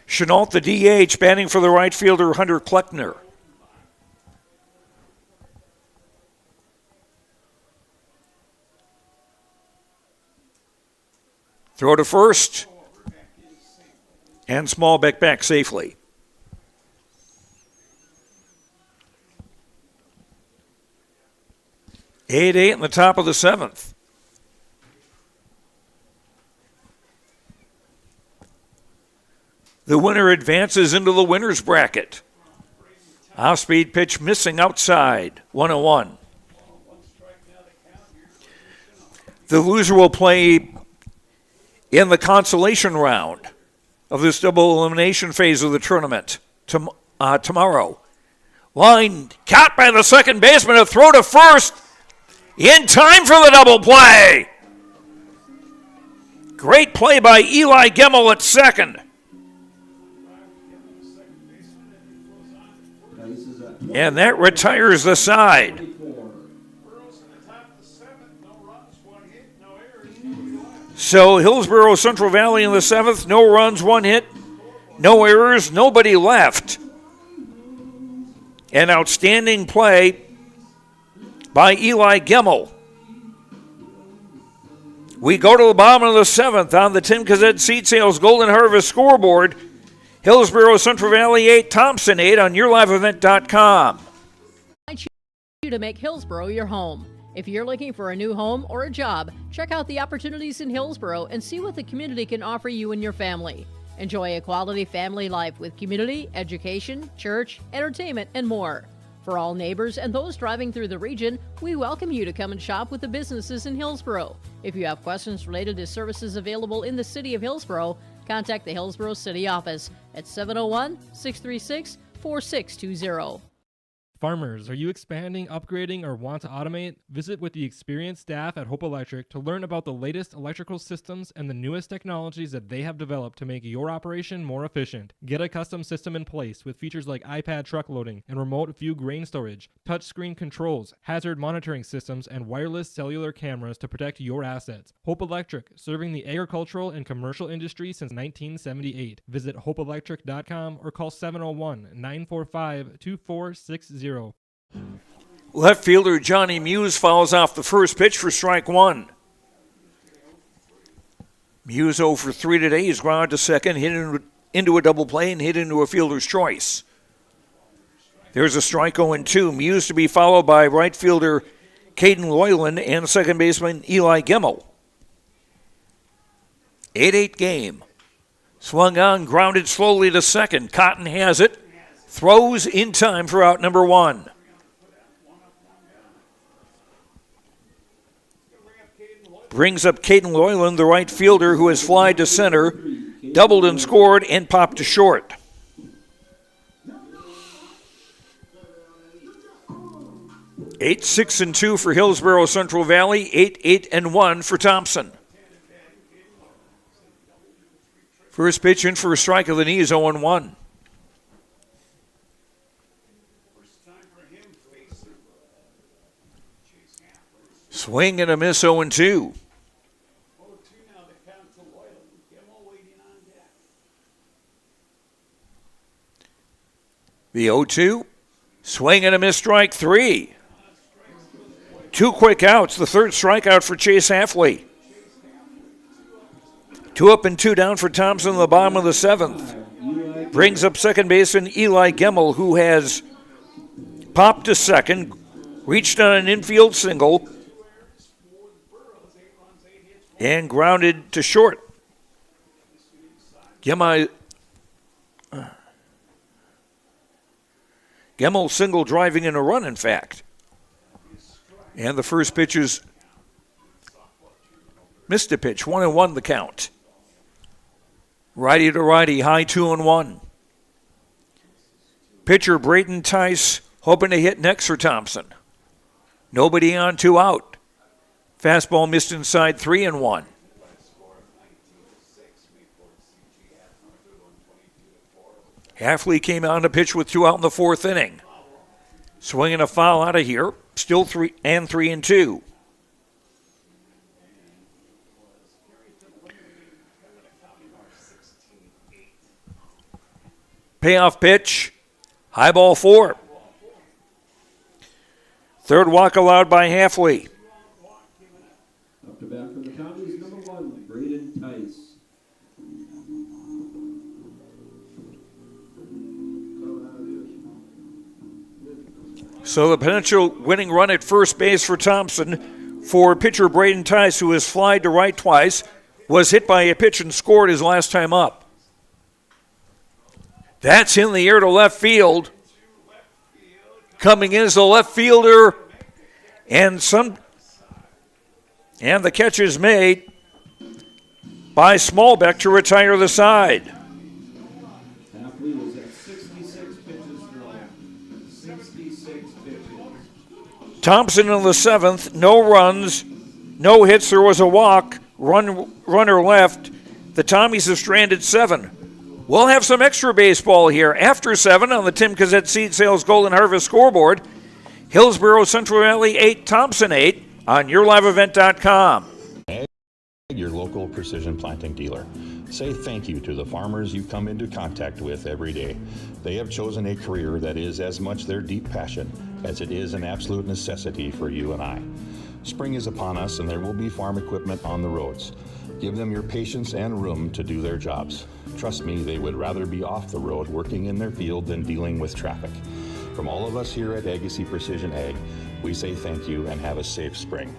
Chenault, the DH, batting for the right fielder, Hunter Kleckner. Throw to first. And Smallbeck back safely. Eight in the top of the seventh. The winner advances into the winner's bracket. Off-speed pitch missing outside, 1-1. The loser will play in the consolation round of this double elimination phase of the tournament tomorrow. Line caught by the second baseman, a throw to first in time for the double play. Great play by Eli Gemmel at second. And that retires the side. So Hillsboro Central Valley in the seventh, no runs, one hit, no errors, nobody left. An outstanding play by Eli Gemmel. We go to the bottom of the seventh on the Tim Kazet Seed Sales Golden Harvest scoreboard. Hillsboro Central Valley 8, Thompson 8 on YourLiveEvent.com. I invite you to make Hillsboro your home. If you're looking for a new home or a job, check out the opportunities in Hillsboro and see what the community can offer you and your family. Enjoy a quality family life with community, education, church, entertainment, and more. For all neighbors and those driving through the region, we welcome you to come and shop with the businesses in Hillsboro. If you have questions related to services available in the city of Hillsboro, contact the Hillsboro City Office at 701-636-4620. Farmers, are you expanding, upgrading, or want to automate? Visit with the experienced staff at Hope Electric to learn about the latest electrical systems and the newest technologies that they have developed to make your operation more efficient. Get a custom system in place with features like iPad truck loading and remote view grain storage, touchscreen controls, hazard monitoring systems, and wireless cellular cameras to protect your assets. Hope Electric, serving the agricultural and commercial industry since 1978. Visit hopeelectric.com or call 701-945-2460. Left fielder Johnny Muse fouls off the first pitch for strike one. Muse 0 for 3 today. He's grounded to second, hit into a double play, and hit into a fielder's choice. There's a strike 0-2. Muse to be followed by right fielder Caden Loyland and second baseman Eli Gemmel. 8-8 game. Swung on, grounded slowly to second. Cotton has it. Throws in time for out number one. Brings up Caden Loyland, the right fielder, who has flied to center, doubled and scored, and popped to short. Eight, 6-2 for Hillsboro Central Valley. 8-1 for Thompson. First pitch in for a strike of the knees, 0-1. Swing and a miss, 0-2. The 0-2. Swing and a miss, strike 3. 2 quick outs. The third strikeout for Chase Halfley. 2 up and 2 down for Thompson in the bottom of the seventh. Brings up second baseman Eli Gemmel, who has popped to second, reached on an infield single, and grounded to short. Gemmel Gemmel single driving in a run, in fact. And the first pitch is missed a pitch. 1-1 the count. Righty to righty, high 2-1. Pitcher Braden Tice hoping to hit next for Thompson. Nobody on, 2 out. Fastball missed inside, 3-1. Halfley came on to pitch with 2 out in the 4th inning. Swinging a foul out of here. Still 3-2. Payoff pitch. High ball 4. Third walk allowed by Halfley. Up to bat for the Commies, number 1, Braden Tice. So the potential winning run at first base for Thompson for pitcher Braden Tice, who has flied to right twice, was hit by a pitch and scored his last time up. That's in the air to left field. Coming in as the left fielder, and the catch is made by Smallbeck to retire the side. Halfley was at 66 pitches thrown. 66 pitches. Thompson in the 7th, no runs, no hits. There was a walk, runner left. The Tommies have stranded 7. We'll have some extra baseball here after 7 on the Tim Cassette Seed Sales Golden Harvest scoreboard. Hillsboro, Central Valley 8, Thompson 8 on YourLiveEvent.com. Your local precision planting dealer. Say thank you to the farmers you come into contact with every day. They have chosen a career that is as much their deep passion as it is an absolute necessity for you and I. Spring is upon us and there will be farm equipment on the roads. Give them your patience and room to do their jobs. Trust me, they would rather be off the road working in their field than dealing with traffic. From all of us here at Agassiz Precision Ag, we say thank you and have a safe spring.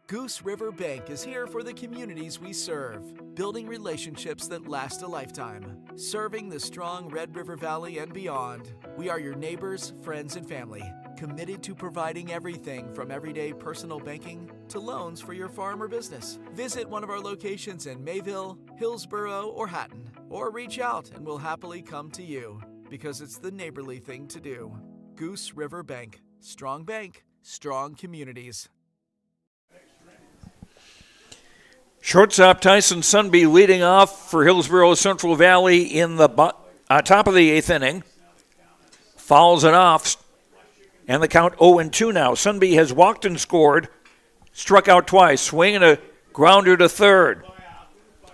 Goose River Bank is here for the communities we serve, building relationships that last a lifetime. Serving the strong Red River Valley and beyond, we are your neighbors, friends, and family, committed to providing everything from everyday personal banking to loans for your farm or business. Visit one of our locations in Mayville, Hillsboro, or Hatton, or reach out and we'll happily come to you, because it's the neighborly thing to do. Goose River Bank, strong communities. Shortstop Tyson Sunby leading off for Hillsboro Central Valley in the top of the 8th inning. Fouls it off, and the count 0-2 now. Sunby has walked and scored, struck out twice, swinging a grounder to third.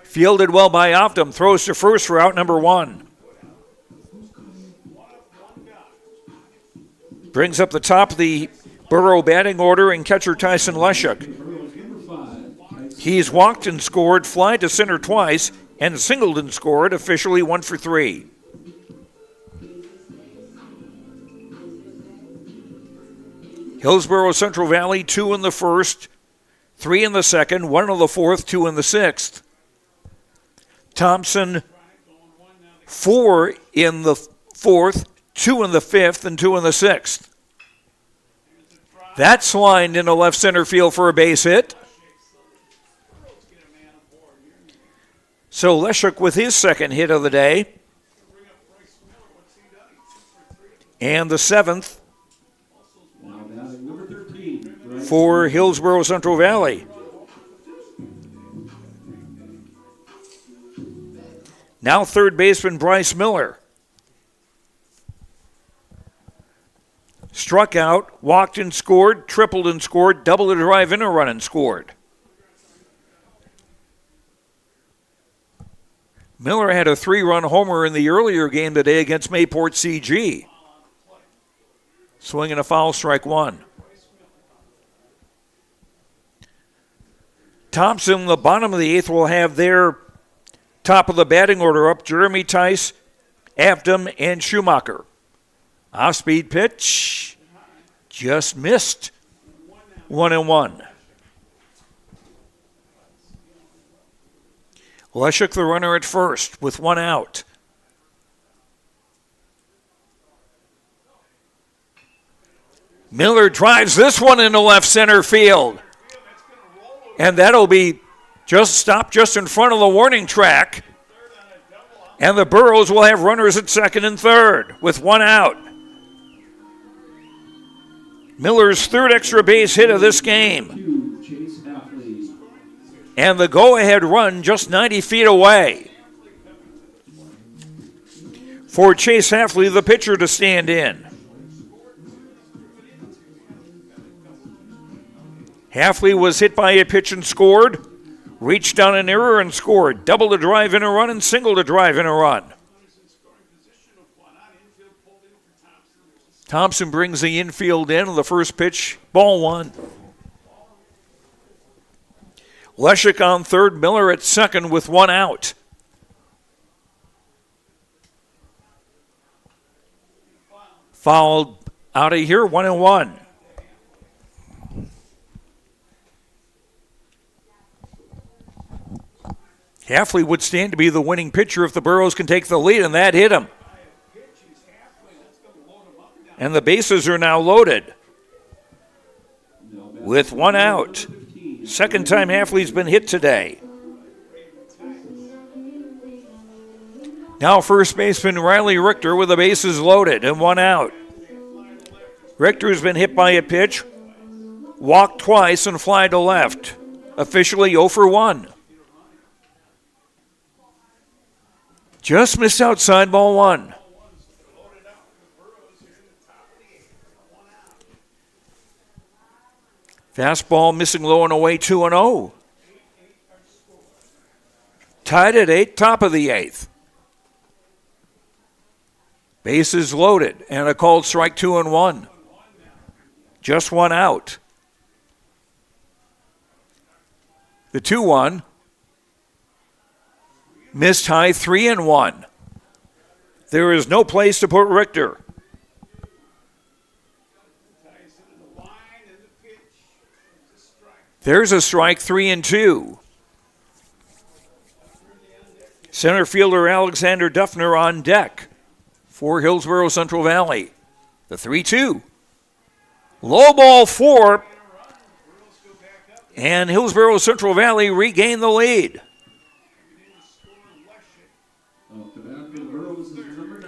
Fielded well by Optum, throws to first for out number 1. Brings up the top of the Borough batting order and catcher Tyson Leshuk. He's walked and scored, fly to center twice, and singled and scored, officially 1 for 3. Hillsboro Central Valley, 2 in the 1st, 3 in the 2nd, 1 in the 4th, 2 in the 6th. Thompson, 4 in the 4th, 2 in the 5th, and 2 in the 6th. That's lined into left center field for a base hit. So Leshuk with his second hit of the day. And the 7th for Hillsboro Central Valley. Now third baseman Bryce Miller. Struck out, walked and scored, tripled and scored, doubled a drive in a run and scored. Miller had a 3-run homer in the earlier game today against Mayport CG. Swinging a foul, strike 1. Thompson, the bottom of the 8th, will have their top of the batting order up. Jeremy Tice, Avdom, and Schumacher. Off-speed pitch, just missed. 1-1. Leshuk the runner at first with 1 out. Miller drives this one into left center field. And that'll be stopped just in front of the warning track. And the Burros will have runners at second and third with one out. Miller's third extra base hit of this game. And the go-ahead run just 90 feet away. For Chase Hafley, the pitcher, to stand in. Hafley was hit by a pitch and scored. Reached down an error and scored. Double to drive in a run and single to drive in a run. Thompson brings the infield in on the first pitch. Ball one. Leshek on third. Miller at second with one out. Fouled out of here, 1-1. Hafley would stand to be the winning pitcher if the Burros can take the lead, and that hit him. And the bases are now loaded with one out. Second time Hafley's been hit today. Now first baseman Riley Richter with the bases loaded and one out. Richter's been hit by a pitch, walked twice and fly to left. Officially 0 for 1. Just missed outside, ball one. Fastball missing low and away, 2-0. Tied at 8, top of the 8th. Bases loaded and a called strike, 2-1. Just one out. The 2-1. Missed high, 3-1. There is no place to put Richter. There's a strike, 3-2. Center fielder Alexander Duffner on deck for Hillsboro Central Valley. The 3-2. Low ball 4. And Hillsboro Central Valley regain the lead.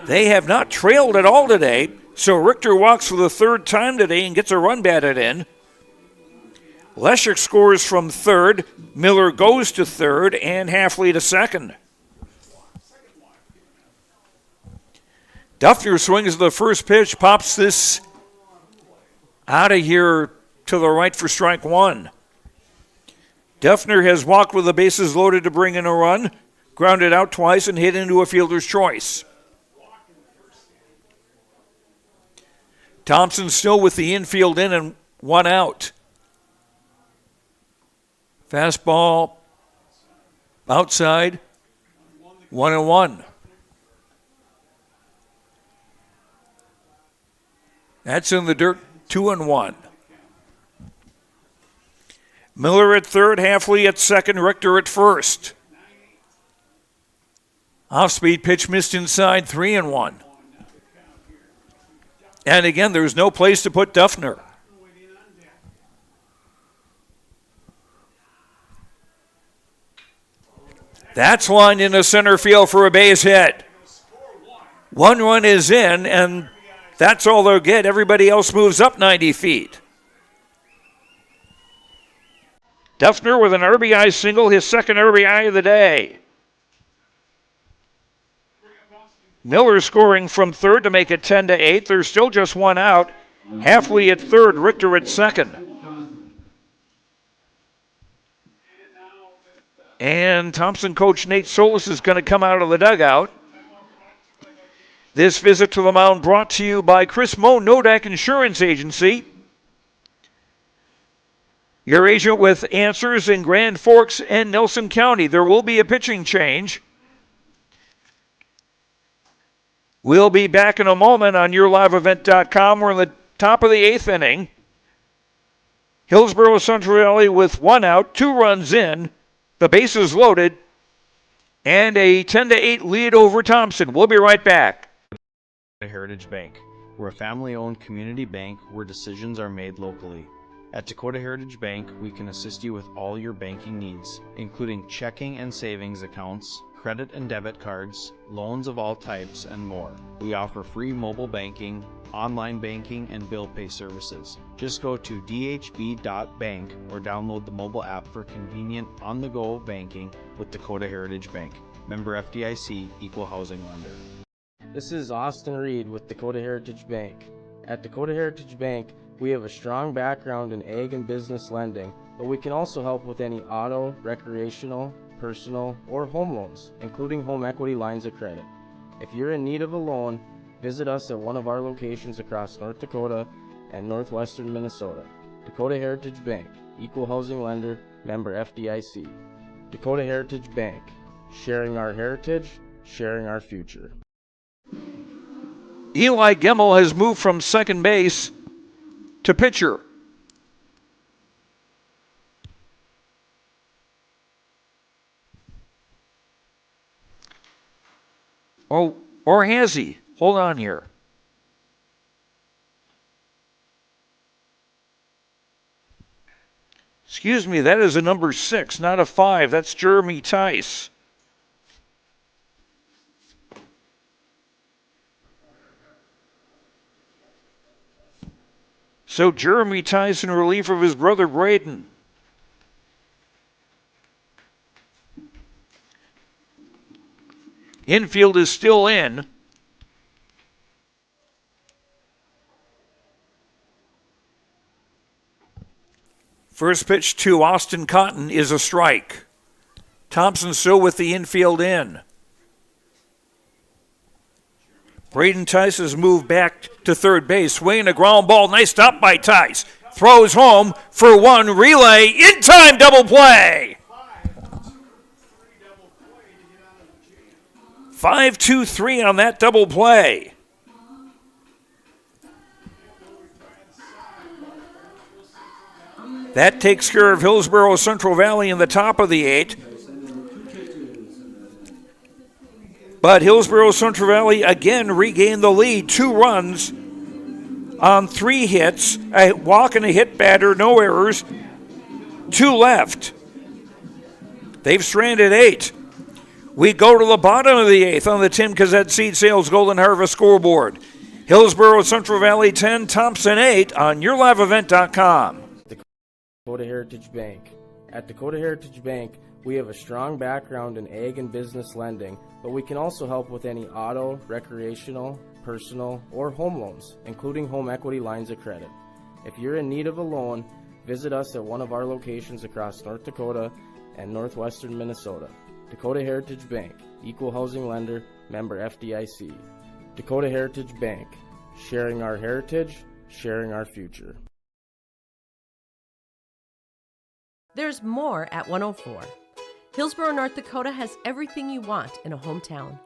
They have not trailed at all today, so Richter walks for the third time today and gets a run batted in. Leshek scores from third, Miller goes to third, and Hafley to second. Duffner swings the first pitch, pops this out of here to the right for strike one. Duffner has walked with the bases loaded to bring in a run, grounded out twice, and hit into a fielder's choice. Thompson still with the infield in and one out. Fastball outside, 1-1. That's in the dirt, 2-1. Miller at third, Hafley at second, Richter at first. Off-speed pitch missed inside, 3-1. And again, there's no place to put Duffner. That's lined into center field for a base hit. One run is in, and that's all they'll get. Everybody else moves up 90 feet. Duffner with an RBI single, his second RBI of the day. Miller scoring from third to make it 10-8. There's still just one out. Hafley at third, Richter at second. And Thompson coach Nate Solis is going to come out of the dugout. This visit to the mound brought to you by Chris Moe, Nodak Insurance Agency. Your agent with answers in Grand Forks and Nelson County. There will be a pitching change. We'll be back in a moment on YourLiveEvent.com. We're in the top of the 8th inning. Hillsboro Central Valley with one out, 2 runs in. The bases loaded, and a 10-8 lead over Thompson. We'll be right back. Heritage Bank. We're a family-owned community bank where decisions are made locally. At Dakota Heritage Bank, we can assist you with all your banking needs, including checking and savings accounts, credit and debit cards, loans of all types, and more. We offer free mobile banking, online banking, and bill pay services. Just go to dhb.bank or download the mobile app for convenient on-the-go banking with Dakota Heritage Bank. Member FDIC, Equal Housing Lender. This is Austin Reed with Dakota Heritage Bank. At Dakota Heritage Bank, we have a strong background in ag and business lending, but we can also help with any auto, recreational, personal, or home loans, including home equity lines of credit. If you're in need of a loan, visit us at one of our locations across North Dakota and northwestern Minnesota. Dakota Heritage Bank, Equal Housing Lender, member FDIC. Dakota Heritage Bank, sharing our heritage, sharing our future. Eli Gemmel has moved from second base to pitcher. Oh, or has he? Hold on here. Excuse me, that is a number 6, not a 5. That's Jeremy Tice. So Jeremy Tice in relief of his brother Braden. Infield is still in. First pitch to Austin Cotton is a strike. Thompson still with the infield in. Braden Tice has moved back to third base. Swinging a ground ball. Nice stop by Tice. Throws home for one. Relay. In time. Double play. 5-2-3 on that double play. That takes care of Hillsboro Central Valley in the top of the 8. But Hillsboro Central Valley again regained the lead. 2 runs on 3 hits, a walk and a hit batter, no errors, 2 left. They've stranded 8. We go to the bottom of the 8th on the Tim Cassette Seed Sales Golden Harvest scoreboard. Hillsboro Central Valley 10, Thompson 8 on YourLiveEvent.com. Dakota Heritage Bank. At Dakota Heritage Bank, we have a strong background in ag and business lending, but we can also help with any auto, recreational, personal, or home loans, including home equity lines of credit. If you're in need of a loan, visit us at one of our locations across North Dakota and northwestern Minnesota. Dakota Heritage Bank, Equal Housing Lender, member FDIC. Dakota Heritage Bank, sharing our heritage, sharing our future. There's more at 104. Hillsboro, North Dakota has everything you want in a hometown.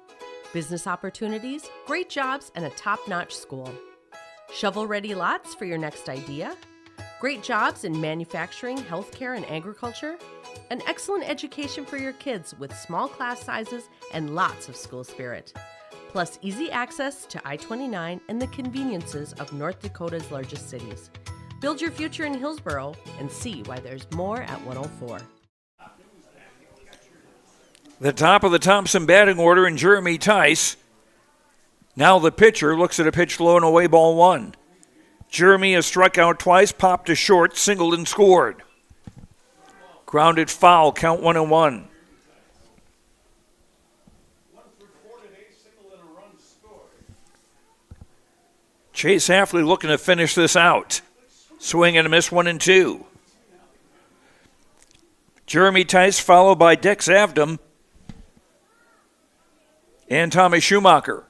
Business opportunities, great jobs, and a top-notch school. Shovel-ready lots for your next idea. Great jobs in manufacturing, healthcare, and agriculture. An excellent education for your kids with small class sizes and lots of school spirit. Plus easy access to I-29 and the conveniences of North Dakota's largest cities. Build your future in Hillsboro and see why there's more at 104. The top of the Thompson batting order in Jeremy Tice. Now the pitcher looks at a pitch low and away, ball 1. Jeremy has struck out twice, popped to short, singled and scored. Grounded foul, count 1-1. Chase Hafley looking to finish this out. Swing and a miss, 1-2. Jeremy Tice followed by Dex Avdom and Tommy Schumacher.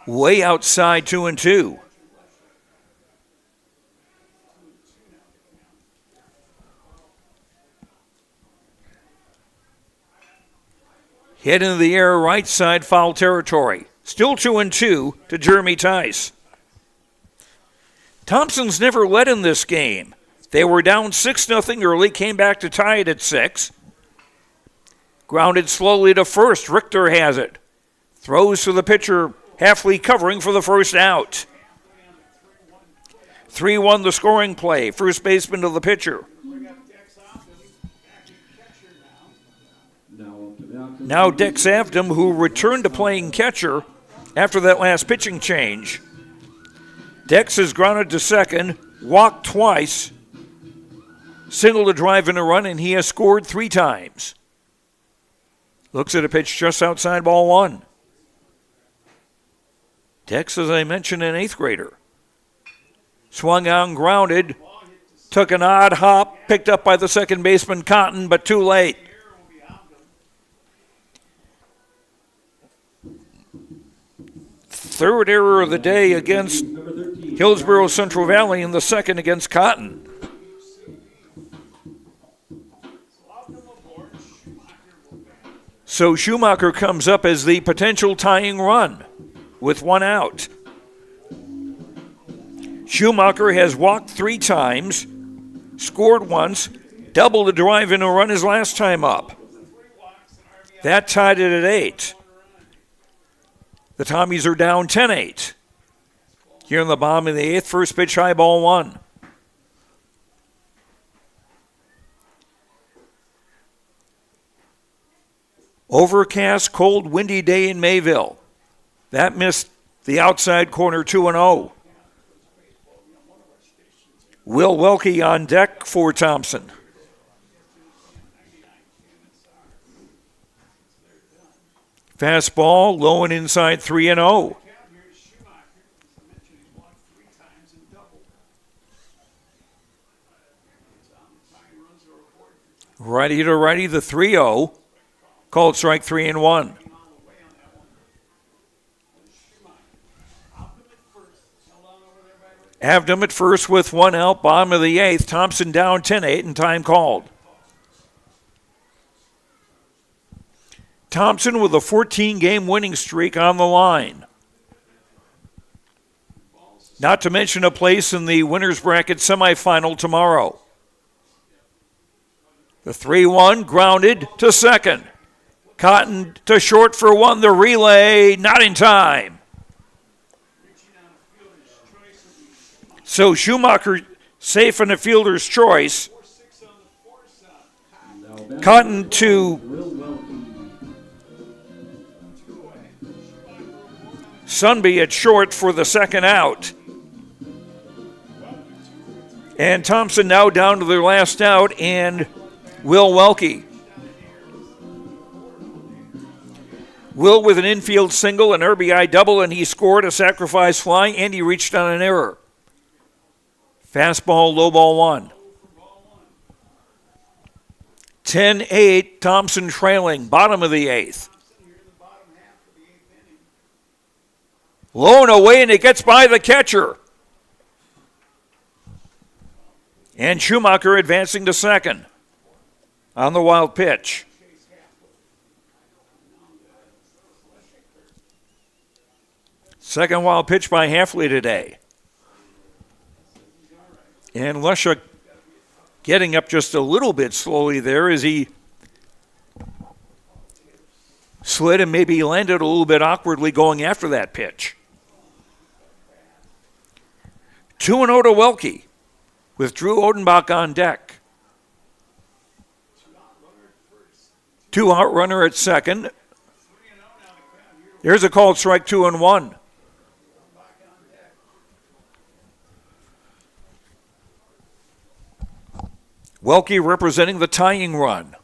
Way outside, 2-2. Hit into the air, right side, foul territory. Still 2-2 to Jeremy Tice. Thompson's never led in this game. They were down 6-0 early, came back to tie it at 6. Grounded slowly to first. Richter has it. Throws to the pitcher, Halfley covering for the first out. 3-1 the scoring play. First baseman to the pitcher. Now Dex Avdom, who returned to playing catcher after that last pitching change. Dex has grounded to second, walked twice, singled a drive and a run, and he has scored 3 times. Looks at a pitch just outside ball 1. Dex, as I mentioned, an 8th grader. Swung on, grounded, took an odd hop, picked up by the second baseman Cotton, but too late. Third error of the day against Hillsboro Central Valley, and the second against Cotton. So Schumacher comes up as the potential tying run with 1 out. Schumacher has walked 3 times, scored once, doubled the drive in a run his last time up. That tied it at 8. The Tommies are down 10-8. Here in the bottom of the 8th, first pitch, high ball 1. Overcast, cold, windy day in Mayville. That missed the outside corner 2-0. Will Welke on deck for Thompson. Fastball, low and inside 3-0. Righty to righty, the 3-0. Called strike 3-1. Avdom at first with 1 out, bottom of the 8th. Thompson down 10-8 and time called. Thompson with a 14-game winning streak on the line. Not to mention a place in the winner's bracket semifinal tomorrow. The 3-1 grounded to second. Cotton to short for 1. The relay not in time. So Schumacher safe in the fielder's choice. Cotton to Sunby at short for the second out. And Thompson now down to their last out, and Will Welke. Will with an infield single, an RBI double, and he scored a sacrifice fly, and he reached on an error. Fastball, low ball 1. 10-8, Thompson trailing, bottom of the 8th. Low and away, and it gets by the catcher. And Schumacher advancing to second on the wild pitch. Second wild pitch by Halfley today. And Lesha getting up just a little bit slowly there as he slid and maybe landed a little bit awkwardly going after that pitch. 2-0 to Welke with Drew Odenbach on deck. 2-out runner at second. There's a called strike 2-1. Welke representing the tying run.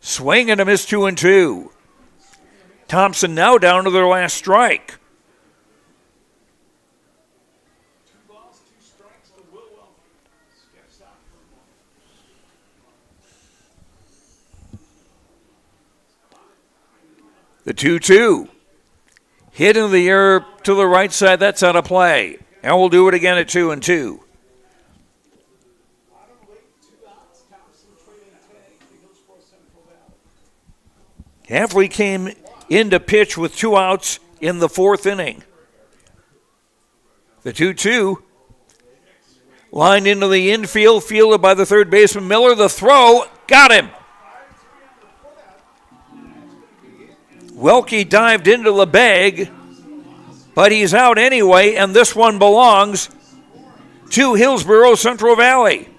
Swing and a miss 2-2. Thompson now down to their last strike. The 2-2. Hit in the air to the right side. That's out of play. And we'll do it again at 2-2. Halfley came into pitch with 2 outs in the 4th inning. The 2-2 lined into the infield, fielded by the third baseman Miller. The throw got him. Welke dived into the bag but he's out anyway, and this one belongs to Hillsboro Central Valley.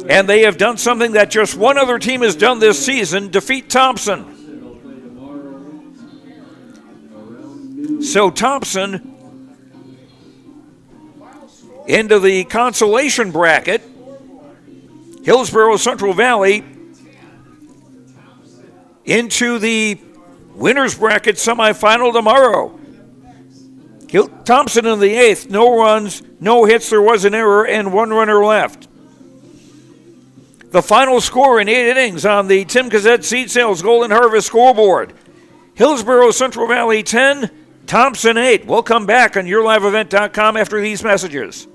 And they have done something that just one other team has done this season, defeat Thompson. So Thompson into the consolation bracket. Hillsboro Central Valley into the winner's bracket semifinal tomorrow. Thompson in the 8th, no runs, no hits, there was an error, and one runner left. The final score in 8 innings on the Tim Gazette Seed Sales Golden Harvest scoreboard. Hillsboro Central Valley 10, Thompson 8. We'll come back on YourLiveEvent.com after these messages.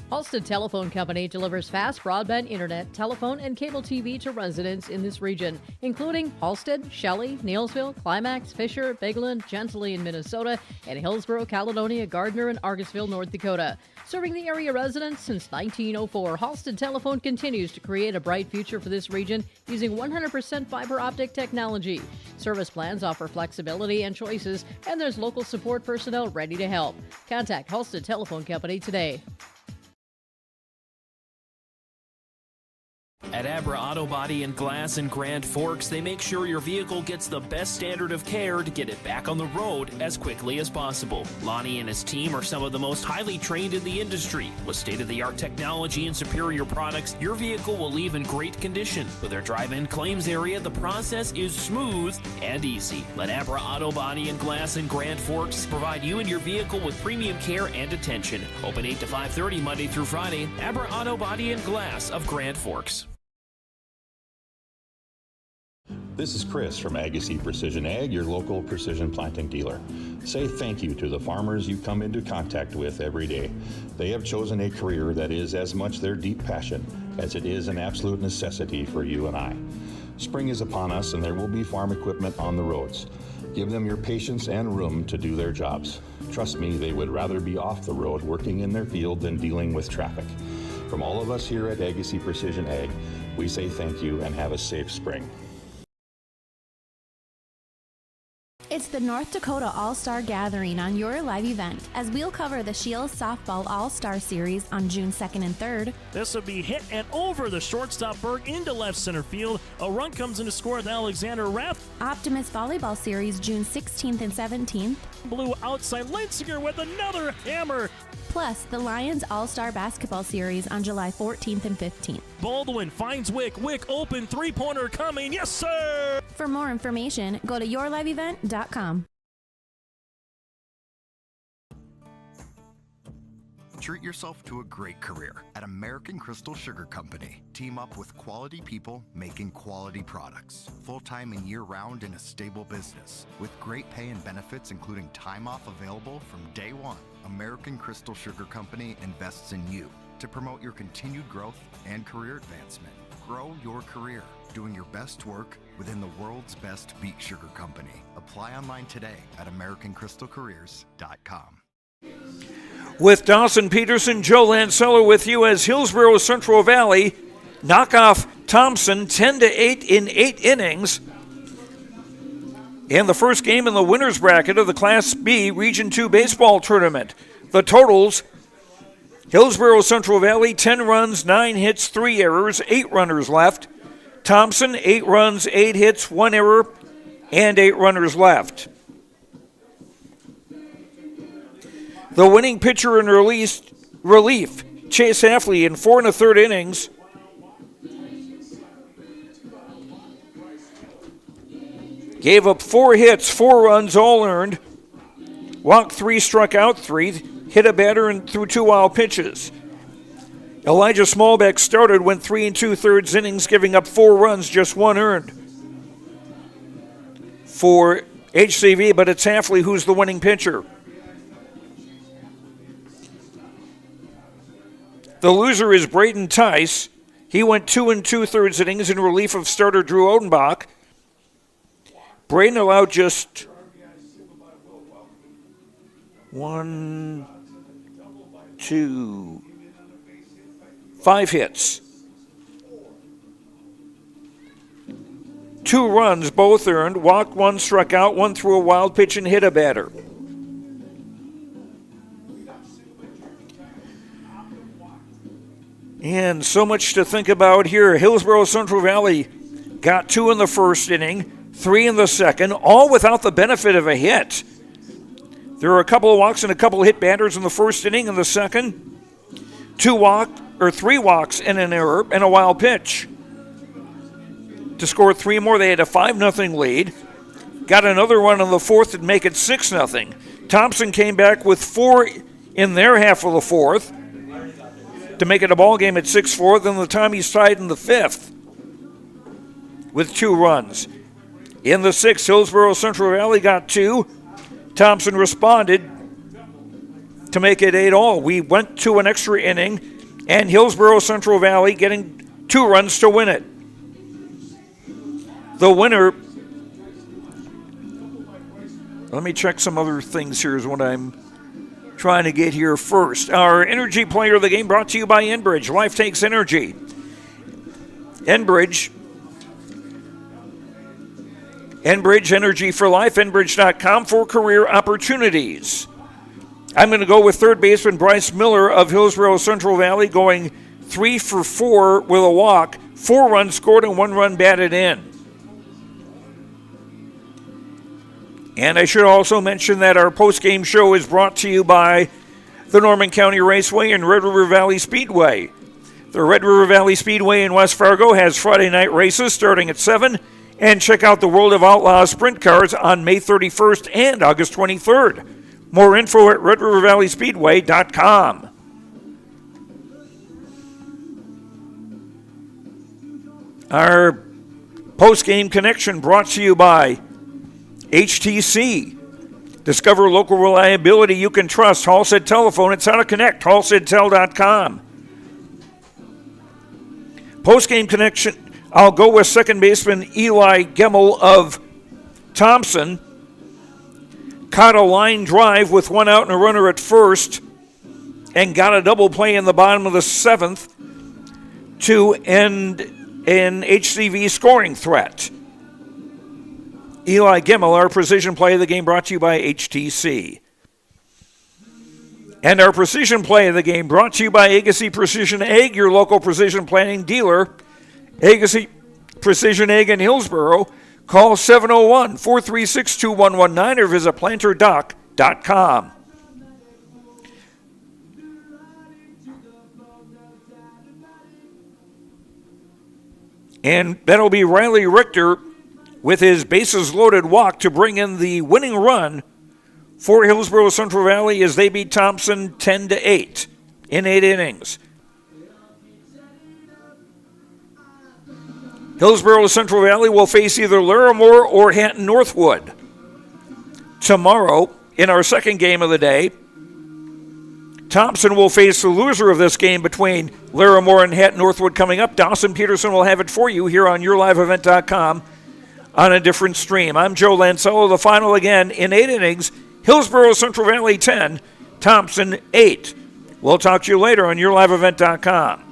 Halstead Telephone Company delivers fast broadband internet, telephone, and cable TV to residents in this region, including Halstead, Shelley, Neilsville, Climax, Fisher, Bigland, Gentilly in Minnesota, and Hillsboro, Caledonia, Gardner, and Argosville, North Dakota. Serving the area residents since 1904, Halstead Telephone continues to create a bright future for this region using 100% fiber optic technology. Service plans offer flexibility and choices, and there's local support personnel ready to help. Contact Halstead Telephone Company today. At Abra Auto Body and Glass in Grand Forks, they make sure your vehicle gets the best standard of care to get it back on the road as quickly as possible. Lonnie and his team are some of the most highly trained in the industry. With state-of-the-art technology and superior products, your vehicle will leave in great condition. With their drive-in claims area, the process is smooth and easy. Let Abra Auto Body and Glass in Grand Forks provide you and your vehicle with premium care and attention. Open 8 to 5:30 Monday through Friday. Abra Auto Body and Glass of Grand Forks. This is Chris from Agassiz Precision Ag, your local precision planting dealer. Say thank you to the farmers you come into contact with every day. They have chosen a career that is as much their deep passion as it is an absolute necessity for you and I. Spring is upon us and there will be farm equipment on the roads. Give them your patience and room to do their jobs. Trust me, they would rather be off the road working in their field than dealing with traffic. From all of us here at Agassiz Precision Ag, we say thank you and have a safe spring. It's the North Dakota All-Star Gathering on your live event, as we'll cover the Shields Softball All-Star Series on June 2nd and 3rd. This will be hit and over the shortstop Berg into left center field. A run comes in to score with Alexander Rapp. Optimist Volleyball Series June 16th and 17th. Blue outside Linsinger with another hammer. Plus, the Lions All-Star Basketball Series on July 14th and 15th. Baldwin finds Wick. Wick open three-pointer coming. Yes, sir! For more information, go to yourliveevent.com. Treat yourself to a great career at American Crystal Sugar Company. Team up with quality people making quality products. Full-time and year-round in a stable business. With great pay and benefits including time off available from day one. American Crystal Sugar Company invests in you to promote your continued growth and career advancement. Grow your career doing your best work within the world's best beet sugar company. Apply online today at AmericanCrystalCareers.com. With Dawson Peterson, Joe Lanceller with you as Hillsboro Central Valley knock off Thompson 10-8 in 8 innings. In the first game in the winner's bracket of the Class B Region 2 baseball tournament. The totals: Hillsboro Central Valley 10 runs, 9 hits, 3 errors, 8 runners left. Thompson 8 runs, 8 hits, 1 error, and 8 runners left. The winning pitcher in relief, Chase Hafley, in 4 1/3 innings. Gave up 4 hits, 4 runs, all earned. Walked 3, struck out 3, hit a batter and threw 2 wild pitches. Elijah Smallbeck started, went 3 2/3 innings, giving up 4 runs, just 1 earned for HCV, but it's Hafley who's the winning pitcher. The loser is Braden Tice. He went 2 2/3 innings in relief of starter Drew Odenbach. Braden allowed just 5 hits. 2 runs, both earned, walked 1, struck out 1, threw a wild pitch and hit a batter. And so much to think about here. Hillsboro Central Valley got 2 in the first inning, 3 in the second, all without the benefit of a hit. There were a couple of walks and a couple of hit batters in the first inning. In the second, 3 walks and an error and a wild pitch. To score 3 more, they had a 5-0 lead. Got another one in the fourth to make it 6-0. Thompson came back with 4 in their half of the fourth to make it a ball game at 6-4. Then the Tommies tied in the fifth with 2 runs. In the sixth, Hillsboro Central Valley got 2. Thompson responded to make it 8-all. We went to an extra inning, and Hillsboro Central Valley getting 2 runs to win it. The winner, let me check some other things here is what I'm trying to get here first. Our energy player of the game brought to you by Enbridge. Life takes energy. Enbridge, Energy for Life, Enbridge.com for career opportunities. I'm going to go with third baseman Bryce Miller of Hillsboro Central Valley, going 3 for 4 with a walk, 4 runs scored and 1 run batted in. And I should also mention that our postgame show is brought to you by the Norman County Raceway and Red River Valley Speedway. The Red River Valley Speedway in West Fargo has Friday night races starting at 7. And check out the World of Outlaws Sprint Cars on May 31st and August 23rd. More info at RedRiverValleySpeedway.com. Our post-game connection brought to you by HTC. Discover local reliability you can trust. Halstead Telephone. It's how to connect. HalsteadTel.com. Post-game connection. I'll go with second baseman Eli Gemmel of Thompson. Caught a line drive with 1 out and a runner at first and got a double play in the bottom of the 7th to end an HCV scoring threat. Eli Gemmel, our precision play of the game, brought to you by HTC. And our precision play of the game brought to you by Agassi Precision Ag, your local precision planting dealer. Agassi Precision Ag in Hillsboro. Call 701-436-2119 or visit planterdoc.com. And that'll be Riley Richter with his bases loaded walk to bring in the winning run for Hillsboro Central Valley as they beat Thompson 10-8 in 8 innings. Hillsboro Central Valley will face either Larimore or Hatton Northwood. Tomorrow, in our second game of the day, Thompson will face the loser of this game between Larimore and Hatton Northwood coming up. Dawson Peterson will have it for you here on YourLiveEvent.com on a different stream. I'm Joe Lancello. The final again in 8 innings, Hillsboro Central Valley 10, Thompson 8. We'll talk to you later on YourLiveEvent.com.